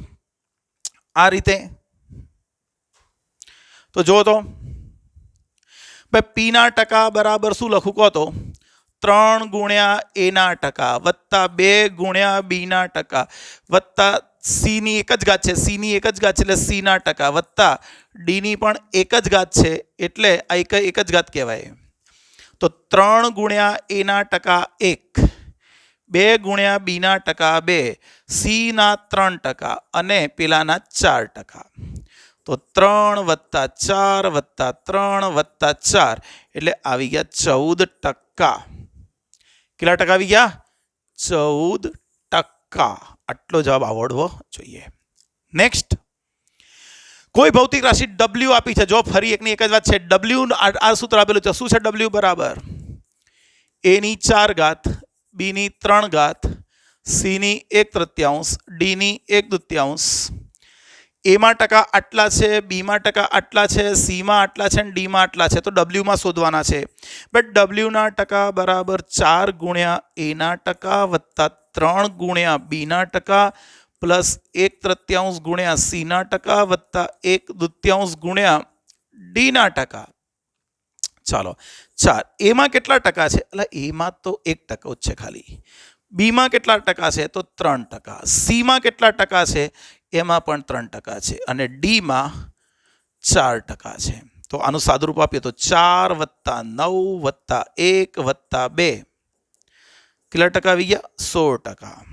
આ રીતે. તો જો તો ભાઈ પીના ટકા બરાબર શું લખું કહો તો? 3 ગુણ્યા એના ટકા વત્તા 2 ગુણ્યા બીના ટકા વત્તા સીની એક જ ઘાત છે, સીની એક જ ઘાત છે એટલે સીના ટકા વત્તા ડીની પણ એક જ ઘાત છે એટલે આ એક જ ઘાત કહેવાય. તો 3 ગુણ્યા એના ટકા 1, 2 ગુણ્યા બીના ટકા 2, સીના 3% અને પેલાના 4%. તો 3 વત્તા 4 વત્તા 3 વત્તા 4 એટલે આવી ગયા 14%. કેટલા ટકા આવી ગયા? 14%. આટલો જવાબ આવડવો જોઈએ. નેક્સ્ટ, કોઈ ભૌતિક રાશિ W આપી છે. જો ફરી એકની એક જ વાત છે. W આ સૂત્ર આપેલું છે. શું છે W બરાબર? A ની 4 ઘાત, B ની 3 ઘાત, C ની 1/3, D ની 1/2. એમાં ટકા આટલા છે, બીમાં ટકા આટલા છે, સીમાં આટલા છે અને ડીમાં આટલા છે. તો ડબલ્યુમાં શોધવાના છે. બટ ડબલ્યુના ટકા બરાબર 4 ગુણ્યા એના ટકા વત્તા 3 ગુણ્યા બીના ટકા પ્લસ 1/3 ગુણ્યા સીના ટકા વત્તા 1/2 ગુણ્યા ડીના ટકા. ચાલો 4. એમાં કેટલા ટકા છે? એટલે એમાં તો 1% જ છે ખાલી. બીમાં કેટલા ટકા છે? તો 3%. સીમાં કેટલા ટકા છે? એમાં પણ 3% છે અને ડીમાં 4% છે. તો આનું સાદુરૂપ આપીએ તો 4 વત્તા 9 વત્તા 1 વત્તા 2 કેટલા ટકા આવી ગયા? 16%.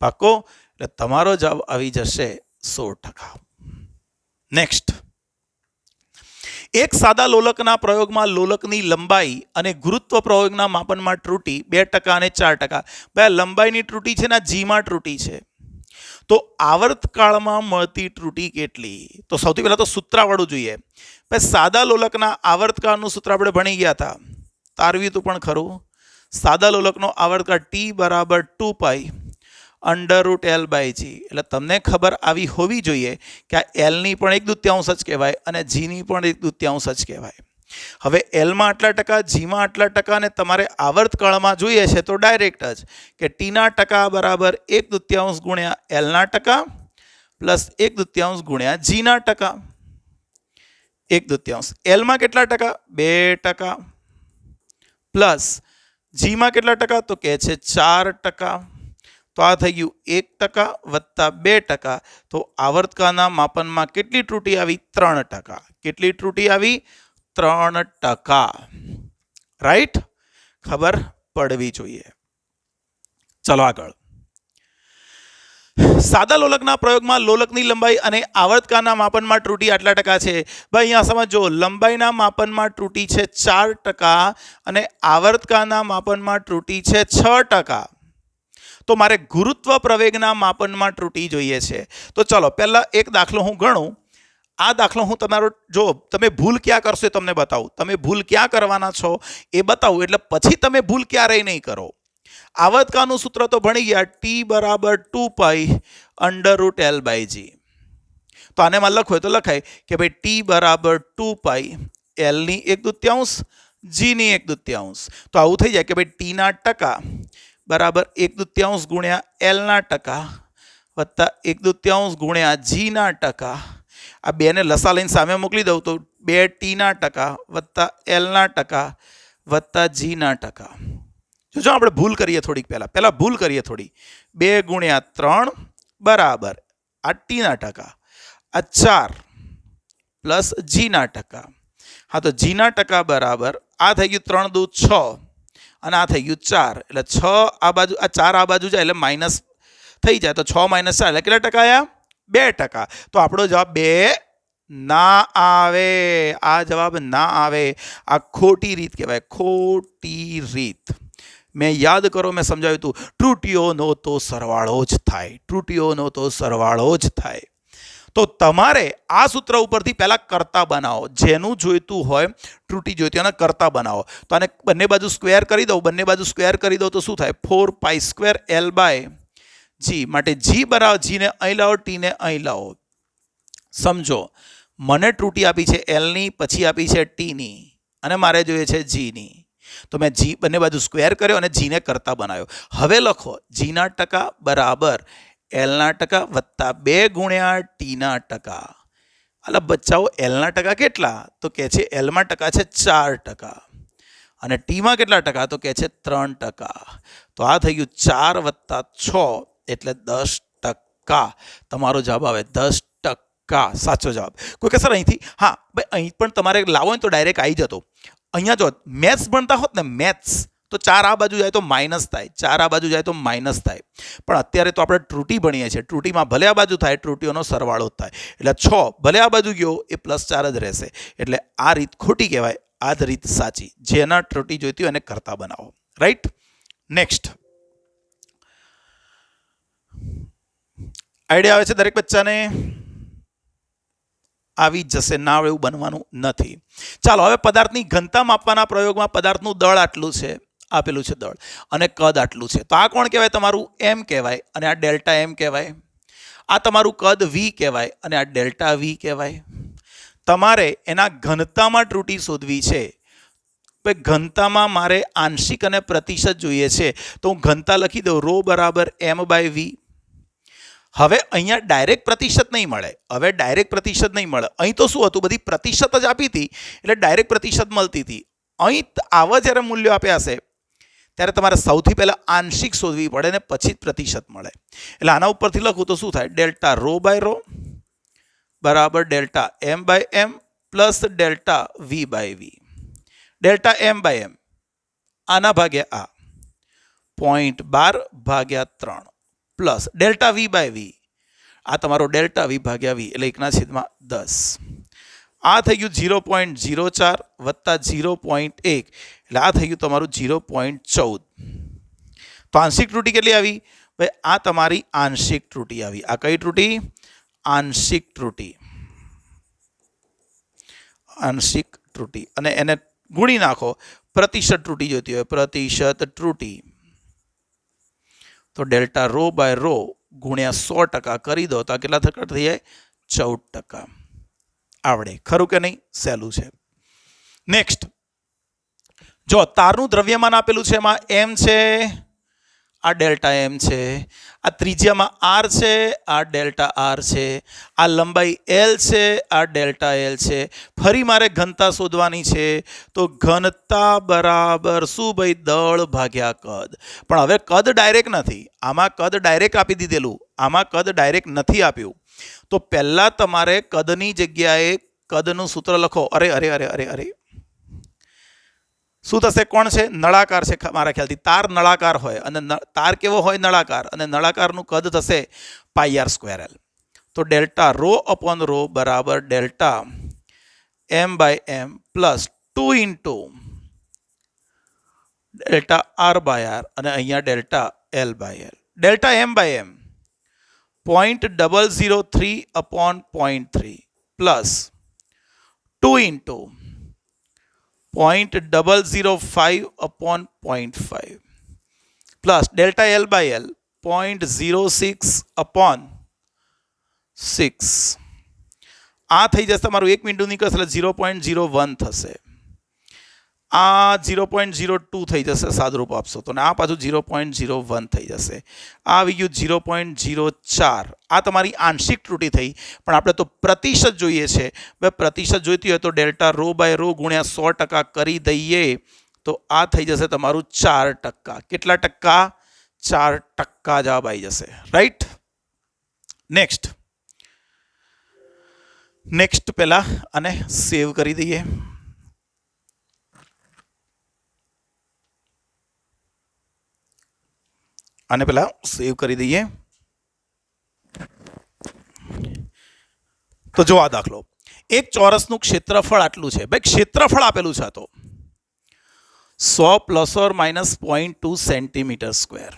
પાકો? એટલે તમારો જવાબ આવી જશે 16%. નેક્સ્ટ, એક સાદા લોલકના પ્રયોગમાં લોલકની લંબાઈ અને ગુરુત્વ પ્રયોગના માપનમાં ત્રુટિ 2% અને 4%. ભાઈ લંબાઈની ત્રુટિ છે ને જીમાં ત્રુટિ છે. તો આવર્તકાળમાં મળતી ત્રુટિ કેટલી? તો સૌથી પહેલા તો સૂત્રાવાળું જોઈએ. ભાઈ સાદા લોલકના આવર્તકાળનું સૂત્ર આપણે ભણી ગયા હતા, તારવ્યું હતું પણ ખરું. સાદા લોલકનો આવર્તકાળ T બરાબર 2π √L/g. એટલે તમને ખબર આવી હોવી જોઈએ કે આ Lની પણ 1/2 જ કહેવાય અને Gની પણ 1/2 જ કહેવાય. હવે Lમાં આટલા ટકા, Gમાં આટલા ટકા અને તમારે આવર્તકાળમાં જોઈએ છે તો ડાયરેક્ટ જ કે Tના ટકા બરાબર 1/2 ગુણ્યા Lના ટકા પ્લસ 1/2 ગુણ્યા Gના ટકા. 1/2. Lમાં કેટલા ટકા? 2% પ્લસ Gમાં કેટલા ટકા? તો કે છે 4%. તો આ થઈ ગયું 1% વત્તા 2%. તો આવર્તકાળના માપનમાં કેટલી ત્રુટિ આવી? 3%. કેટલી ત્રુટિ આવી? 3%. રાઈટ? ખબર પડવી જોઈએ. ચલો આગળ. સાદા લોલકના પ્રયોગમાં લોલકની લંબાઈ અને આવર્તકાળના માપનમાં ત્રુટિ આટલા ટકા છે. ભાઈ અહીંયા સમજો, લંબાઈના માપનમાં ત્રુટિ છે 4% અને આવર્તકાળના માપનમાં ત્રુટિ છે 6%. તો મારે ગુરુત્વ પ્રવેગના માપનમાં ત્રુટિ જોઈએ છે. તો ચલો પહેલા એક દાખલો હું ગણું. આ દાખલો હું તમારો, જો તમે ભૂલ ક્યાં કરશો એ તમને બતાવું. તમે ભૂલ ક્યાં કરવાના છો એ બતાવું એટલે પછી તમે ભૂલ ક્યારેય નહીં કરો. આવર્તકાળનું સૂત્ર તો ભણી ગયા, T બરાબર 2π √L/g. તો આનેમાં લખવું હોય તો લખાય કે ભાઈ T બરાબર 2π, Lની 1/2, Gની 1/2. તો આવું થઈ જાય કે ભાઈ Tના ટકા બરાબર 1/2 ગુણ્યા Lના ટકા વત્તા 1/2 ગુણ્યા Gના ટકા. આ બેને લસા લઈને સામે મોકલી દઉં તો 2Tના ટકા વત્તા Lના ટકા વત્તા Gના ટકા. જો આપણે ભૂલ કરીએ થોડીક પહેલાં ભૂલ કરીએ થોડી. 2 ગુણ્યા 3 બરાબર આ ટીના ટકા, આ 4 પ્લસ જીના ટકા. હા, તો જીના ટકા બરાબર આ થઈ ગયું 3 દુ 6 અને આ થઈ ગયું 4. એટલે 6 આ બાજુ, આ 4 આ બાજુ જાય એટલે માઇનસ થઈ જાય. તો 6 માઇનસ 4 એટલે કેટલા ટકા આવ્યા? 2%. તો આપણો જવાબ 2 ના આવે. આ જવાબ ના આવે. આ ખોટી રીત કહેવાય, ખોટી રીત. મેં યાદ કરો, મેં સમજાવ્યું હતું, ત્રુટીઓનો તો સરવાળો જ થાય, ત્રુટીઓનો તો સરવાળો જ થાય. તો તમારે આ સૂત્ર ઉપરથી પહેલા કરતા બનાવો. જેનું જોઈતું હોય, ત્રુટી જોઈતી હોય, કરતા બનાવો. તો આને બંને બાજુ સ્ક્વેર કરી દઉં. બંને બાજુ સ્ક્વેર કરી દઉં તો શું થાય? 4π² L બાય જી. માટે જી બરાબર, જીને અહીં લાવો, ટીને અહીં લાવો. સમજો, મને ત્રુટી આપી છે એલની, પછી આપી છે ટીની, અને મારે જોઈએ છે જીની. તો મેં જી બંને બાજુ સ્ક્વેર કર્યો અને જીને કરતા બનાવ્યો. હવે લખો જીના ટકા બરાબર એલના ટકા વત્તા 2 ગુણ્યા ટીના ટકા. એટલે બચ્ચાઓ એલના ટકા કેટલા? તો કહે છે એલમાં ટકા છે 4%. અને ટીમાં કેટલા ટકા? તો કહે છે 3%. તો આ થઈ ગયું 4 વત્તા 6 એટલે 10%. તમારો જવાબ આવે 10%. સાચો જવાબ. કોઈ કે સર અહીંથી, હા ભાઈ, અહીં પણ તમારે લાવો ને તો ડાયરેક્ટ આવી જતો. અહીંયા જો મેથ્સ ભણતા હોત ને, મેથ્સ, તો 4 આ બાજુ જાય તો માઇનસ થાય, 4 આ બાજુ જાય તો માઇનસ થાય. પણ અત્યારે તો આપણે ત્રુટી ભણીએ છીએ. ત્રુટીમાં ભલે આ બાજુ થાય, ત્રુટીઓનો સરવાળો જ થાય. એટલે 6 ભલે આ બાજુ ગયો એ +4 જ રહેશે. એટલે આ રીત ખોટી કહેવાય, આ જ રીત સાચી. જેના ત્રુટી જોઈતી હોય એને કરતા બનાવો. રાઈટ? નેક્સ્ટ. આઈડિયા આવે છે દરેક બચ્ચાને? આવી જશે. ના આવે એવું બનવાનું નથી. ચાલો હવે પદાર્થની ઘનતા માપવાના પ્રયોગમાં પદાર્થનું દળ આટલું છે, આપેલું છે દળ, અને કદ આટલું છે. તો આ કોણ કહેવાય? તમારું એમ કહેવાય, અને આ ડેલ્ટા એમ કહેવાય. આ તમારું કદ વી કહેવાય, અને આ ડેલ્ટા વી કહેવાય. તમારે એના ઘનતામાં ત્રુટી શોધવી છે. ઘનતામાં મારે આંશિક અને પ્રતિશત જોઈએ છે. તો હું ઘનતા લખી દઉં, ρ બરાબર m/v. હવે અહીંયા ડાયરેક્ટ પ્રતિશત નહીં મળે. હવે ડાયરેક્ટ પ્રતિશત નહીં મળે. અહીં તો શું હતું? બધી પ્રતિશત જ આપી હતી, એટલે ડાયરેક્ટ પ્રતિશત મળતી હતી. અહીં આવા જ્યારે મૂલ્યો આપ્યા હશે ત્યારે તમારે સૌથી પહેલાં આંશિક શોધવી પડે ને પછી જ પ્રતિશત મળે. એટલે આના ઉપરથી લખું તો શું થાય? ડેલ્ટા ρ/ρ બરાબર delta m/m plus delta v/v. Delta m/m આના ભાગ્યા આ 0.12/3 પ્લસ ડેલ્ટા v/v, આ તમારો ડેલ્ટા v/v એટલે 1/10. આ થઈ ગયું 0.04 વત્તા 0.1 એટલે આ થઈ ગયું તમારું 0.14. તો આંશિક ત્રુટી કેટલી આવી? ભાઈ આ તમારી આંશિક ત્રુટી આવી. આ કઈ ત્રુટી? આંશિક ત્રુટી. આંશિક ત્રુટી. અને એને ગુણી નાખો. પ્રતિશત ત્રુટી જોઈતી હોય, પ્રતિશત ત્રુટી. તો ડેલ્ટા ρ/ρ ગુણ્યા 100% કરી દો તો આ કેટલા થઈ જાય? 14%. આવડે ખરું કે નહીં? સહેલું છે. નેક્સ્ટ. જો તારનું દ્રવ્યમાન આપેલું છે, એમાં એમ છે, આ ડેલ્ટા એમ છે, આ ત્રિજ્યામાં આર છે, આ ડેલ્ટા આર છે, આ લંબાઈ એલ છે, આ ડેલ્ટા એલ છે. ફરી મારે ઘનતા શોધવાની છે. તો ઘનતા બરાબર શું ભાઈ? દળ ભાગ્યા કદ. પણ હવે કદ ડાયરેક્ટ નથી. આમાં કદ ડાયરેક્ટ આપી દીધેલું, આમાં કદ ડાયરેક્ટ નથી આપ્યું. તો પહેલા તમારે કદની જગ્યાએ કદનું સૂત્ર લખો. અરે અરે અરે અરે અરે શું થશે? કોણ છે? નળાકાર છે મારા ખ્યાલથી. તાર નળાકાર હોય, અને તાર કેવો હોય? નળાકાર. અને નળાકારનું કદ થશે πr²l. તો ડેલ્ટા ρ/ρ બરાબર delta m/m plus 2 into delta r/r અને અહીંયા delta l/l. Delta m/m 0.003/0.3 plus 2 into 0.005/0.5 plus delta l/l 0.06/6. આ થઈ જશે તમારું 1 મિનિટનું નીકળશે એટલે 0.01 થશે. આ 0.02 થઈ જશે, સાદુરૂપ આપશો તો. આ પાછું 0.01 થઈ જશે. આ આવી ગયું 0.04. આ તમારી આંશિક ત્રુટી થઈ. પણ આપણે તો પ્રતિશત જોઈએ છે. પ્રતિશત જોઈતી હોય તો ડેલ્ટા ρ/ρ ગુણ્યા 100% કરી દઈએ તો આ થઈ જશે તમારું 4%. કેટલા ટકા? 4% જવાબ આવી જશે. રાઈટ. નેક્સ્ટ પહેલા અને સેવ કરી દઈએ. આને પહેલા સેવ કરી દઈએ. તો જો આ દાખલો, એક ચોરસનું ક્ષેત્રફળ આટલું છે. ભાઈ ક્ષેત્રફળ આપેલું છે, તો 100 ± 0.2 સેન્ટીમીટર સ્ક્વેર.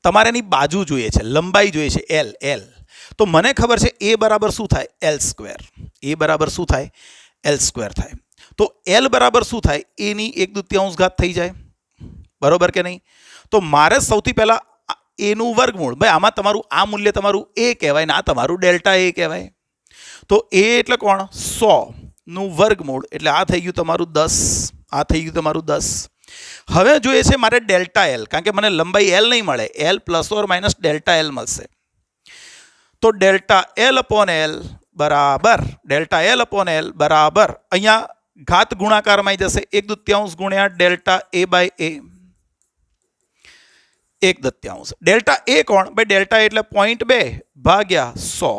તમારે એની બાજુ જોઈએ છે, લંબાઈ જોઈએ છે એલ. તો મને ખબર છે એ બરાબર શું થાય? L square. એ બરાબર શું થાય? એલ સ્ક્વેર થાય. તો એલ બરાબર શું થાય? એની 1/2 ઘાત થઈ જાય. બરોબર કે નહીં? તો મારે સૌથી પહેલા એનું વર્ગમૂળ. ભાઈ આમાં તમારું આ મૂલ્ય તમારું એ કહેવાય ને આ તમારું ડેલ્ટા એ કહેવાય. તો એ એટલે કોણ? 100 નું વર્ગમૂળ એટલે આ થઈ ગયું તમારું 10. આ થઈ ગયું તમારું 10. હવે જોઈએ છે મારે ડેલ્ટા એલ, કારણ કે મને લંબાઈ એલ નહીં મળે. એલ ± ડેલ્ટા એલ મળશે. તો ડેલ્ટા એલ અપોન એલ બરાબર અહીંયા ઘાત ગુણાકારમાં આવી જશે 1/2 ગુણ્યા delta A by A. 1/2. Delta A કોણ? ભાઈ ડેલ્ટા એટલે 0.2 ભાગ્યા 100.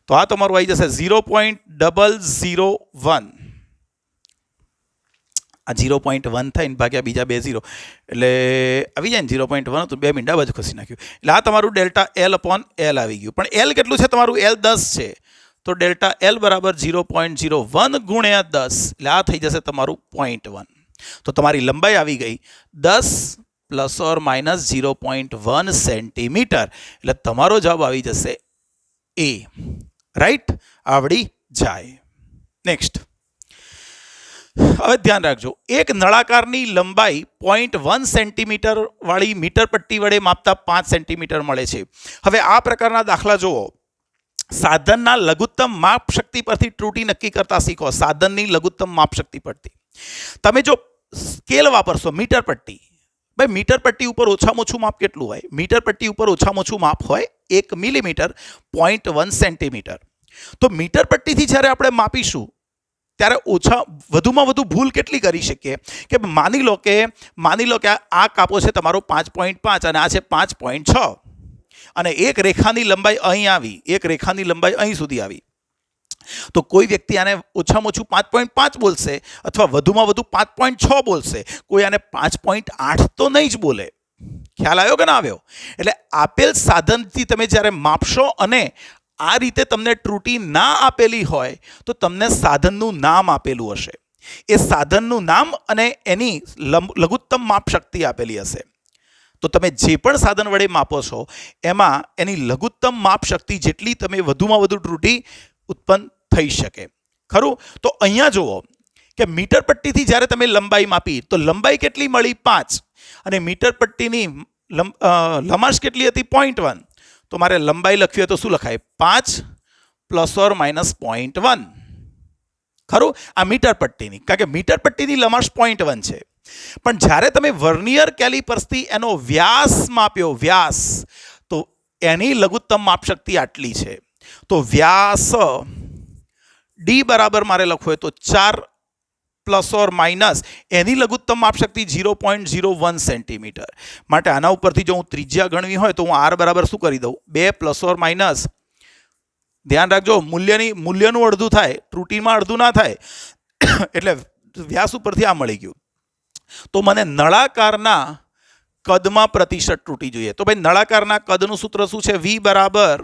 તો આ તમારું આવી જશે 0.001. આ 0.1 થાય ને ભાગ્યા બીજા 2 0 એટલે આવી જાય ને 0.1 હતું, 2 મિનિટ બાજુ ખસી નાખ્યું એટલે આ તમારું ડેલ્ટા એલ અપોન એલ આવી ગયું. પણ એલ કેટલું છે તમારું? એલ 10 છે. તો ડેલ્ટા એલ બરાબર 0.01 ગુણ્યા 10 એટલે આ થઈ જશે તમારું 0.1. તો તમારી લંબાઈ આવી ગઈ 10 ± 0.1 સેન્ટીમીટર. એટલે તમારો જવાબ આવી જશે એ. રાઈટ. આવડી જાય. નેક્સ્ટ. હવે ધ્યાન રાખજો, એક નળાકારની લંબાઈ 0.1 સેન્ટીમીટર વાળી મીટર પટ્ટી વડે માપતા 5 સેન્ટીમીટર મળે છે. હવે આ પ્રકારના દાખલા જુઓ. સાધનના લઘુત્તમ માપ શક્તિ પરથી ત્રુટિ નક્કી કરતા શીખો. સાધનની લઘુત્તમ માપ શક્તિ પરથી તમે જો સ્કેલ વાપરશો, મીટર પટ્ટી. ભાઈ મીટર પટ્ટી ઉપર ઓછામાં ઓછું માપ કેટલું હોય? મીટર પટ્ટી ઉપર ઓછામાં ઓછું માપ હોય 1 મિલીમીટર, 0.1 સેન્ટીમીટર. તો મીટર પટ્ટીથી જ્યારે આપણે માપીશું ત્યારે વધુમાં વધુ ભૂલ કેટલી કરી શકીએ કે માની લો કે આ કાપો છે તમારો 5.5 અને આ છે 5.6 અને એક રેખાની લંબાઈ અહીં આવી, એક રેખાની લંબાઈ અહીં સુધી આવી. તો કોઈ વ્યક્તિ આને ઓછામાં ઓછું 5.5 બોલશે અથવા વધુમાં વધુ 5.6 બોલશે. કોઈ આને 5.8 તો નહીં જ બોલે. ખ્યાલ આવ્યો કે ના આવ્યો? એટલે આપેલ સાધનથી તમે જ્યારે માપશો અને આ રીતે તમને ત્રુટિ ના આપેલી હોય તો તમને સાધનનું નામ આપેલું હશે. એ સાધનનું નામ અને એની લઘુત્તમ માપ શક્તિ આપેલી હશે. તો તમે જે પણ સાધન વડે માપો છો એમાં એની લઘુત્તમ માપ શક્તિ જેટલી તમે વધુમાં વધુ ત્રુટિ ઉત્પન્ન થઈ શકે. ખરું? તો અહીંયા જુઓ કે મીટર પટ્ટીથી જ્યારે તમે લંબાઈ માપી તો લંબાઈ કેટલી મળી? 5. અને મીટર પટ્ટીની લંબાઈ કેટલી હતી? 0.1. તો મારે લંબાઈ લખવી હોય તો શું લખાય? 5 ± 0.1. ખરું? આ મીટર પટ્ટીની, કારણ કે મીટર પટ્ટીની લંબાઈ 0.1 છે. પણ જ્યારે તમે વર્નિયર કેલિપર્સથી એનો વ્યાસ માપ્યો, વ્યાસ, તો એની લઘુત્તમ માપશક્તિ આટલી છે. તો વ્યાસ ડી બરાબર મારે લખવું હોય તો 4 ± એની લઘુત્તમ માપશક્તિ 0.01 સેન્ટીમીટર. માટે આના ઉપરથી જો હું ત્રિજ્યા ગણવી હોય તો હું આર બરાબર શું કરી દઉં? 2 ± ધ્યાન રાખજો મૂલ્યનું અડધું થાય, ત્રુટિમાં અડધું ના થાય. એટલે વ્યાસ ઉપરથી આ મળી ગયું. તો મને નળાકારના કદમાં પ્રતિશત ત્રુટિ જોઈએ. તો ભાઈ નળાકારના કદનું સૂત્ર શું છે? V બરાબર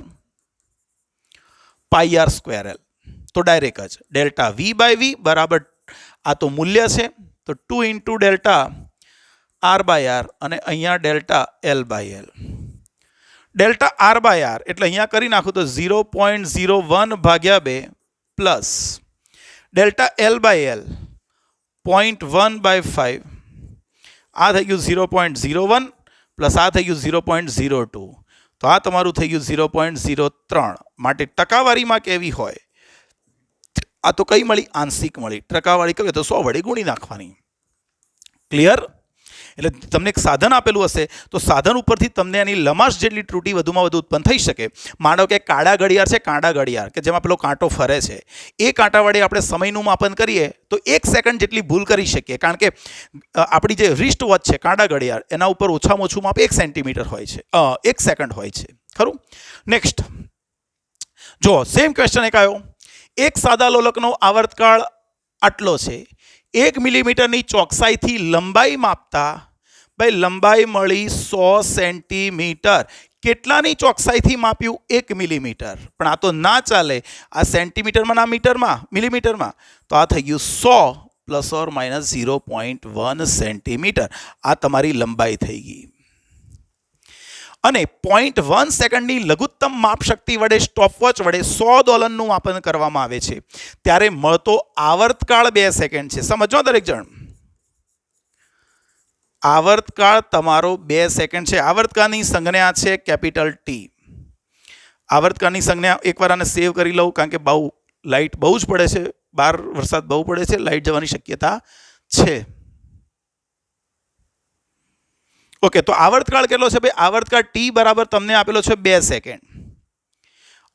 πr²L. તો ડાયરેક્ટ જ ડેલ્ટા V/V બરાબર આ તો મૂલ્ય છે તો 2 × ડેલ્ટા R/R અને અહીંયા ડેલ્ટા L/L. ડેલ્ટા R/R એટલે અહીંયા કરી નાખું તો 0.01 ભાગ્યા 2 પ્લસ ડેલ્ટા L/L 0.1/5. આ થઈ ગયું 0.01 પ્લસ આ થઈ ગયું 0.02. તો આ તમારું થઈ ગયું 0.03. માટે ટકાવારીમાં કેવી હોય? આ તો કઈ મળી? આંશિક મળી. ટકાવાળી કહીએ તો 100 વડે ગુણી નાખવાની. ક્લિયર? એટલે તમને એક સાધન આપેલું હશે તો સાધન ઉપરથી તમને એની લમાશ જેટલી ત્રુટિ વધુમાં વધુ ઉત્પન્ન થઈ શકે. માનો કે કાળા ઘડિયાળ છે, કાંડા ઘડિયાળ કે જેમાં પેલો કાંટો ફરે છે, એ કાંટા વડે આપણે સમયનું માપન કરીએ તો 1 સેકન્ડ જેટલી ભૂલ કરી શકીએ, કારણ કે આપણી જે રિસ્ટ વોચ છે કાંડા ઘડિયાળ એના ઉપર ઓછામાં ઓછું માપ 1 સેન્ટીમીટર હોય છે, 1 સેકન્ડ હોય છે. ખરું? નેક્સ્ટ જો સેમ ક્વેશ્ચન એક આવ્યો. એક સાદા લોલકનો આવર્તકાળ આટલો છે. 1 મિલીમીટરની ચોકસાઈથી લંબાઈ માપતા ભાઈ લંબાઈ મળી 100 સેન્ટીમીટર. કેટલાની ચોકસાઈથી માપ્યું? 1 મિલીમીટર. પણ આ તો ના ચાલે, આ સેન્ટીમીટરમાં ના મીટરમાં, મિલીમીટરમાં. તો આ થઈ ગયું 100 પ્લસ ઓર માઇનસ 0.1 સેન્ટીમીટર. આ તમારી લંબાઈ થઈ ગઈ. અને 0.1 સેકન્ડની લઘુત્તમ માપશક્તિ વડે સ્ટોપવોચ વડે 100 દોલનનું માપન કરવામાં આવે છે ત્યારે મળતો આવર્તકાળ 2 સેકન્ડ છે. સમજો દરેક જણ, આવર્તકાળ તમારો 2 સેકન્ડ છે. આવર્તકાળની સંજ્ઞા છે કેપિટલ ટી. આવર્તકાળની સંજ્ઞા એકવાર આને સેવ કરી લઉં, કારણ કે બહુ લાઇટ બહુ જ પડે છે, બહાર વરસાદ બહુ પડે છે, લાઇટ જવાની શક્યતા છે. ઓકે, તો આવર્તકાળ કેટલો છે ભાઈ? આવર્તકાળ ટી બરાબર તમને આપેલો છે 2 સેકન્ડ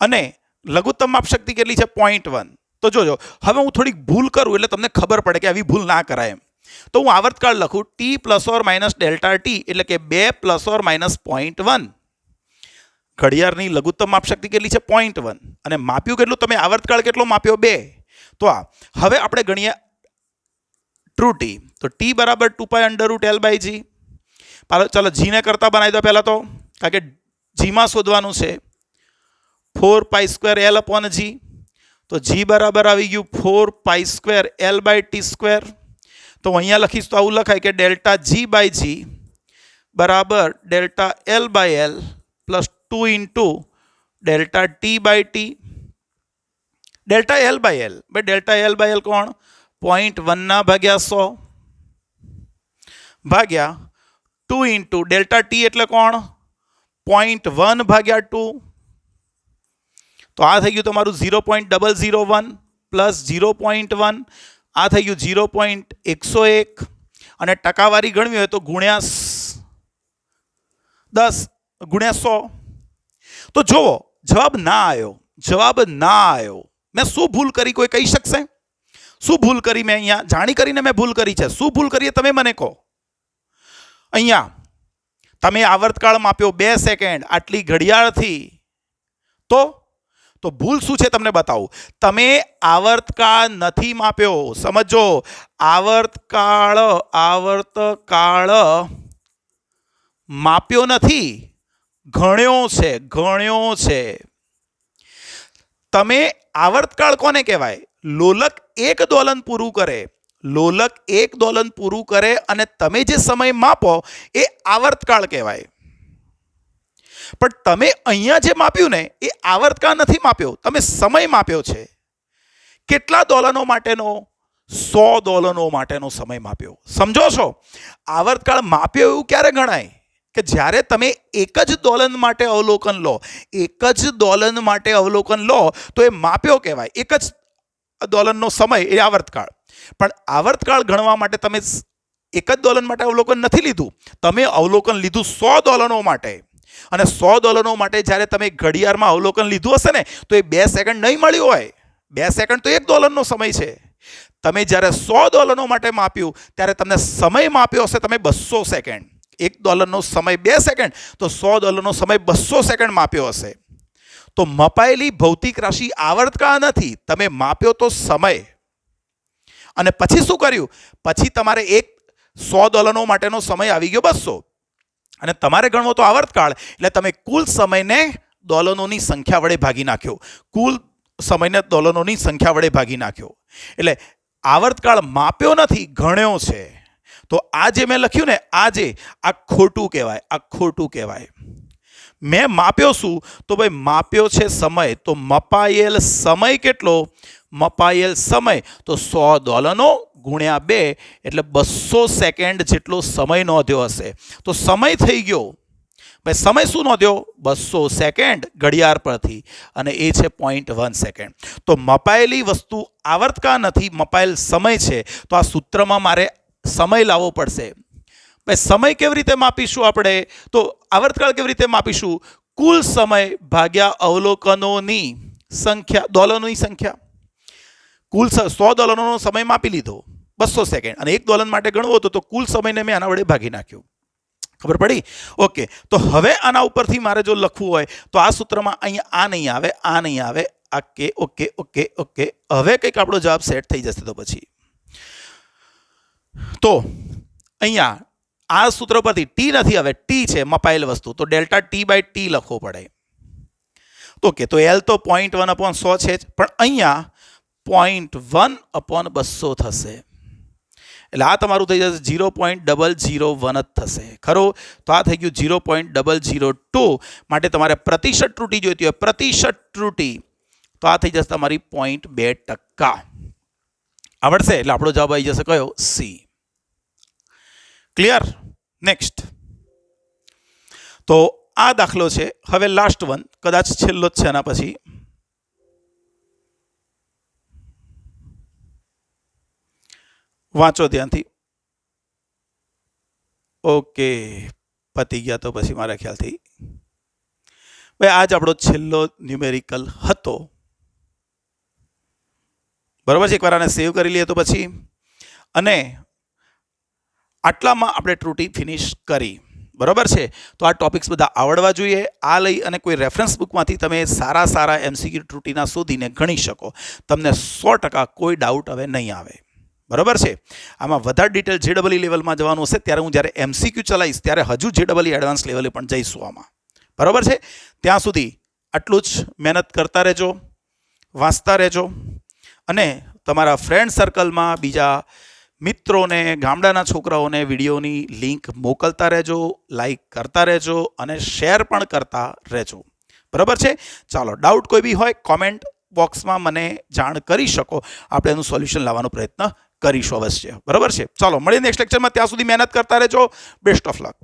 અને લઘુત્તમ માપશક્તિ કેટલી છે? 0.1. તો જોજો, હવે હું થોડીક ભૂલ કરું એટલે તમને ખબર પડે કે આવી ભૂલ ના કરાય એમ. તો હું આવર્તકાળ લખું T plus or minus delta T, એટલે કે 2 પ્લસ ઓર માઇનસ 0.1. ઘડિયાળની લઘુત્તમ માપશક્તિ કેટલી છે? 0.1. અને માપ્યું કેટલું તમે? આવર્તકાળ કેટલો માપ્યો? 2. તો આ હવે આપણે ગણીએ ટ્રુ ટી. તો ટી બરાબર 2π√L/g. ચાલો જીને કરતા બનાવી દો પહેલાં તો, કારણ કે જીમાં શોધવાનું છે. 4π²L/g. તો જી બરાબર આવી ગયું 4π²L/t². તો અહીંયા લખીશ તો આવું લખાય કે ડેલ્ટા g/g બરાબર delta L/L plus 2 into delta t/t. Delta L/L ભાઈ ડેલ્ટા L/L કોણ? 0.1/100 ભાગ્યા 2 ઇન્ટુ ડેલ્ટા ટી એટલે કોણ? 0.1/2. તો આ થઈ ગયું તમારું 0.001 પ્લસ 0.1. આ થઈ ગયું 0.101. અને ટકાવારી ગણવી હોય તો ગુણ્યા 10 ગુણ્યા 100. તો જુઓ, જવાબ ના આવ્યો. જવાબ ના આવ્યો. મેં શું ભૂલ કરી? કોઈ કહી શકશે? શું ભૂલ કરી મેં અહીંયા? જાણી કરીને મેં ભૂલ કરી છે. શું ભૂલ કરીએ તમે મને કહો. અહીંયા તમે આવર્તકાળ માપ્યો 2 સેકન્ડ આટલી ઘડિયાળથી. તો ભૂલ શું છે તમને બતાવું. તમે આવર્તકાળ નથી માપ્યો. સમજો, આવર્તકાળ માપ્યો નથી, ગણ્યો છે. ગણ્યો છે. તમે આવર્તકાળ કોને કહેવાય? લોલક 1 દોલન પૂરું કરે. લોલક 1 દોલન પૂરું કરે અને તમે જે સમય માપો એ આવર્તકાળ કહેવાય. પણ તમે અહીંયા જે માપ્યું ને એ આવર્તકાળ નથી માપ્યો, તમે સમય માપ્યો છે. કેટલા દોલનો માટેનો? 100 દોલનો માટેનો સમય માપ્યો. સમજો છો? આવર્તકાળ માપ્યો એવું ક્યારે ગણાય? કે જ્યારે તમે એક જ દોલન માટે અવલોકન લો. એક જ દોલન માટે અવલોકન લો તો એ માપ્યો કહેવાય. એક જ દોલનનો સમય એ આવર્તકાળ. પણ આવર્તકાળ ગણવા માટે તમે એક જ દોલન માટે અવલોકન નથી લીધું, તમે અવલોકન લીધું 100 દોલનો માટે. અને 100 દોલનો માટે જ્યારે તમે ઘડિયાળમાં અવલોકન લીધું હશે ને તો એ 2 સેકન્ડ નહીં મળ્યું હોય. 2 સેકન્ડ તો 1 દોલનનો સમય છે. તમે જ્યારે 100 દોલનો માટે માપ્યું ત્યારે તમને સમય માપ્યો હશે તમે 200 સેકન્ડ. 1 દોલનનો સમય 2 સેકન્ડ, તો 100 દોલનનો સમય 200 સેકન્ડ માપ્યો હશે. તો મપાયેલી ભૌતિક રાશિ આવર્તકાળ નથી, તમે માપ્યો તો સમય. અને પછી શું કર્યું? પછી તમારે 100 દોલનો માટેનો સમય આવી ગયો 200. અને તમારે ગણવો તો આવર્તકાળ, એટલે તમે કુલ સમયને દોલનોની સંખ્યા વડે ભાગી નાખ્યો. કુલ સમયને દોલનોની સંખ્યા વડે ભાગી નાખ્યો. એટલે આવર્તકાળ માપ્યો નથી, ગણ્યો છે. તો આ જે મેં લખ્યું ને, આ ખોટું કહેવાય. આ ખોટું કહેવાય. મેં માપ્યો શું? તો ભાઈ માપ્યો છે સમય. તો મપાયેલ સમય કેટલો? મપાયેલ સમય તો 100 દોલનો ગુણ્યા 2 એટલે 200 સેકન્ડ જેટલો સમય નોંધ્યો હશે. તો સમય થઈ ગયો ભાઈ, સમય શું નોંધ્યો? 200 સેકન્ડ ઘડિયાળ પરથી, અને એ છે 0.1 સેકન્ડ. તો મપાયેલી વસ્તુ આવર્તકાળ નથી, મપાયેલ સમય છે. તો આ સૂત્રમાં મારે સમય લાવવો પડશે. ભાઈ સમય કેવી રીતે માપીશું આપણે? તો આવર્તકાળ કેવી રીતે માપીશું? કુલ સમય ભાગ્યા અવલોકનોની સંખ્યા, દોલનોની સંખ્યા. કુલ 100 દોલનોનો સમય માપી લીધો 200 સેકન્ડ, અને 1 દોલન માટે ગણવો હતો તો કુલ સમયને મેં આના વડે ભાગી નાખ્યો. ખબર પડી? ઓકે. તો હવે આના ઉપરથી મારે જો લખવું હોય તો આ સૂત્રમાં અહીંયા આ નહીં આવે, આ નહીં આવે, ઓકે ઓકે ઓકે ઓકે. હવે કંઈક આપણો જવાબ સેટ થઈ જશે. તો પછી તો અહીંયા આ સૂત્ર પરથી ટી નથી, હવે ટી છે મપાયેલ વસ્તુ, તો ડેલ્ટા ટી બાય ટી લખવો પડે. ઓકે. તો એલ તો 0.1/100 છે જ, પણ અહીંયા 0.1/200 થશે. એટલે આ તમારું થઈ જશે 0.001 જ થશે. ખરું? તો આ થઈ ગયું 0.002. માટે તમારે પ્રતિશત ત્રુટિ જોઈતી હોય, પ્રતિશત ત્રુટિ, તો આ થઈ જશે તમારી 0.2%. આવડશે? એટલે આપણો જવાબ આવી જશે કયો? સી. ક્લિયર? નેક્સ્ટ. તો આ દાખલો છે. હવે લાસ્ટ વન, કદાચ છેલ્લો જ છે આના પછી. વાંચો ધ્યાનથી. ઓકે, પતી ગયા તો પછી મારા ખ્યાલથી. ભાઈ આજ આપણો છેલ્લો ન્યુમેરિકલ હતો. બરાબર છે? એકવાર આને સેવ કરી લઈએ તો પછી. અને આટલામાં આપણે ત્રુટિ ફિનિશ કરી. બરાબર છે? તો આ ટોપિક્સ બધા આવડવા જોઈએ. આ લઈ અને કોઈ રેફરન્સ બુકમાંથી તમે સારા સારા એમસીક્યુ ત્રુટિના શોધીને ગણી શકો. તમને 100% કોઈ ડાઉટ હવે નહીં આવે. બરાબર છે? આમાં વધારે ડિટેલ જેડબલઈ લેવલમાં જવાનું હશે, ત્યારે હું જ્યારે એમસીક્યુ ચલાવીશ ત્યારે હજુ જેડબલઈ એડવાન્સ લેવલે પણ જઈશું આમાં. બરાબર છે? ત્યાં સુધી આટલું જ મહેનત કરતા રહેજો, વાંચતા રહેજો, અને તમારા ફ્રેન્ડ સર્કલમાં બીજા મિત્રોને, ગામડાના છોકરાઓને વિડીયોની લિંક મોકલતા રહેજો, લાઈક કરતા રહેજો અને શેર પણ કરતા રહેજો. બરાબર છે? ચાલો, ડાઉટ કોઈ બી હોય કોમેન્ટ બોક્સમાં મને જાણ કરી શકો. આપણે એનું સોલ્યુશન લાવવાનો પ્રયત્ન કરીશું અવશ્ય. બરાબર છે? ચાલો, મળીએ નેક્સ્ટ લેક્ચરમાં. ત્યાં સુધી મહેનત કરતા રહેજો. Best of luck.